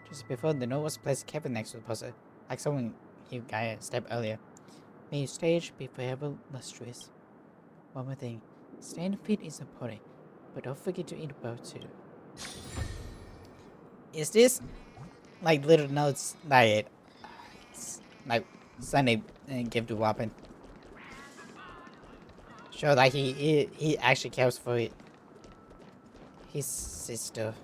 S1: Just before the note was placed Kevin next to the poster, like someone you guy stepped earlier. May your stage be forever lustrous. One more thing, staying fit is important, but don't forget to eat well too. Is this like little notes like Sunday give to Robin? Show that he actually cares for it. His sister.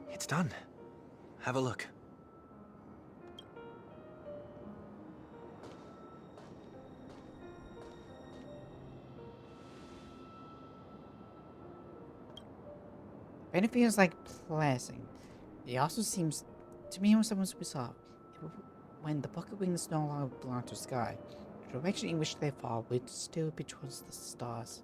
S7: It's done. Have a look.
S1: And it feels like pleasant. It also seems to me when someone's bizarre. When the bucket wings no longer belong to the sky, the direction in which they fall would still be towards the stars.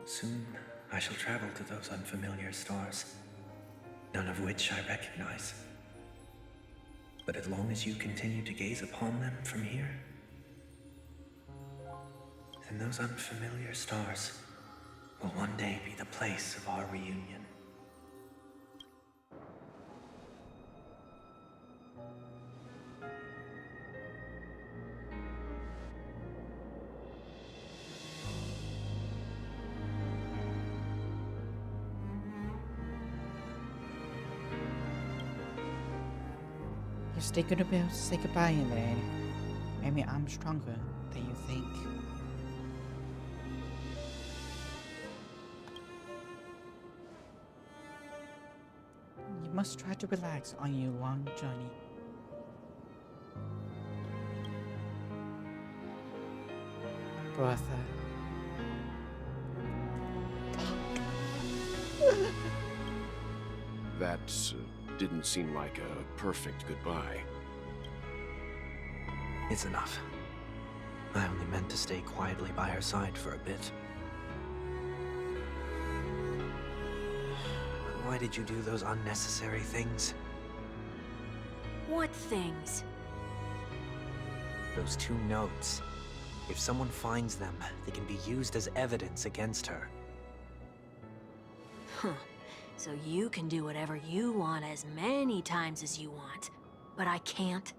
S7: Soon I shall travel to those unfamiliar stars, none of which I recognize. But as long as you continue to gaze upon them from here, then those unfamiliar stars will one day be the place of our reunion.
S1: Just think gonna be able to say goodbye and then maybe I'm stronger than you think. You must try to relax on your long journey. Brother.
S10: That didn't seem like a perfect goodbye.
S7: It's enough. I only meant to stay quietly by her side for a bit. Why did you do those unnecessary things?
S6: What things?
S7: Those 2 notes. If someone finds them, they can be used as evidence against her.
S6: Huh. So you can do whatever you want as many times as you want, but I can't?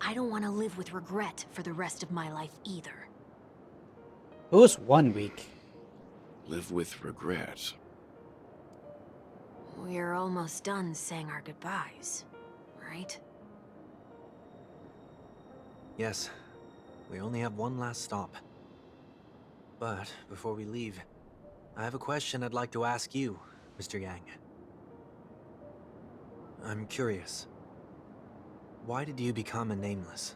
S6: I don't want to live with regret for the rest of my life either.
S1: It was 1 week.
S10: Live with regret.
S6: We're almost done saying our goodbyes, right?
S7: Yes, we only have one last stop. But before we leave, I have a question I'd like to ask you, Mr. Yang. I'm curious. Why did you become a Nameless?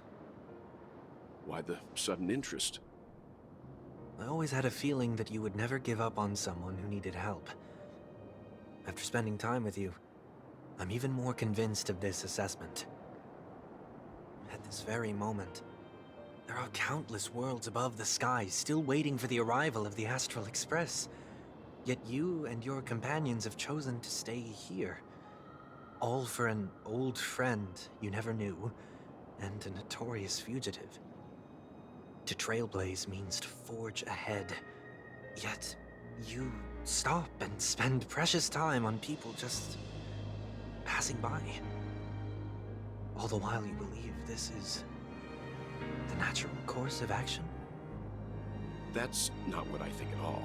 S10: Why the sudden interest?
S7: I always had a feeling that you would never give up on someone who needed help. After spending time with you, I'm even more convinced of this assessment. At this very moment, there are countless worlds above the sky still waiting for the arrival of the Astral Express. Yet you and your companions have chosen to stay here. All for an old friend you never knew, and a notorious fugitive. To trailblaze means to forge ahead. Yet, you stop and spend precious time on people just passing by. All the while you believe this is the natural course of action?
S10: That's not what I think at all.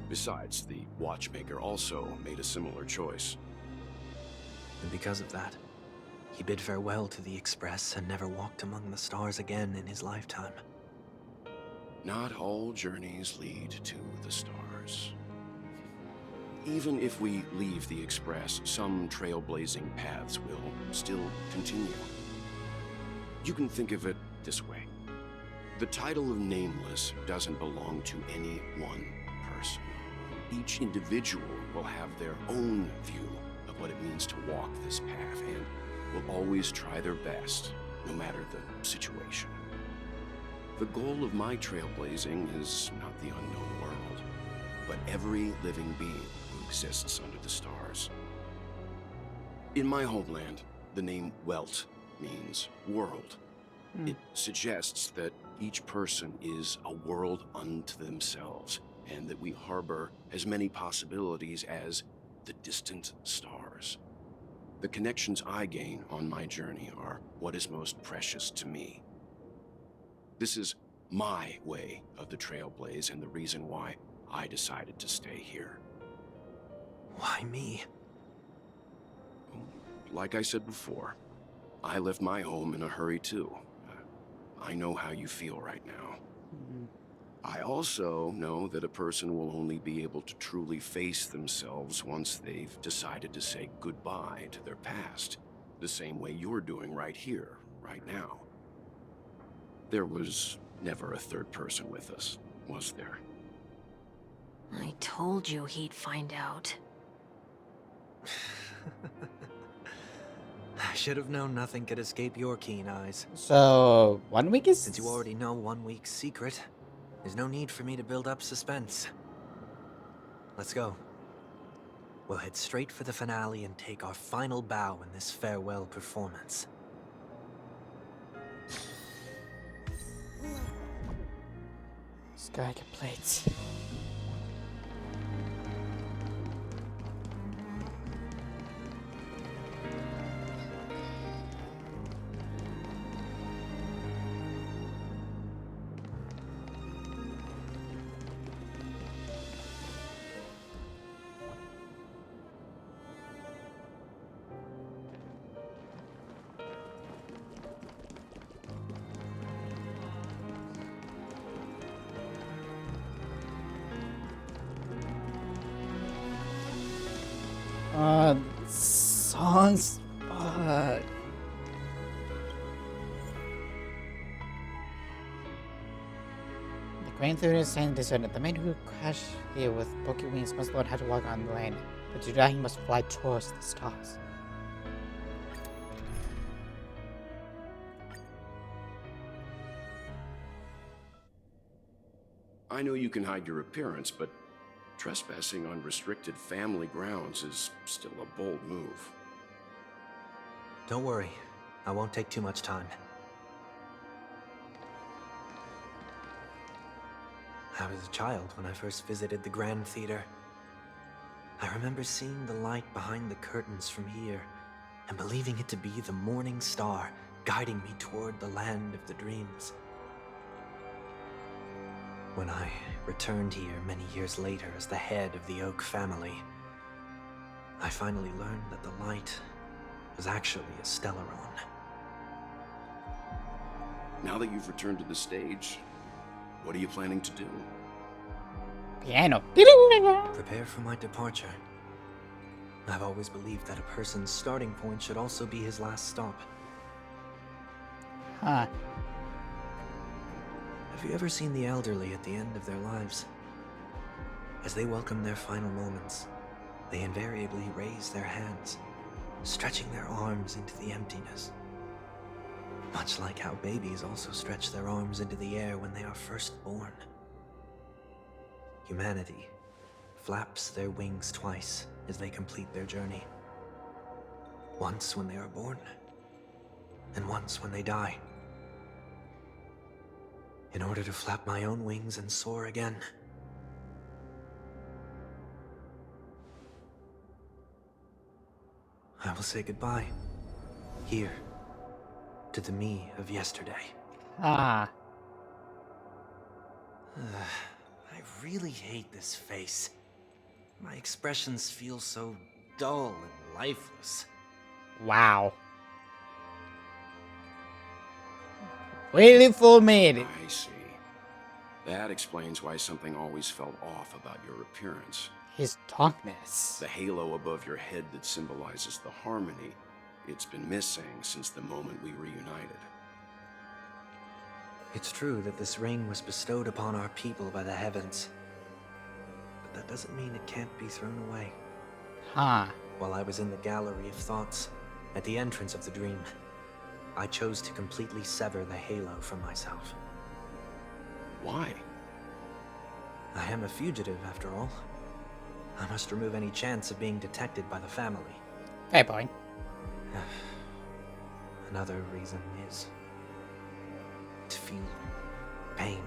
S10: Besides, the watchmaker also made a similar choice.
S7: And because of that, he bid farewell to the Express and never walked among the stars again in his lifetime.
S10: Not all journeys lead to the stars. Even if we leave the Express, some trailblazing paths will still continue. You can think of it this way. The title of Nameless doesn't belong to any one person. Each individual will have their own view of what it means to walk this path and will always try their best, no matter the situation. The goal of my trailblazing is not the unknown world, but every living being who exists under the stars. In my homeland, the name Welt means world. It suggests that each person is a world unto themselves, and that we harbor as many possibilities as the distant stars. The connections I gain on my journey are what is most precious to me. This is my way of the trailblaze and the reason why I decided to stay here.
S7: Why me?
S10: Like I said before, I left my home in a hurry too. I know how you feel right now. I also know that a person will only be able to truly face themselves once they've decided to say goodbye to their past, the same way you're doing right here, right now. There was never a third person with us, was there?
S6: I told you he'd find out.
S7: I should have known nothing could escape your keen eyes.
S1: So, 1 week is...
S7: Since you already know 1 week's secret, there's no need for me to build up suspense. Let's go. We'll head straight for the finale and take our final bow in this farewell performance.
S1: Sky complete. sounds... The grain through the sand deserted. The man who crashed here with bulky wings must learn how to walk on land. But to do that, he must fly towards the stars.
S10: I know you can hide your appearance, but trespassing on restricted family grounds is still a bold move.
S7: Don't worry. I won't take too much time. I was a child when I first visited the Grand Theater. I remember seeing the light behind the curtains from here and believing it to be the morning star guiding me toward the land of the dreams. When I returned here many years later as the head of the Oak family, I finally learned that the light was actually a Stellaron.
S10: Now that you've returned to the stage, what are you planning to do?
S1: Piano.
S7: Prepare for my departure. I've always believed that a person's starting point should also be his last stop.
S1: Huh.
S7: Have you ever seen the elderly at the end of their lives? As they welcome their final moments, they invariably raise their hands, stretching their arms into the emptiness. Much like how babies also stretch their arms into the air when they are first born. Humanity flaps their wings twice as they complete their journey. Once when they are born, and once when they die. In order to flap my own wings and soar again. I will say goodbye. Here. To the me of yesterday.
S1: Ah.
S7: I really hate this face. My expressions feel so dull and lifeless.
S1: Wow. Really full made it.
S10: I see. That explains why something always felt off about your appearance.
S1: His darkness.
S10: The halo above your head that symbolizes the harmony. It's been missing since the moment we reunited.
S7: It's true that this ring was bestowed upon our people by the heavens. But that doesn't mean it can't be thrown away.
S1: Huh.
S7: While I was in the gallery of thoughts, at the entrance of the dream, I chose to completely sever the halo from myself.
S10: Why?
S7: I am a fugitive, after all. I must remove any chance of being detected by the family.
S1: Fair point.
S7: Another reason is to feel pain.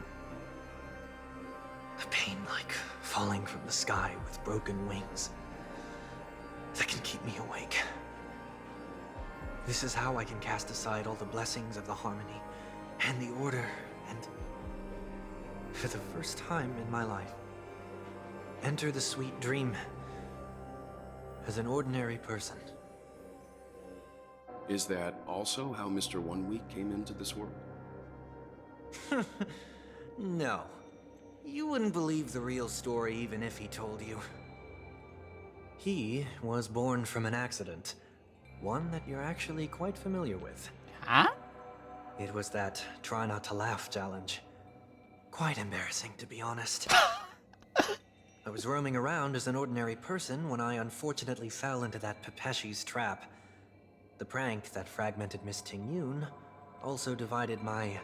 S7: A pain like falling from the sky with broken wings that can keep me awake. This is how I can cast aside all the blessings of the harmony and the order and, for the first time in my life, enter the sweet dream as an ordinary person.
S10: Is that also how Mr. 1 Week came into this world?
S7: No. You wouldn't believe the real story even if he told you. He was born from an accident. One that you're actually quite familiar with.
S1: Huh?
S7: It was that try not to laugh challenge. Quite embarrassing, to be honest. I was roaming around as an ordinary person when I unfortunately fell into that Pepeshi's trap. The prank that fragmented Miss Ting-Yun also divided my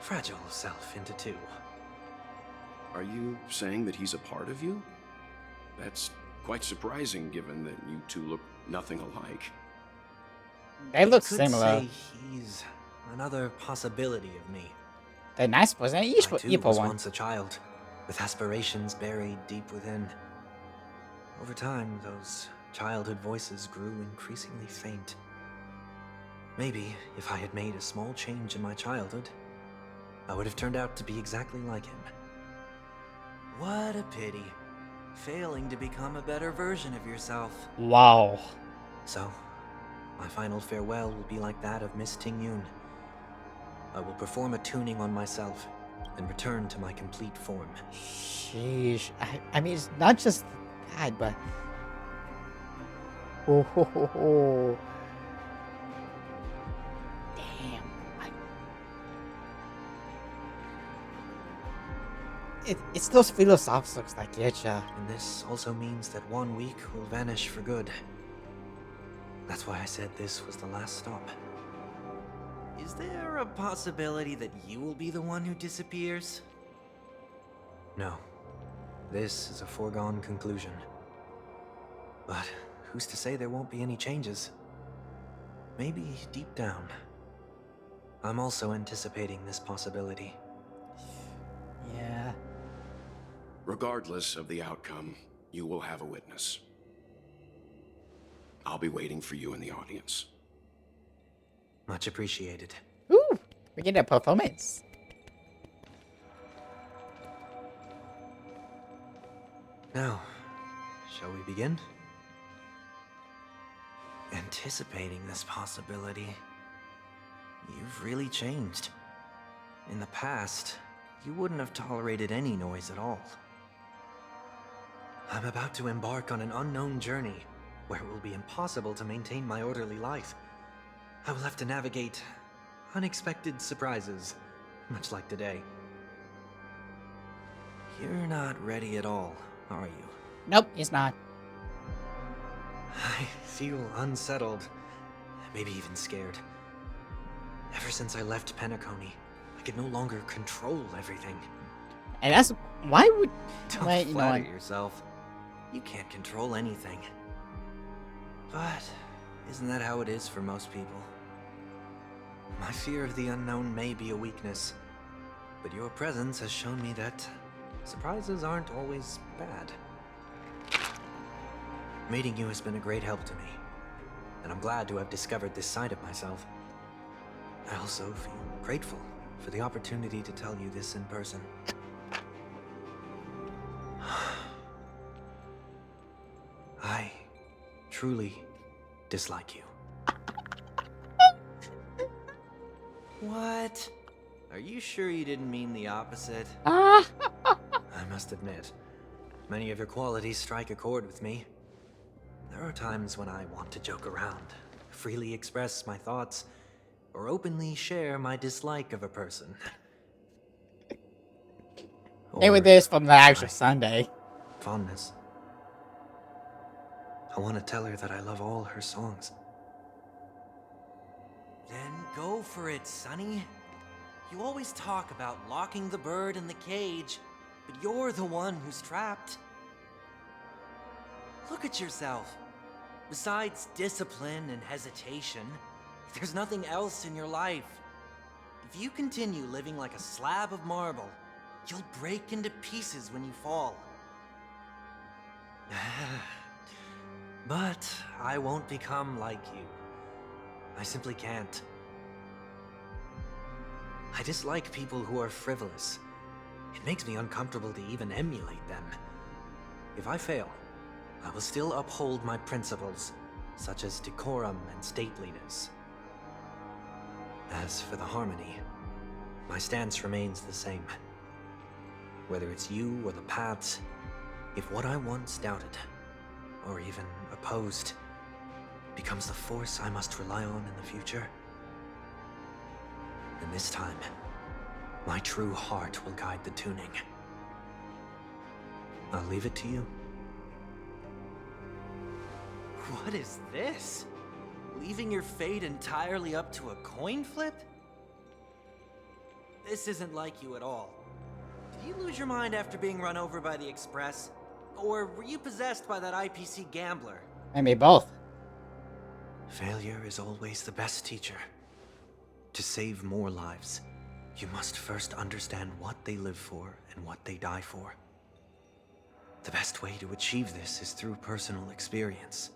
S7: fragile self into two.
S10: Are you saying that he's a part of you? That's quite surprising given that you two look nothing alike.
S1: They look
S7: Could
S1: similar.
S7: say he's another possibility of me.
S1: They're nice boys. Each
S7: I too
S1: evil
S7: was
S1: one.
S7: once a child, with aspirations buried deep within. Over time, those childhood voices grew increasingly faint. Maybe if I had made a small change in my childhood, I would have turned out to be exactly like him. What a pity. Failing to become a better version of yourself.
S1: Wow.
S7: So, my final farewell will be like that of Miss Ting-Yun. I will perform a tuning on myself and return to my complete form.
S1: Sheesh. I mean, it's not just that, but Ho, ho, ho, ho. Damn. It's those philosophics that get ya.
S7: And this also means that 1 week will vanish for good. That's why I said this was the last stop. Is there a possibility that you will be the one who disappears? No. This is a foregone conclusion. But who's to say there won't be any changes? Maybe deep down. I'm also anticipating this possibility.
S1: Yeah.
S10: Regardless of the outcome, you will have a witness. I'll be waiting for you in the audience.
S7: Much appreciated.
S1: Ooh, we get a performance.
S7: Now, shall we begin? Anticipating this possibility, you've really changed. In the past, you wouldn't have tolerated any noise at all. I'm about to embark on an unknown journey where it will be impossible to maintain my orderly life. I will have to navigate unexpected surprises, much like today. You're not ready at all, are you?
S1: Nope, he's not.
S7: I feel unsettled, maybe even scared. Ever since I left Penacony, I could no longer control everything.
S1: And that's why would
S7: Don't
S1: wait,
S7: flatter yourself. You can't control anything. But isn't that how it is for most people? My fear of the unknown may be a weakness, but your presence has shown me that surprises aren't always bad. Meeting you has been a great help to me, and I'm glad to have discovered this side of myself. I also feel grateful for the opportunity to tell you this in person. I truly dislike you. What? Are you sure you didn't mean the opposite? I must admit, many of your qualities strike a chord with me. There are times when I want to joke around, freely express my thoughts, or openly share my dislike of a person.
S1: It was this from the actual Sunday.
S7: Fondness. I want to tell her that I love all her songs. Then go for it, Sonny. You always talk about locking the bird in the cage, but you're the one who's trapped. Look at yourself. Besides discipline and hesitation, there's nothing else in your life. If you continue living like a slab of marble, you'll break into pieces when you fall. But I won't become like you. I simply can't. I dislike people who are frivolous. It makes me uncomfortable to even emulate them. If I fail, I will still uphold my principles, such as decorum and stateliness. As for the harmony, my stance remains the same. Whether it's you or the paths, if what I once doubted, or even opposed, becomes the force I must rely on in the future, then this time, my true heart will guide the tuning. I'll leave it to you. What is this? Leaving your fate entirely up to a coin flip? This isn't like you at all. Did you lose your mind after being run over by the Express? Or were you possessed by that IPC gambler?
S1: Maybe both.
S7: Failure is always the best teacher. To save more lives, you must first understand what they live for and what they die for. The best way to achieve this is through personal experience.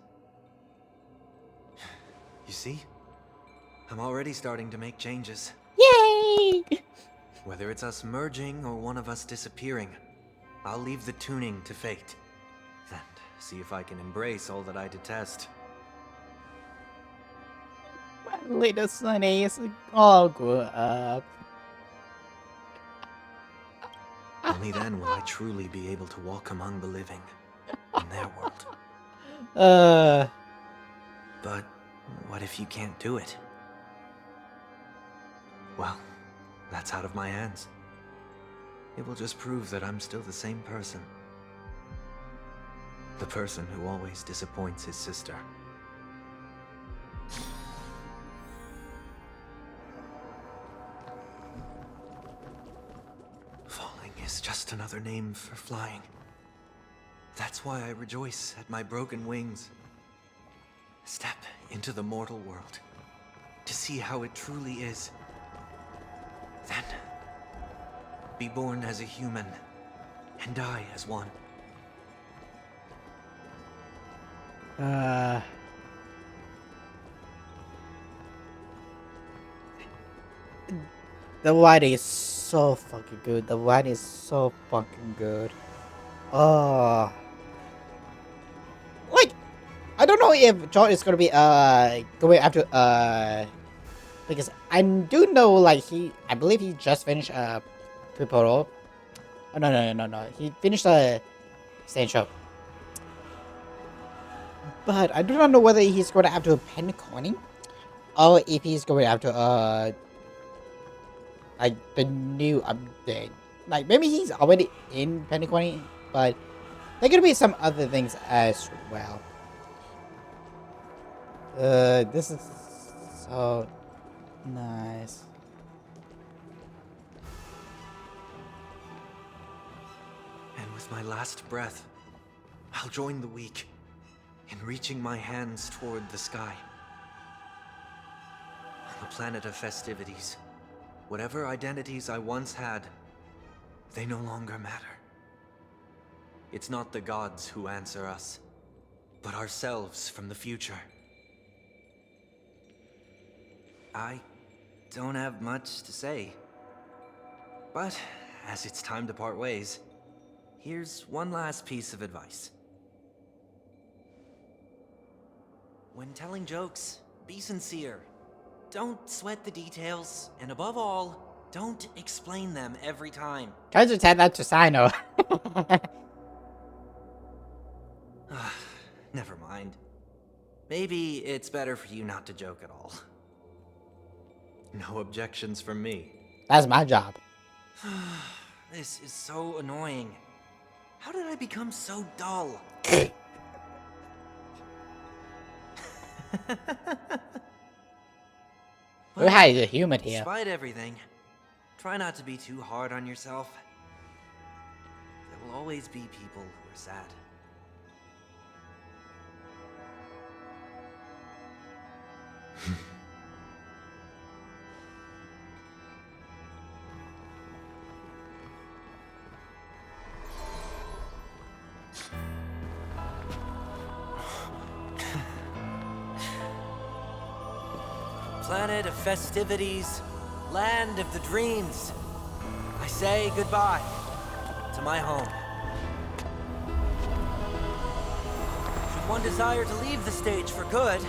S7: You see? I'm already starting to make changes.
S1: Yay!
S7: Whether it's us merging or one of us disappearing, I'll leave the tuning to fate. And see if I can embrace all that I detest.
S1: My little Sonny is all grown up.
S7: Only then will I truly be able to walk among the living in their world. But what if you can't do it? Well, that's out of my hands. It will just prove that I'm still the same person. The person who always disappoints his sister. Falling is just another name for flying. That's why I rejoice at my broken wings. Step into the mortal world to see how it truly is. Then, be born as a human and die as one.
S1: The writing is so fucking good. The writing is so fucking good. Oh. Like, I don't know if John is gonna be going after because I do know like I believe he just finished Portal. Oh no. He finished Stand Show. But I do not know whether he's going after pen coining or if he's going after like the new update. Like maybe he's already in pen coining, but there could be some other things as well. This is so nice.
S7: And with my last breath, I'll join the weak in reaching my hands toward the sky. On the planet of festivities, whatever identities I once had, they no longer matter. It's not the gods who answer us, but ourselves from the future. I don't have much to say, but as it's time to part ways, here's one last piece of advice. When telling jokes, be sincere. Don't sweat the details, and above all, don't explain them every time.
S1: Try to tell that to Sino.
S7: Never mind. Maybe it's better for you not to joke at all. No objections from me.
S1: That's my job.
S7: This is so annoying. How did I become so dull?
S1: We're having the humor here.
S7: Despite everything, try not to be too hard on yourself. There will always be people who are sad. Planet of festivities, land of the dreams. I say goodbye to my home. Should one desire to leave the stage for good,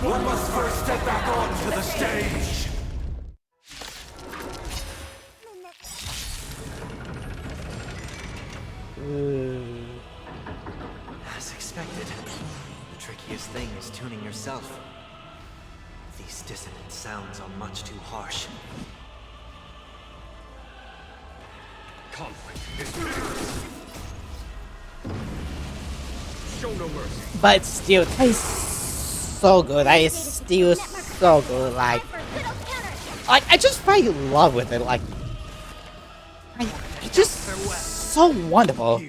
S15: one must first step back onto the stage.
S7: As expected, the trickiest thing is tuning yourself. These dissonant sounds are much too harsh.
S15: Conflict is vigorous. Show no mercy.
S1: But still, that is so good. That is still so good. Like I just fell in love with it. Like, it's just so wonderful.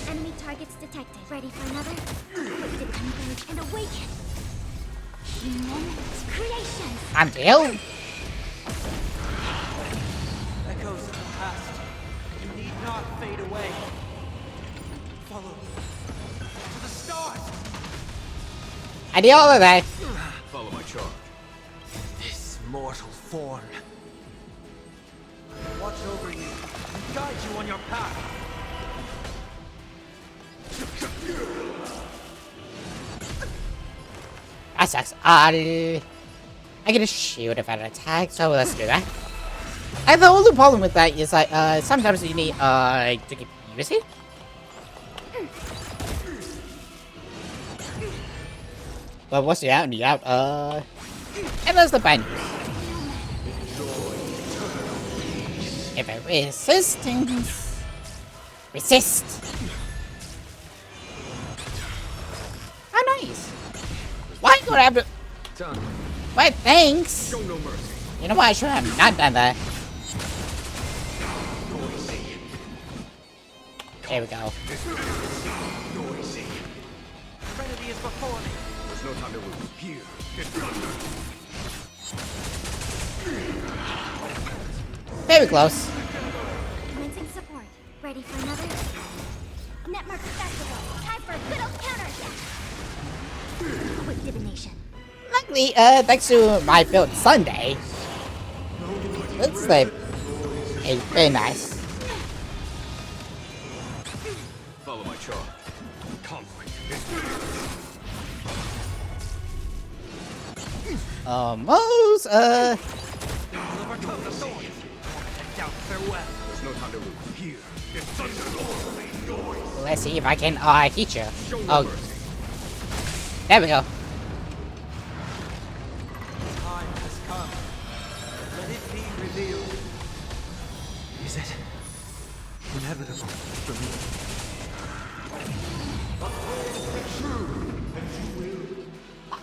S3: Enemy targets detected. Ready for another? To converge and awaken. Human creation.
S1: I'm down.
S7: Echoes of the past. You need not fade away. Follow me to the stars.
S1: I did all of that.
S2: Follow my charge.
S7: This mortal form. Watch over you and guide you on your path.
S1: That sucks. I get a shield if I attack, so let's do that. And the only problem with that is like sometimes you need to keep using. But what's the out and the out? And there's the bend. If a resistance. Resist. Oh, nice. Why do I have to? Wait, thanks. You know what? I should have not done that. There we go.
S2: There's no time to lose. Here.
S1: Very close.
S3: Commencing support. Ready for another? Netmark festival. Time for a good old counterattack. Quick divination.
S1: Luckily, thanks to my build Sunday, it's like very nice.
S2: Follow my charge. Conflict.
S1: Almost,
S2: There's no time to lose. Here.
S1: let's see if I can, teach you. Oh, there we go.
S15: Time has come. Let it be revealed. Is it inevitable for me?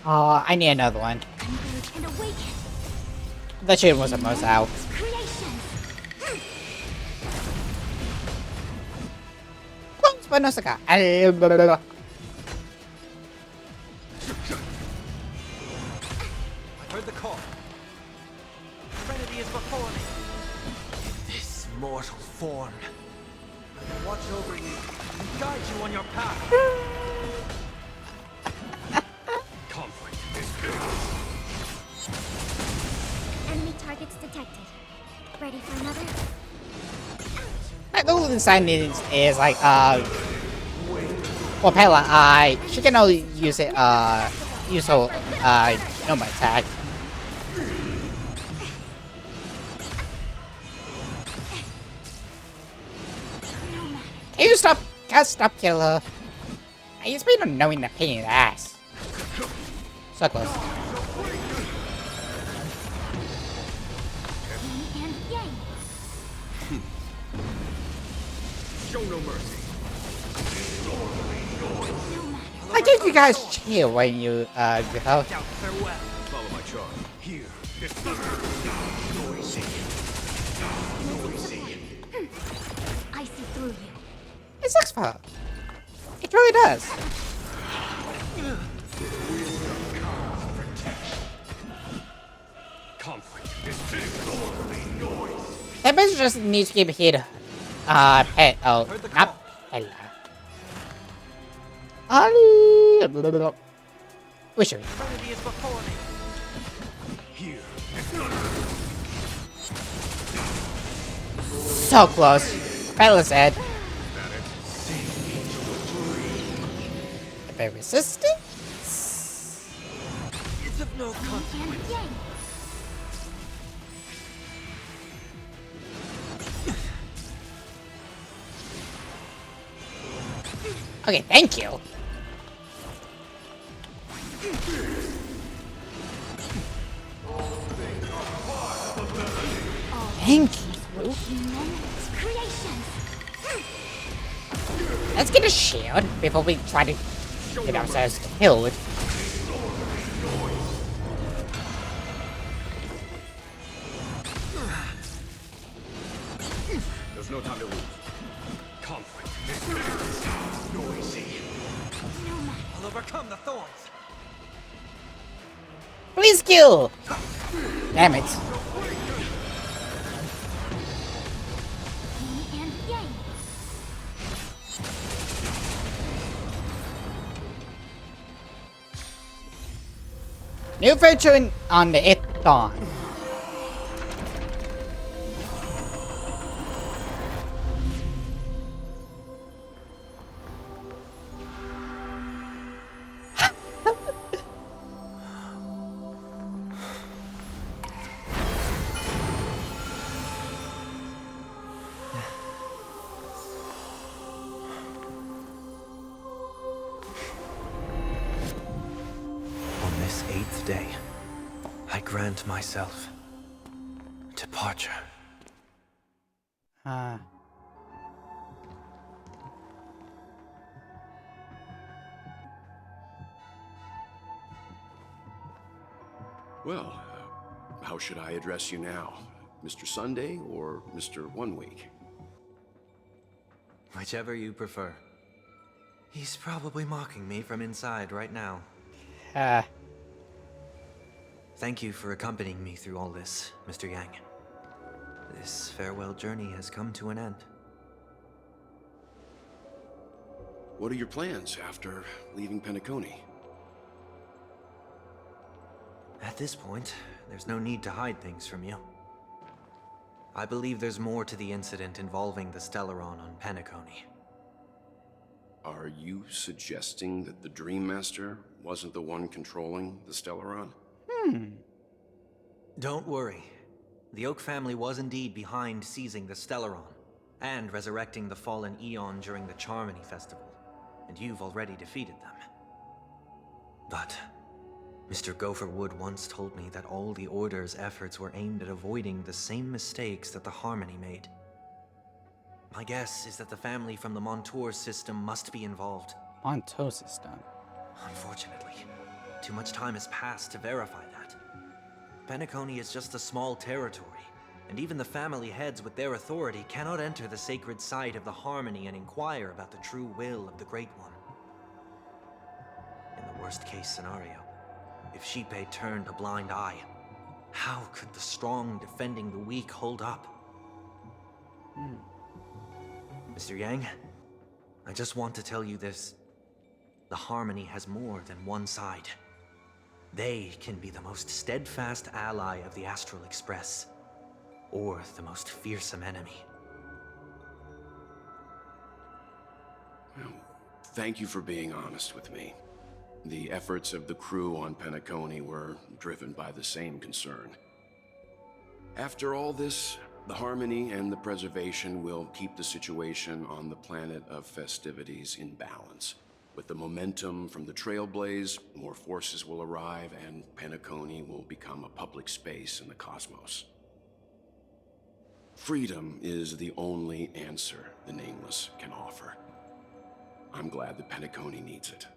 S1: Oh, I need another one.
S3: And awaken.
S1: That shit was almost out.
S3: Creations.
S1: Close, but no cigar.
S15: I heard the call. Trinity is before me. This mortal form. I will watch over you and guide you on your path.
S2: Conflict.
S3: Enemy targets detected. Ready for another?
S1: The only sign is like, well, Pella, she can only use it, use her, normal attack. Can you stop? Can't stop, killer. I just been knowing the pain in the ass. So close.
S3: And yang.
S2: Show no mercy.
S1: I think you guys chill when you, get out.
S2: Follow my charge. Here.
S3: I see through you.
S1: It sucks for her. It really does.
S2: Conflict.
S1: That bitch just needs to keep hit, pet, oh, not Pella. Wishing.
S15: Trinity is before me.
S2: Here.
S1: So close. Pella's dead. Very resistant.
S15: It's of no consequence.
S3: And yang.
S1: Okay, thank you. Thank you.
S3: Creations.
S1: Let's get a shield before we try to get ourselves killed.
S2: There's no time to lose. Conflict.
S15: I'll overcome the thorns.
S1: Please kill. Damn it.
S3: And yang.
S1: New feature on the 8th dawn.
S7: today, I grant myself departure.
S10: Well, how should I address you now? Mr. Sunday or Mr. 1 Week?
S7: Whichever you prefer. He's probably mocking me from inside right now. Thank you for accompanying me through all this, Mr. Yang. This farewell journey has come to an end.
S10: What are your plans after leaving Penacony?
S7: At this point, there's no need to hide things from you. I believe there's more to the incident involving the Stellaron on Penacony.
S10: Are you suggesting that the Dream Master wasn't the one controlling the Stellaron?
S7: Don't worry. The Oak family was indeed behind seizing the Stellaron, and resurrecting the fallen Eon during the Charmony Festival, and you've already defeated them. But Mr. Gopher Wood once told me that all the Order's efforts were aimed at avoiding the same mistakes that the Harmony made. My guess is that the family from the Montour system must be involved.
S1: Montour system?
S7: Unfortunately, too much time has passed to verify that. Penacony is just a small territory, and even the family heads with their authority cannot enter the sacred site of the Harmony and inquire about the true will of the Great One. In the worst-case scenario, if Xipe turned a blind eye, how could the strong defending the weak hold up? Mr. Yang, I just want to tell you this. The Harmony has more than one side. They can be the most steadfast ally of the Astral Express, or the most fearsome enemy.
S10: Well, thank you for being honest with me. The efforts of the crew on Penacony were driven by the same concern. After all this, the Harmony and the Preservation will keep the situation on the planet of festivities in balance. With the momentum from the Trailblaze, more forces will arrive, and Penacony will become a public space in the cosmos. Freedom is the only answer the Nameless can offer. I'm glad that Penacony needs it.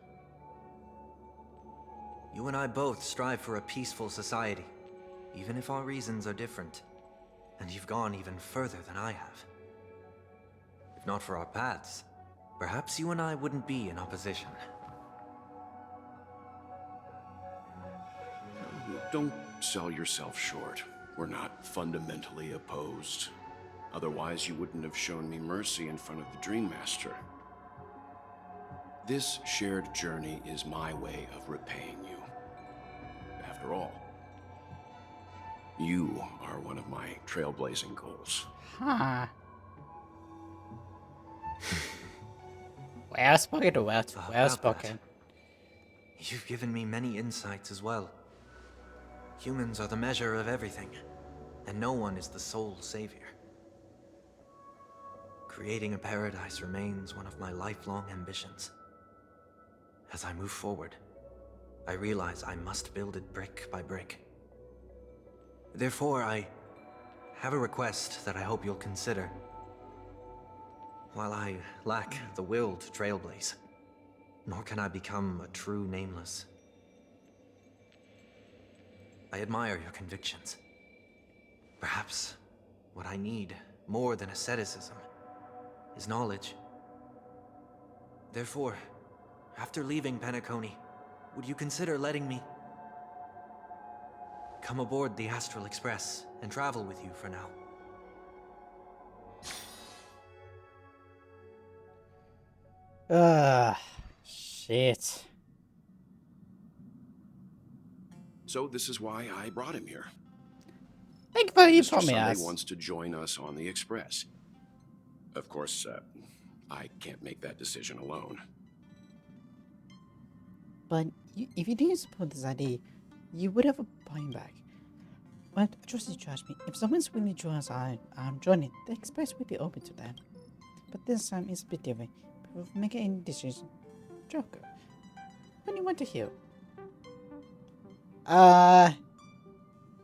S7: You and I both strive for a peaceful society, even if our reasons are different. And you've gone even further than I have. If not for our paths, perhaps you and I wouldn't be in opposition.
S10: Don't sell yourself short. We're not fundamentally opposed. Otherwise, you wouldn't have shown me mercy in front of the Dream Master. This shared journey is my way of repaying you. After all, you are one of my trailblazing goals.
S1: Well spoken to well spoken.
S7: You've given me many insights as well. Humans are the measure of everything, and no one is the sole savior. Creating a paradise remains one of my lifelong ambitions. As I move forward, I realize I must build it brick by brick. Therefore, I have a request that I hope you'll consider. While I lack the will to trailblaze, nor can I become a true Nameless, I admire your convictions. Perhaps what I need, more than asceticism, is knowledge. Therefore, after leaving Penacony, would you consider letting me come aboard the Astral Express and travel with you for now?
S1: Shit.
S10: So this is why I brought him here.
S1: Thank you for
S10: Mr.
S1: informing
S10: Sunday
S1: us.
S10: wants to join us on the Express. Of course, I can't make that decision alone.
S1: But if you didn't support this idea, you would have a point back. But trust me, if someone's willing to join us on joining, the Express will be open to that. But this time it's a bit different. People make any decision. Joker, what do you want to hear? I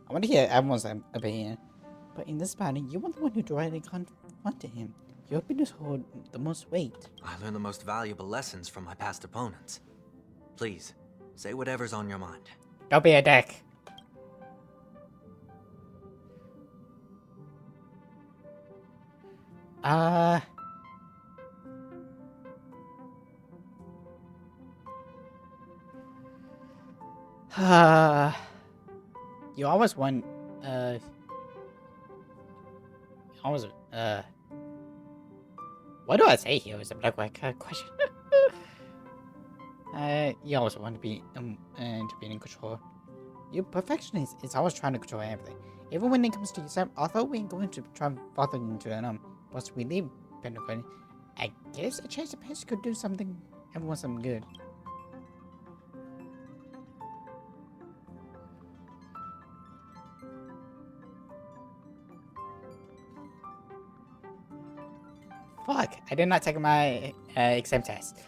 S1: want to hear everyone's opinion. But in this battle, you were the one who directly confronted him. Your opinions hold the most weight.
S7: I learned the most valuable lessons from my past opponents. Please, say whatever's on your mind.
S1: Don't be a dick. You always want, you always, what do I say here is a black question. You always want to be in control. You perfectionist is always trying to control everything. Even when it comes to yourself, although we ain't going to try bother into once we leave Pentagon, I guess a chance the past could do something, everyone something good. Fuck, I did not take my exam test.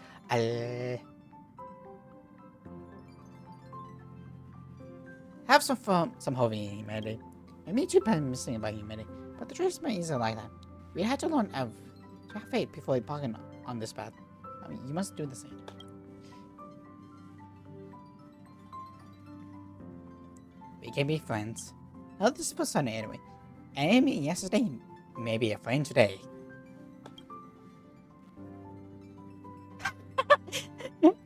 S1: Have some fun, some hope in humanity. I mean, too pessimistic about humanity, but the truth isn't like that. We had to learn to have faith before embarking on this path. I mean, you must do the same. We can be friends. How this was Sunday anyway. Enemy yesterday, maybe a friend today.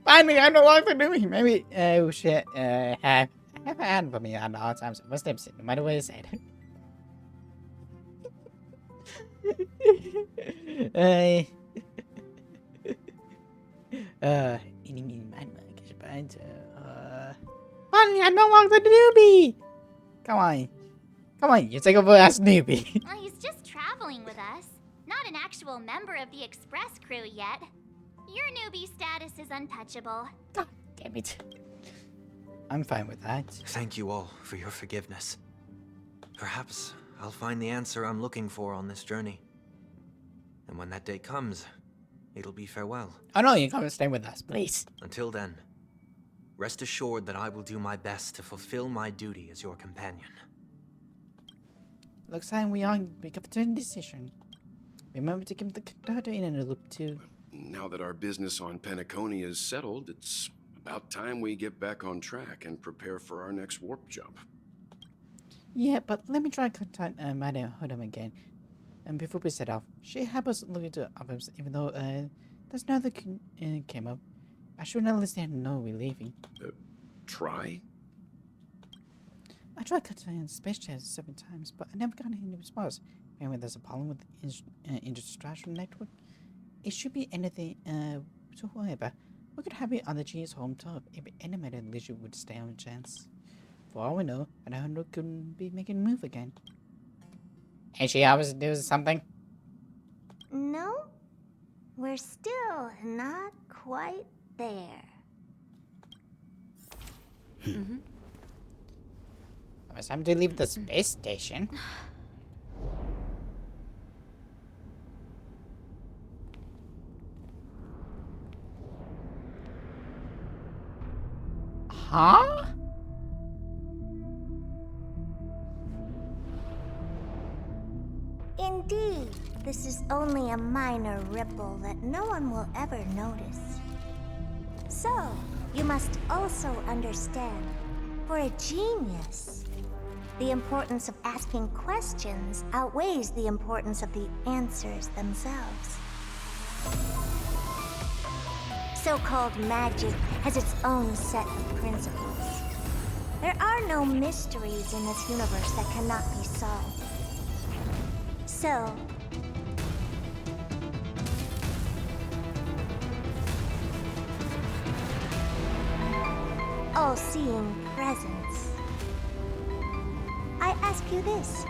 S1: Finally, I know what I'm doing. Maybe we should have a hand for me at all times. First step, no matter what you said. Ini mana kecepatan? Finally, I no longer the newbie. Come on, you take over as newbie.
S3: Well, he's just traveling with us, not an actual member of the express crew yet. Your newbie status is untouchable.
S1: God damn it. I'm fine with that.
S7: Thank you all for your forgiveness. Perhaps I'll find the answer I'm looking for on this journey. And when that day comes, it'll be farewell.
S1: Oh no, you come and stay with us, please.
S7: Until then, rest assured that I will do my best to fulfill my duty as your companion.
S1: Looks like we are making a decision. Remember to keep the conductor in a loop too.
S10: Now that our business on Penacony is settled, it's about time we get back on track and prepare for our next warp jump.
S1: Yeah, but let me try contact Madame Hoodham again. And before we set off, she helped us look into others, even though there's nothing came up. I should not let them know we're leaving.
S10: Try?
S1: I tried contacting the space chest 7 times, but I never got any response. Maybe there's a problem with the instruction network. It should be anything to worry about. We could have it on the G's home turf if animated leisure would stay on a chance. For all we know, I could be making a move again. And she always does something?
S16: No, we're still not quite there.
S1: It's time to leave the space station. Huh?
S16: Indeed, this is only a minor ripple that no one will ever notice. So, you must also understand, for a genius, the importance of asking questions outweighs the importance of the answers themselves. So-called magic has its own set of principles. There are no mysteries in this universe that cannot be solved. So, all-seeing presence, I ask you this.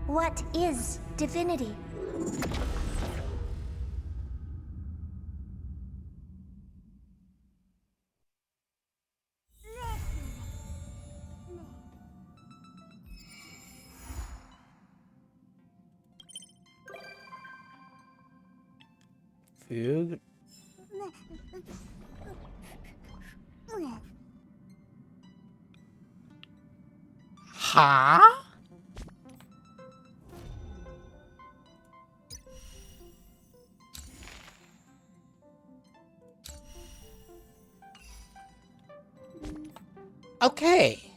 S16: What is divinity?
S1: Food. Huh? Okay.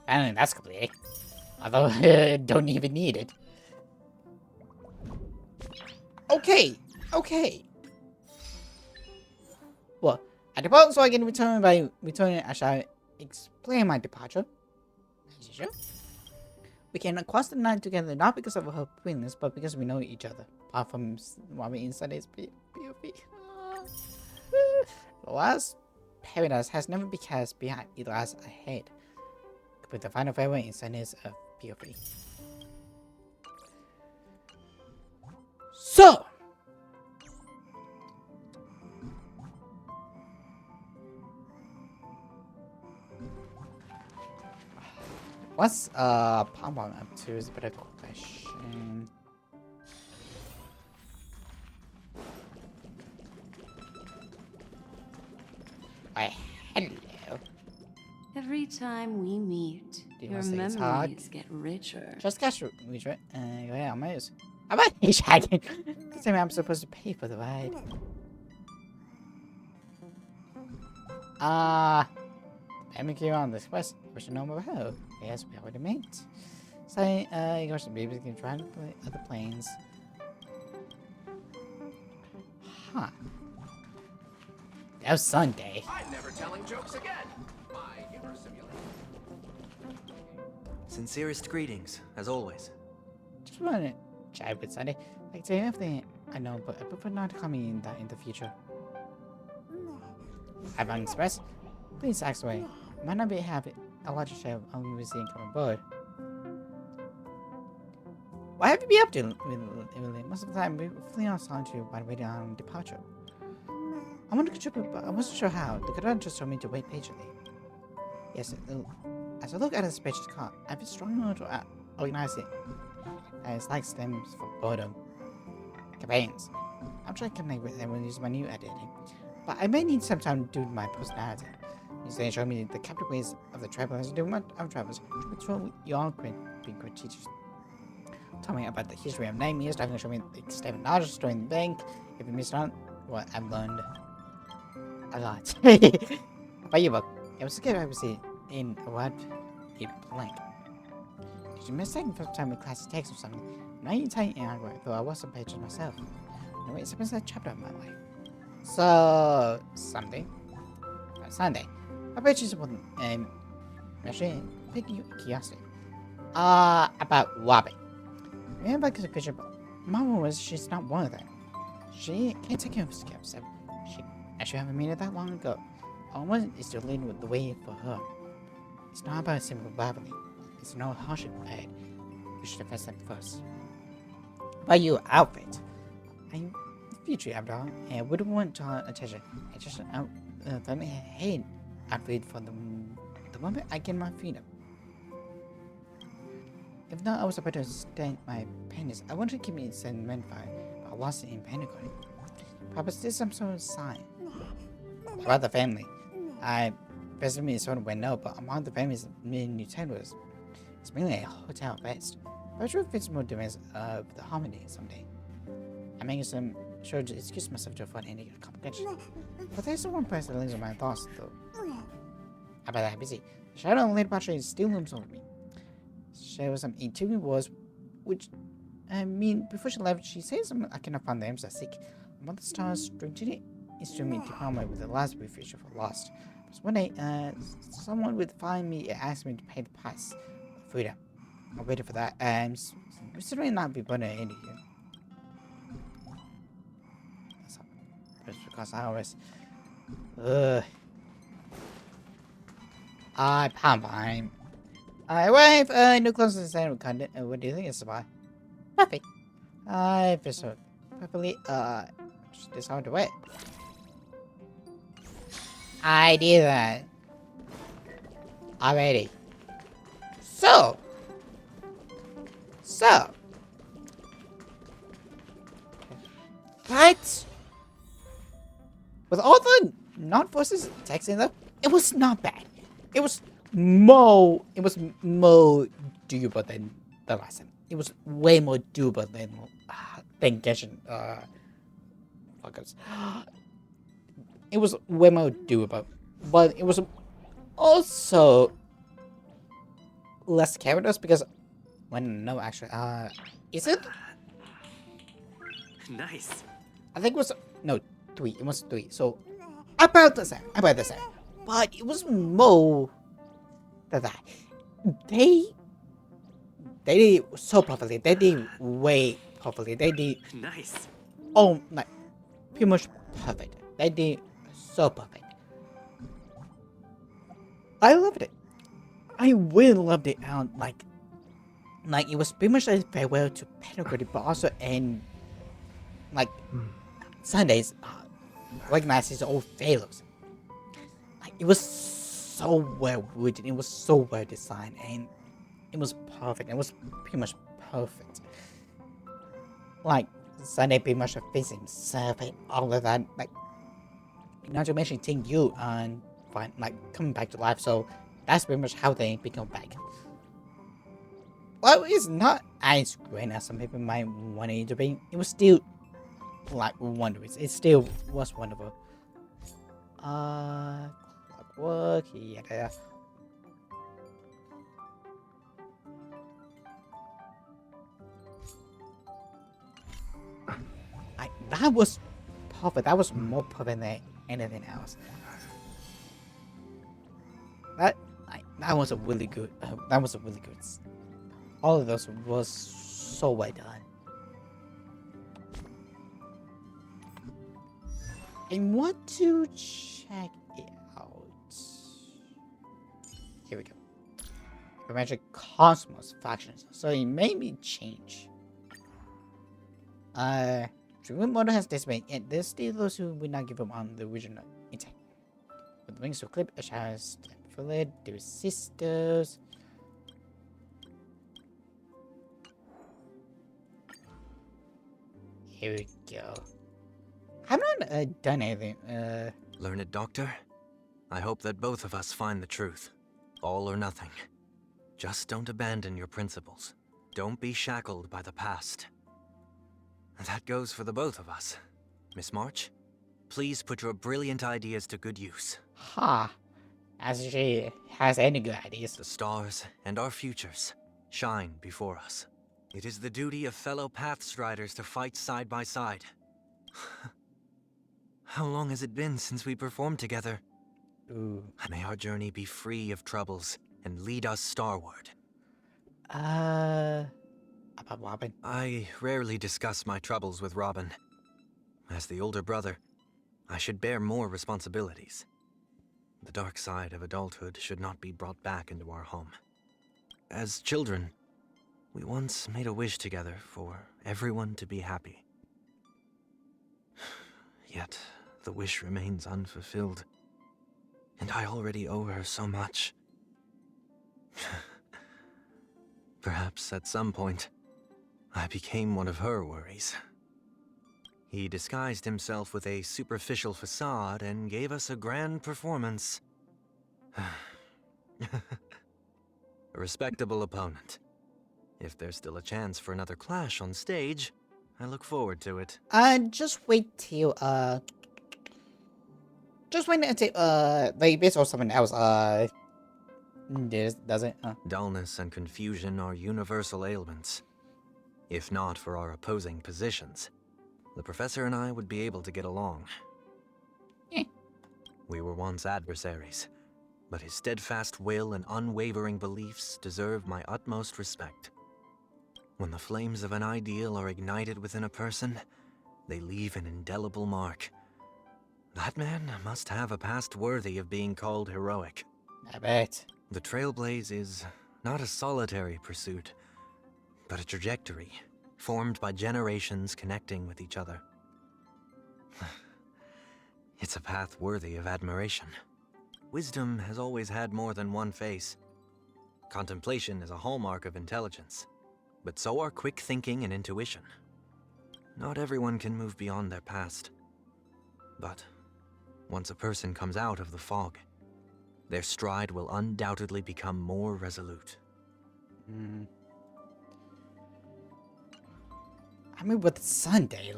S1: I don't think that's complete. Although, don't even need it. Okay. Okay. Well, I depart so I can return by returning. I shall explain my departure. As usual. We can cross the night together not because of her queenness, but because we know each other. Apart from while we're inside his POV. The last paradise has never been cast behind, it lies ahead. With the final farewell in sadness of POV. So! What's Pom Pom up to is a better question. Why, hello.
S8: Every time we meet,
S1: Do you
S8: your
S1: wanna say it's hard?
S8: memories get richer.
S1: Just cash reach, right? Yeah, I might use. I might be shagging. Does that mean I'm supposed to pay for the ride? Let me carry on this quest. We should know more about. Yes, we already met. So, you guys maybe can try to play other planes. Huh. That was Sunday.
S2: I'm never telling jokes again. My humor simulator.
S7: Sincerest greetings, as always.
S1: Just want to chat with Sunday. Like, say everything I know, but I prefer not to call me in that in the future. Avant Express? Please ask away. Might not be having a larger share of unmuseum coming aboard. What have you been up to, Emily? Most of the time, we're fleeing on solitude while waiting on departure. I want to contribute, but I wasn't sure how. The conductor just told me to wait patiently. Yes, as I look at the spacious car, I feel strong enough to organize it. It's like stems for boredom. Campaigns. I'm trying to connect with everyone using my new editing, but I may need some time to do my personality. They show me the captive ways of the travelers and do what other travelers. Which you all being great teachers. Tell me about the history of 9 years. Diving show me the extent of knowledge, storing the bank. If you missed out, well, I've learned a lot. About your book, it was a good I was in a word, a blank. Did you miss taking first time with classic text or something? Now you type in hardware, though I was a patron myself. No, it's a chapter of my life. So something. Sunday. I bet you something actually pick you curiosity. About Wabi. Remember because of picture, but Mama was she's not one of them. She can't take care of herself. She actually haven't made it that long ago. Almost is still leading with the way for her. It's not about simple babbling. It's no hardship ahead. You should invest them first. About your outfit. I'm future after all, and I wouldn't want to attention. I just let me hate outfit for the moment I get my freedom. If not, I was about to stand my penis. I wanted to keep me sentimental, but I lost it in panic. Perhaps there's some sort of sign. About the family. I visited me sort of went no, but among the families in New Tenders, it's mainly a hotel best. But sure fits more demands of the harmony someday. I'm making some sure to excuse myself to avoid any complication. But there's one place that lives in my thoughts though. How about that busy? The shadow of Lady Patrick still looms over me. Shows some intriguing words, which I mean, before she left, she said something I cannot find the answer sick. Mother Star's stringent instrument department with the last brief issue for Lost. But one day, someone would find me and ask me to pay the price of freedom. I waited for that, and considering not be born in India. That's because I always. Pom-pom. I wave new clothes to the same content. What do you think it's about? Nothing. I feel so perfectly just hard to wait. I did that already. So what? With all the non-forces texting though, it was not bad. It was more doable than the last time. It was way more doable than Genshin. Fuckers. It was way more doable, but it was also less characters because no, actually, is it?
S15: Nice.
S1: I think it was no 3. It was 3. So about the same. About the same. But it was more than that. They did so perfectly. They did way perfectly. They did
S15: Nice.
S1: oh like pretty much perfect. They did so perfect. I loved it. I really loved it. Like it was pretty much a farewell to pedagogy, but also and like Sundays recognize his old failures. Like it was so well written, it was so well designed, and it was perfect. It was pretty much perfect. Like Sunday pretty much fixed himself and all of that. Like not to mention Ting Yu and like coming back to life. So that's pretty much how they become back. Well, it's not as great as some people might want it to be. It was still like wondrous. It still was wonderful. Clockwork, yeah. That was perfect. That was more perfect than anything else. That was a really good. That was a really good. All of those was so well done. I want to check it out. Here we go. Imagine Cosmos factions. So it made me change. Dream model has this way, and there's still those who would not give up on the original intent. With wings to clip, a chance to fill it, their sisters. Here we go. I've not done anything.
S7: Learned doctor? I hope that both of us find the truth. All or nothing. Just don't abandon your principles. Don't be shackled by the past. That goes for the both of us. Miss March, please put your brilliant ideas to good use.
S1: Ha! As she has any good ideas.
S7: The stars and our futures shine before us. It is the duty of fellow Pathstriders to fight side by side. How long has it been since we performed together?
S1: Ooh.
S7: May our journey be free of troubles and lead us starward.
S1: About Robin?
S7: I rarely discuss my troubles with Robin. As the older brother, I should bear more responsibilities. The dark side of adulthood should not be brought back into our home. As children, we once made a wish together for everyone to be happy. Yet, the wish remains unfulfilled. And I already owe her so much. Perhaps at some point, I became one of her worries. He disguised himself with a superficial facade and gave us a grand performance. A respectable opponent. If there's still a chance for another clash on stage, I look forward to it.
S1: Just wait till, just wait until, like this or something else, does it?
S7: Dullness and confusion are universal ailments. If not for our opposing positions, the professor and I would be able to get along. We were once adversaries, but his steadfast will and unwavering beliefs deserve my utmost respect. When the flames of an ideal are ignited within a person, they leave an indelible mark. That man must have a past worthy of being called heroic.
S1: I bet.
S7: The Trailblaze is not a solitary pursuit, but a trajectory formed by generations connecting with each other. It's a path worthy of admiration. Wisdom has always had more than one face. Contemplation is a hallmark of intelligence, but so are quick thinking and intuition. Not everyone can move beyond their past. But once a person comes out of the fog, their stride will undoubtedly become more resolute.
S1: I mean, with Sunday,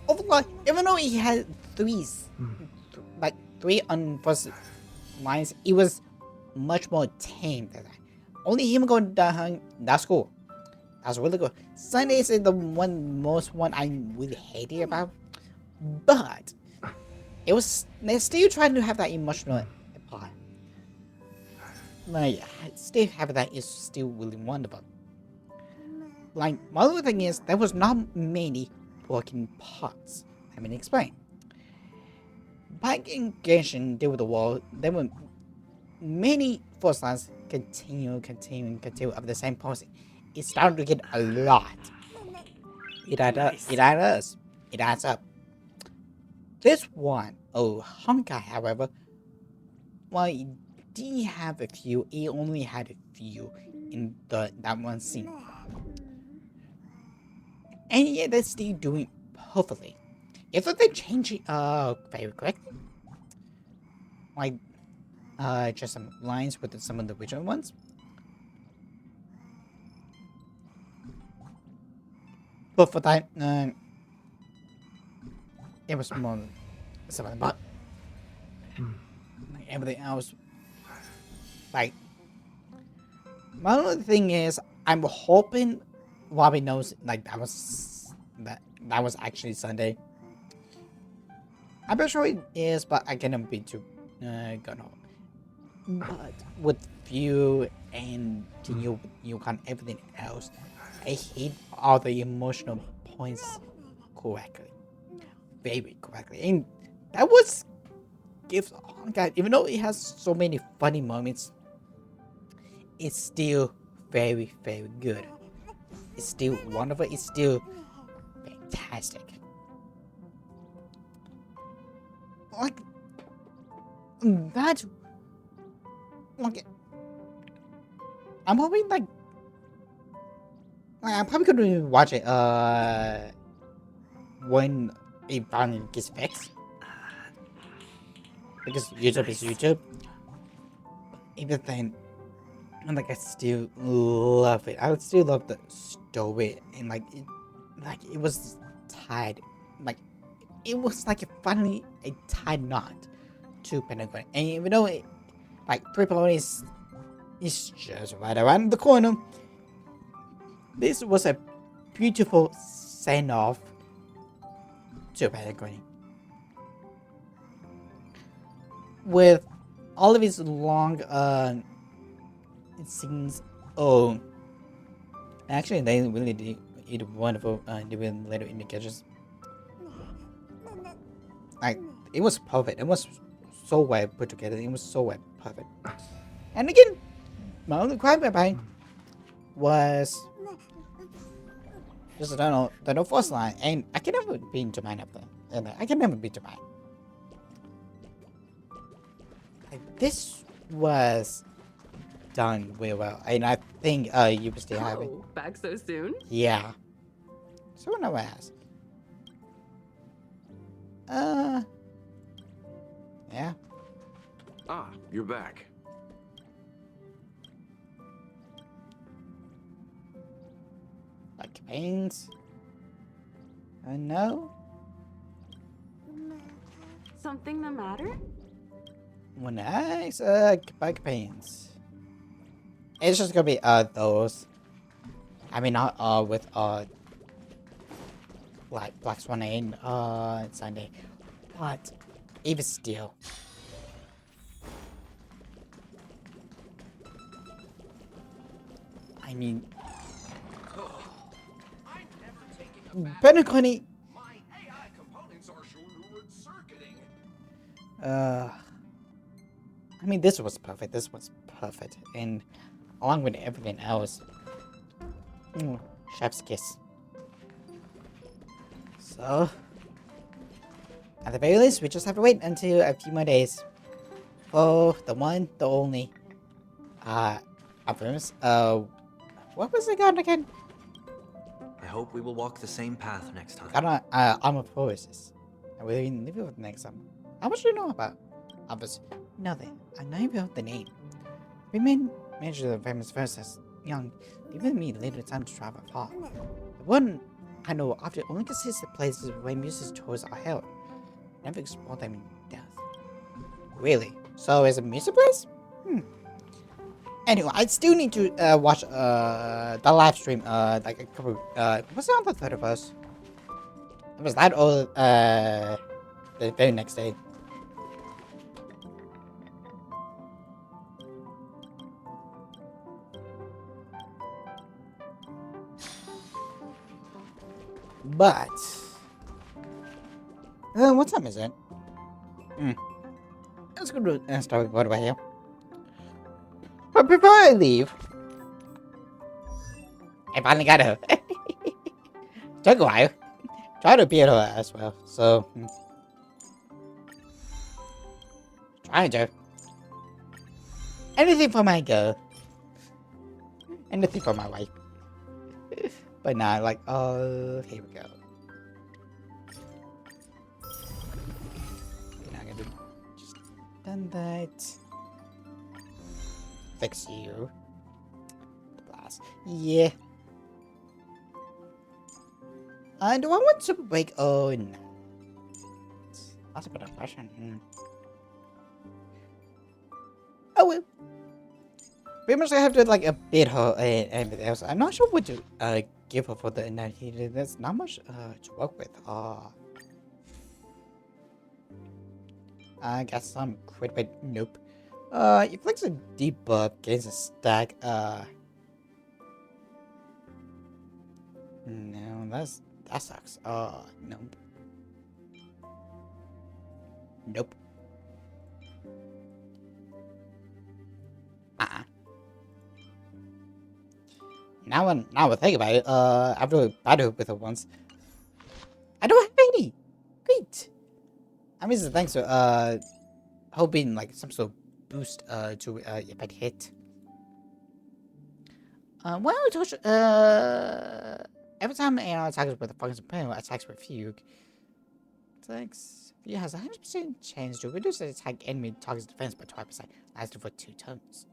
S1: overall, even though he had three unforced lines, it was much more tame than that. Only him going down, that's cool. That's really good. Sundays is the most one I really hated about, but they're still trying to have that emotional part. Like, still having that is still really wonderful. Like, my other thing is, there was not many working parts. Let me explain. Back in Genshin, Deal with the Wall, there were many force lines continue of the same pose. It started to get a lot. It adds up. This one, Honkai, however, while it did have a few, it only had a few in that one scene. And yet they're still doing perfectly. If they change it very quick, like just some lines with some of the original ones, but for that it was more something, but like everything else, like my only thing is I'm hoping Robbie knows like that was actually Sunday. I'm not sure it is, but I cannot be too gonna. But with View and you can everything else, I hit all the emotional points correctly, very correctly, and that was gives Honkai. Even though it has so many funny moments, it's still very good. It's still wonderful. It's still fantastic. Like that. Like I'm hoping like I'm probably gonna watch it when it finally gets fixed, because YouTube is YouTube. Even then, and like I still love it. I would still love the story, and like it was tied, like it was like finally a tied knot to Pentagon. And even though it, like 3.0 is just right around the corner, this was a beautiful send off to Pentagon. With all of his long scenes. Oh, actually, they really did wonderful doing little indications. Like it was perfect. It was so well put together. It was so well perfect. And again, my only crime about was just the no force line, and I can never be into mine up there. And I can never be into mine. Like, this was done really well, and I think you will still have it.
S17: Back so soon?
S1: Yeah. So no ass. Yeah.
S10: Ah, you're back.
S1: Like pains. No.
S17: Something the matter?
S1: Well, nice. Bike pains. It's just gonna be those. I mean, not with like Black Swan and Sunday, but even still. I mean, Penacony. I mean, this was perfect. This was perfect, and along with everything else, chef's kiss. So, at the very least, we just have to wait until a few more days for the one, the only, Optimus. What was it called again?
S7: I hope we will walk the same path next time.
S1: Armor Forces. I will leave you with the next time. How much do you know about others? Nothing. I know you about the name. We managed the famous first as young, giving me later time to travel far. The one I know often only consists of places where music tours are held. Never explored them in depth. Really? So is it a music place? Anyway, I still need to watch the live stream like a couple was it on the 31st? Was that all the very next day? But what time is it? Let's go to start what about here. But before I leave, I finally got her. Took a while. Try to beat her as well. So trying to. Anything for my girl. Anything for my wife. But not like, oh, here we go. You're not gonna just done that. Fix you. Blast. Yeah. Do I want super break? Oh no. That's a good question. Oh well. Pretty much I have to like a bit her and everything else. I'm not sure what to give her for the night. There's not much to work with. I got some crit, but nope. It flicks a debuff, gains a stack. No, that sucks. Nope. Nope. Now I think about it, after battled with her once, I don't have any. Great. I mean, thanks to hoping like some sort of boost to if I hit. Well, I told you, every time an attacks with a focus opponent attacks with fugue, attacks he has a 100% chance to reduce the attack enemy target's defense by 12%, lasting for 2 turns.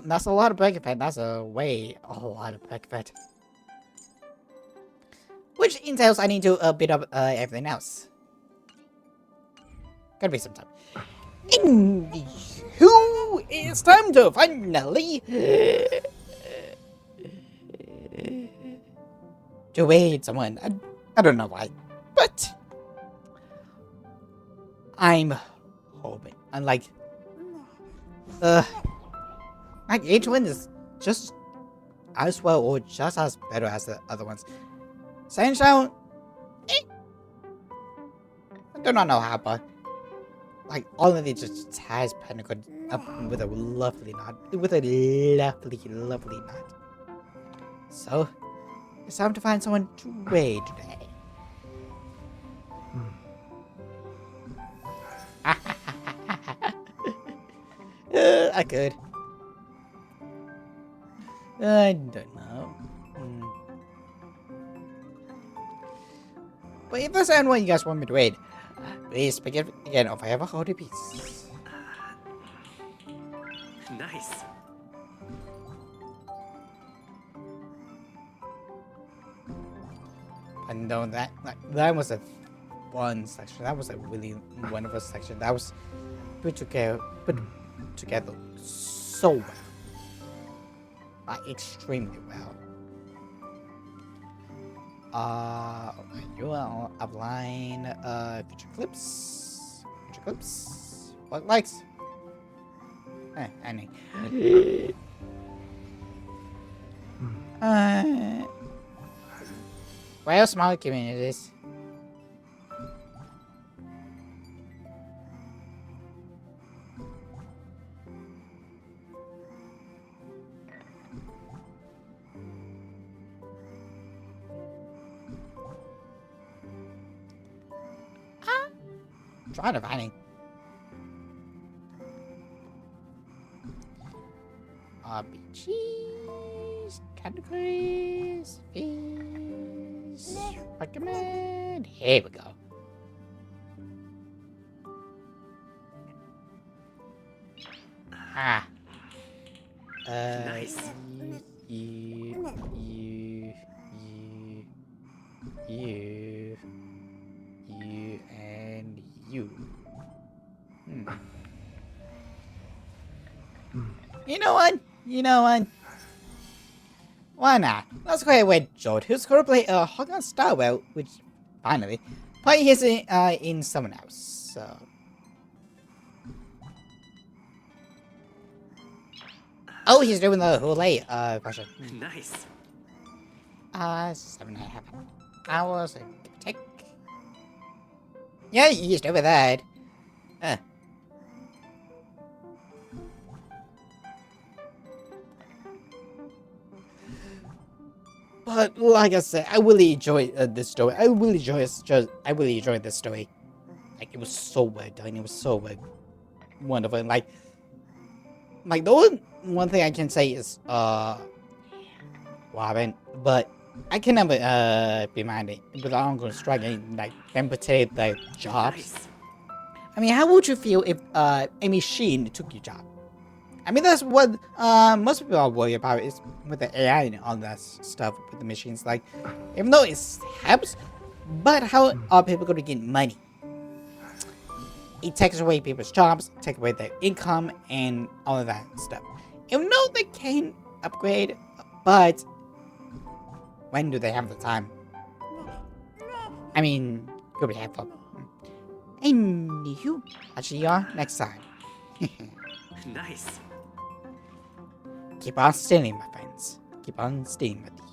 S1: That's a lot of break effect. That's a lot of break effect. Which entails I need to beat up everything else. Gotta be some time. Who it's time to finally to wait someone. I don't know why, but I'm hoping. I'm like each one is just as well or just as better as the other ones. Sunshine, I do not know how, but like all of it just has Pentagon up with a lovely knot. With a lovely knot. So it's time to find someone to raid today. I could. I don't know. But if there's anyone you guys want me to raid, please speak it again if I ever hold a piece.
S15: Nice.
S1: I know that was a fun section. That was a really wonderful section. That was put together so well. Extremely well. You will outline feature clips. What likes? Any. Well, small communities. trying to find it. RPGs, categories, fees, recommend. Here we go. Ah.
S15: Nice.
S1: You, and you. You know what? Why not? Let's go ahead with George, who's going to play Hog on Starwell, which finally, but he's in someone else. So. Oh, he's doing the Hule version.
S15: Nice.
S1: 7.5 hours, give or take. Yeah, he's doing that. But like I said, I really enjoy this story. I really enjoyed this story. Like, it was so well done. It was so wonderful. Like the one thing I can say is Warren, but I can never be minded with the ongoing struggle, like them potato their jobs.
S15: Nice.
S1: I mean, how would you feel if a machine took your job? I mean, that's what most people are worried about is with the AI and all that stuff with the machines. Like, even though it helps, but how are people going to get money? It takes away people's jobs, takes away their income, and all of that stuff. Even though they can upgrade, but when do they have the time? I mean, could be helpful. And you, actually, are next time.
S15: Nice.
S1: Keep on stealing, my friends. Keep on stealing, my dear.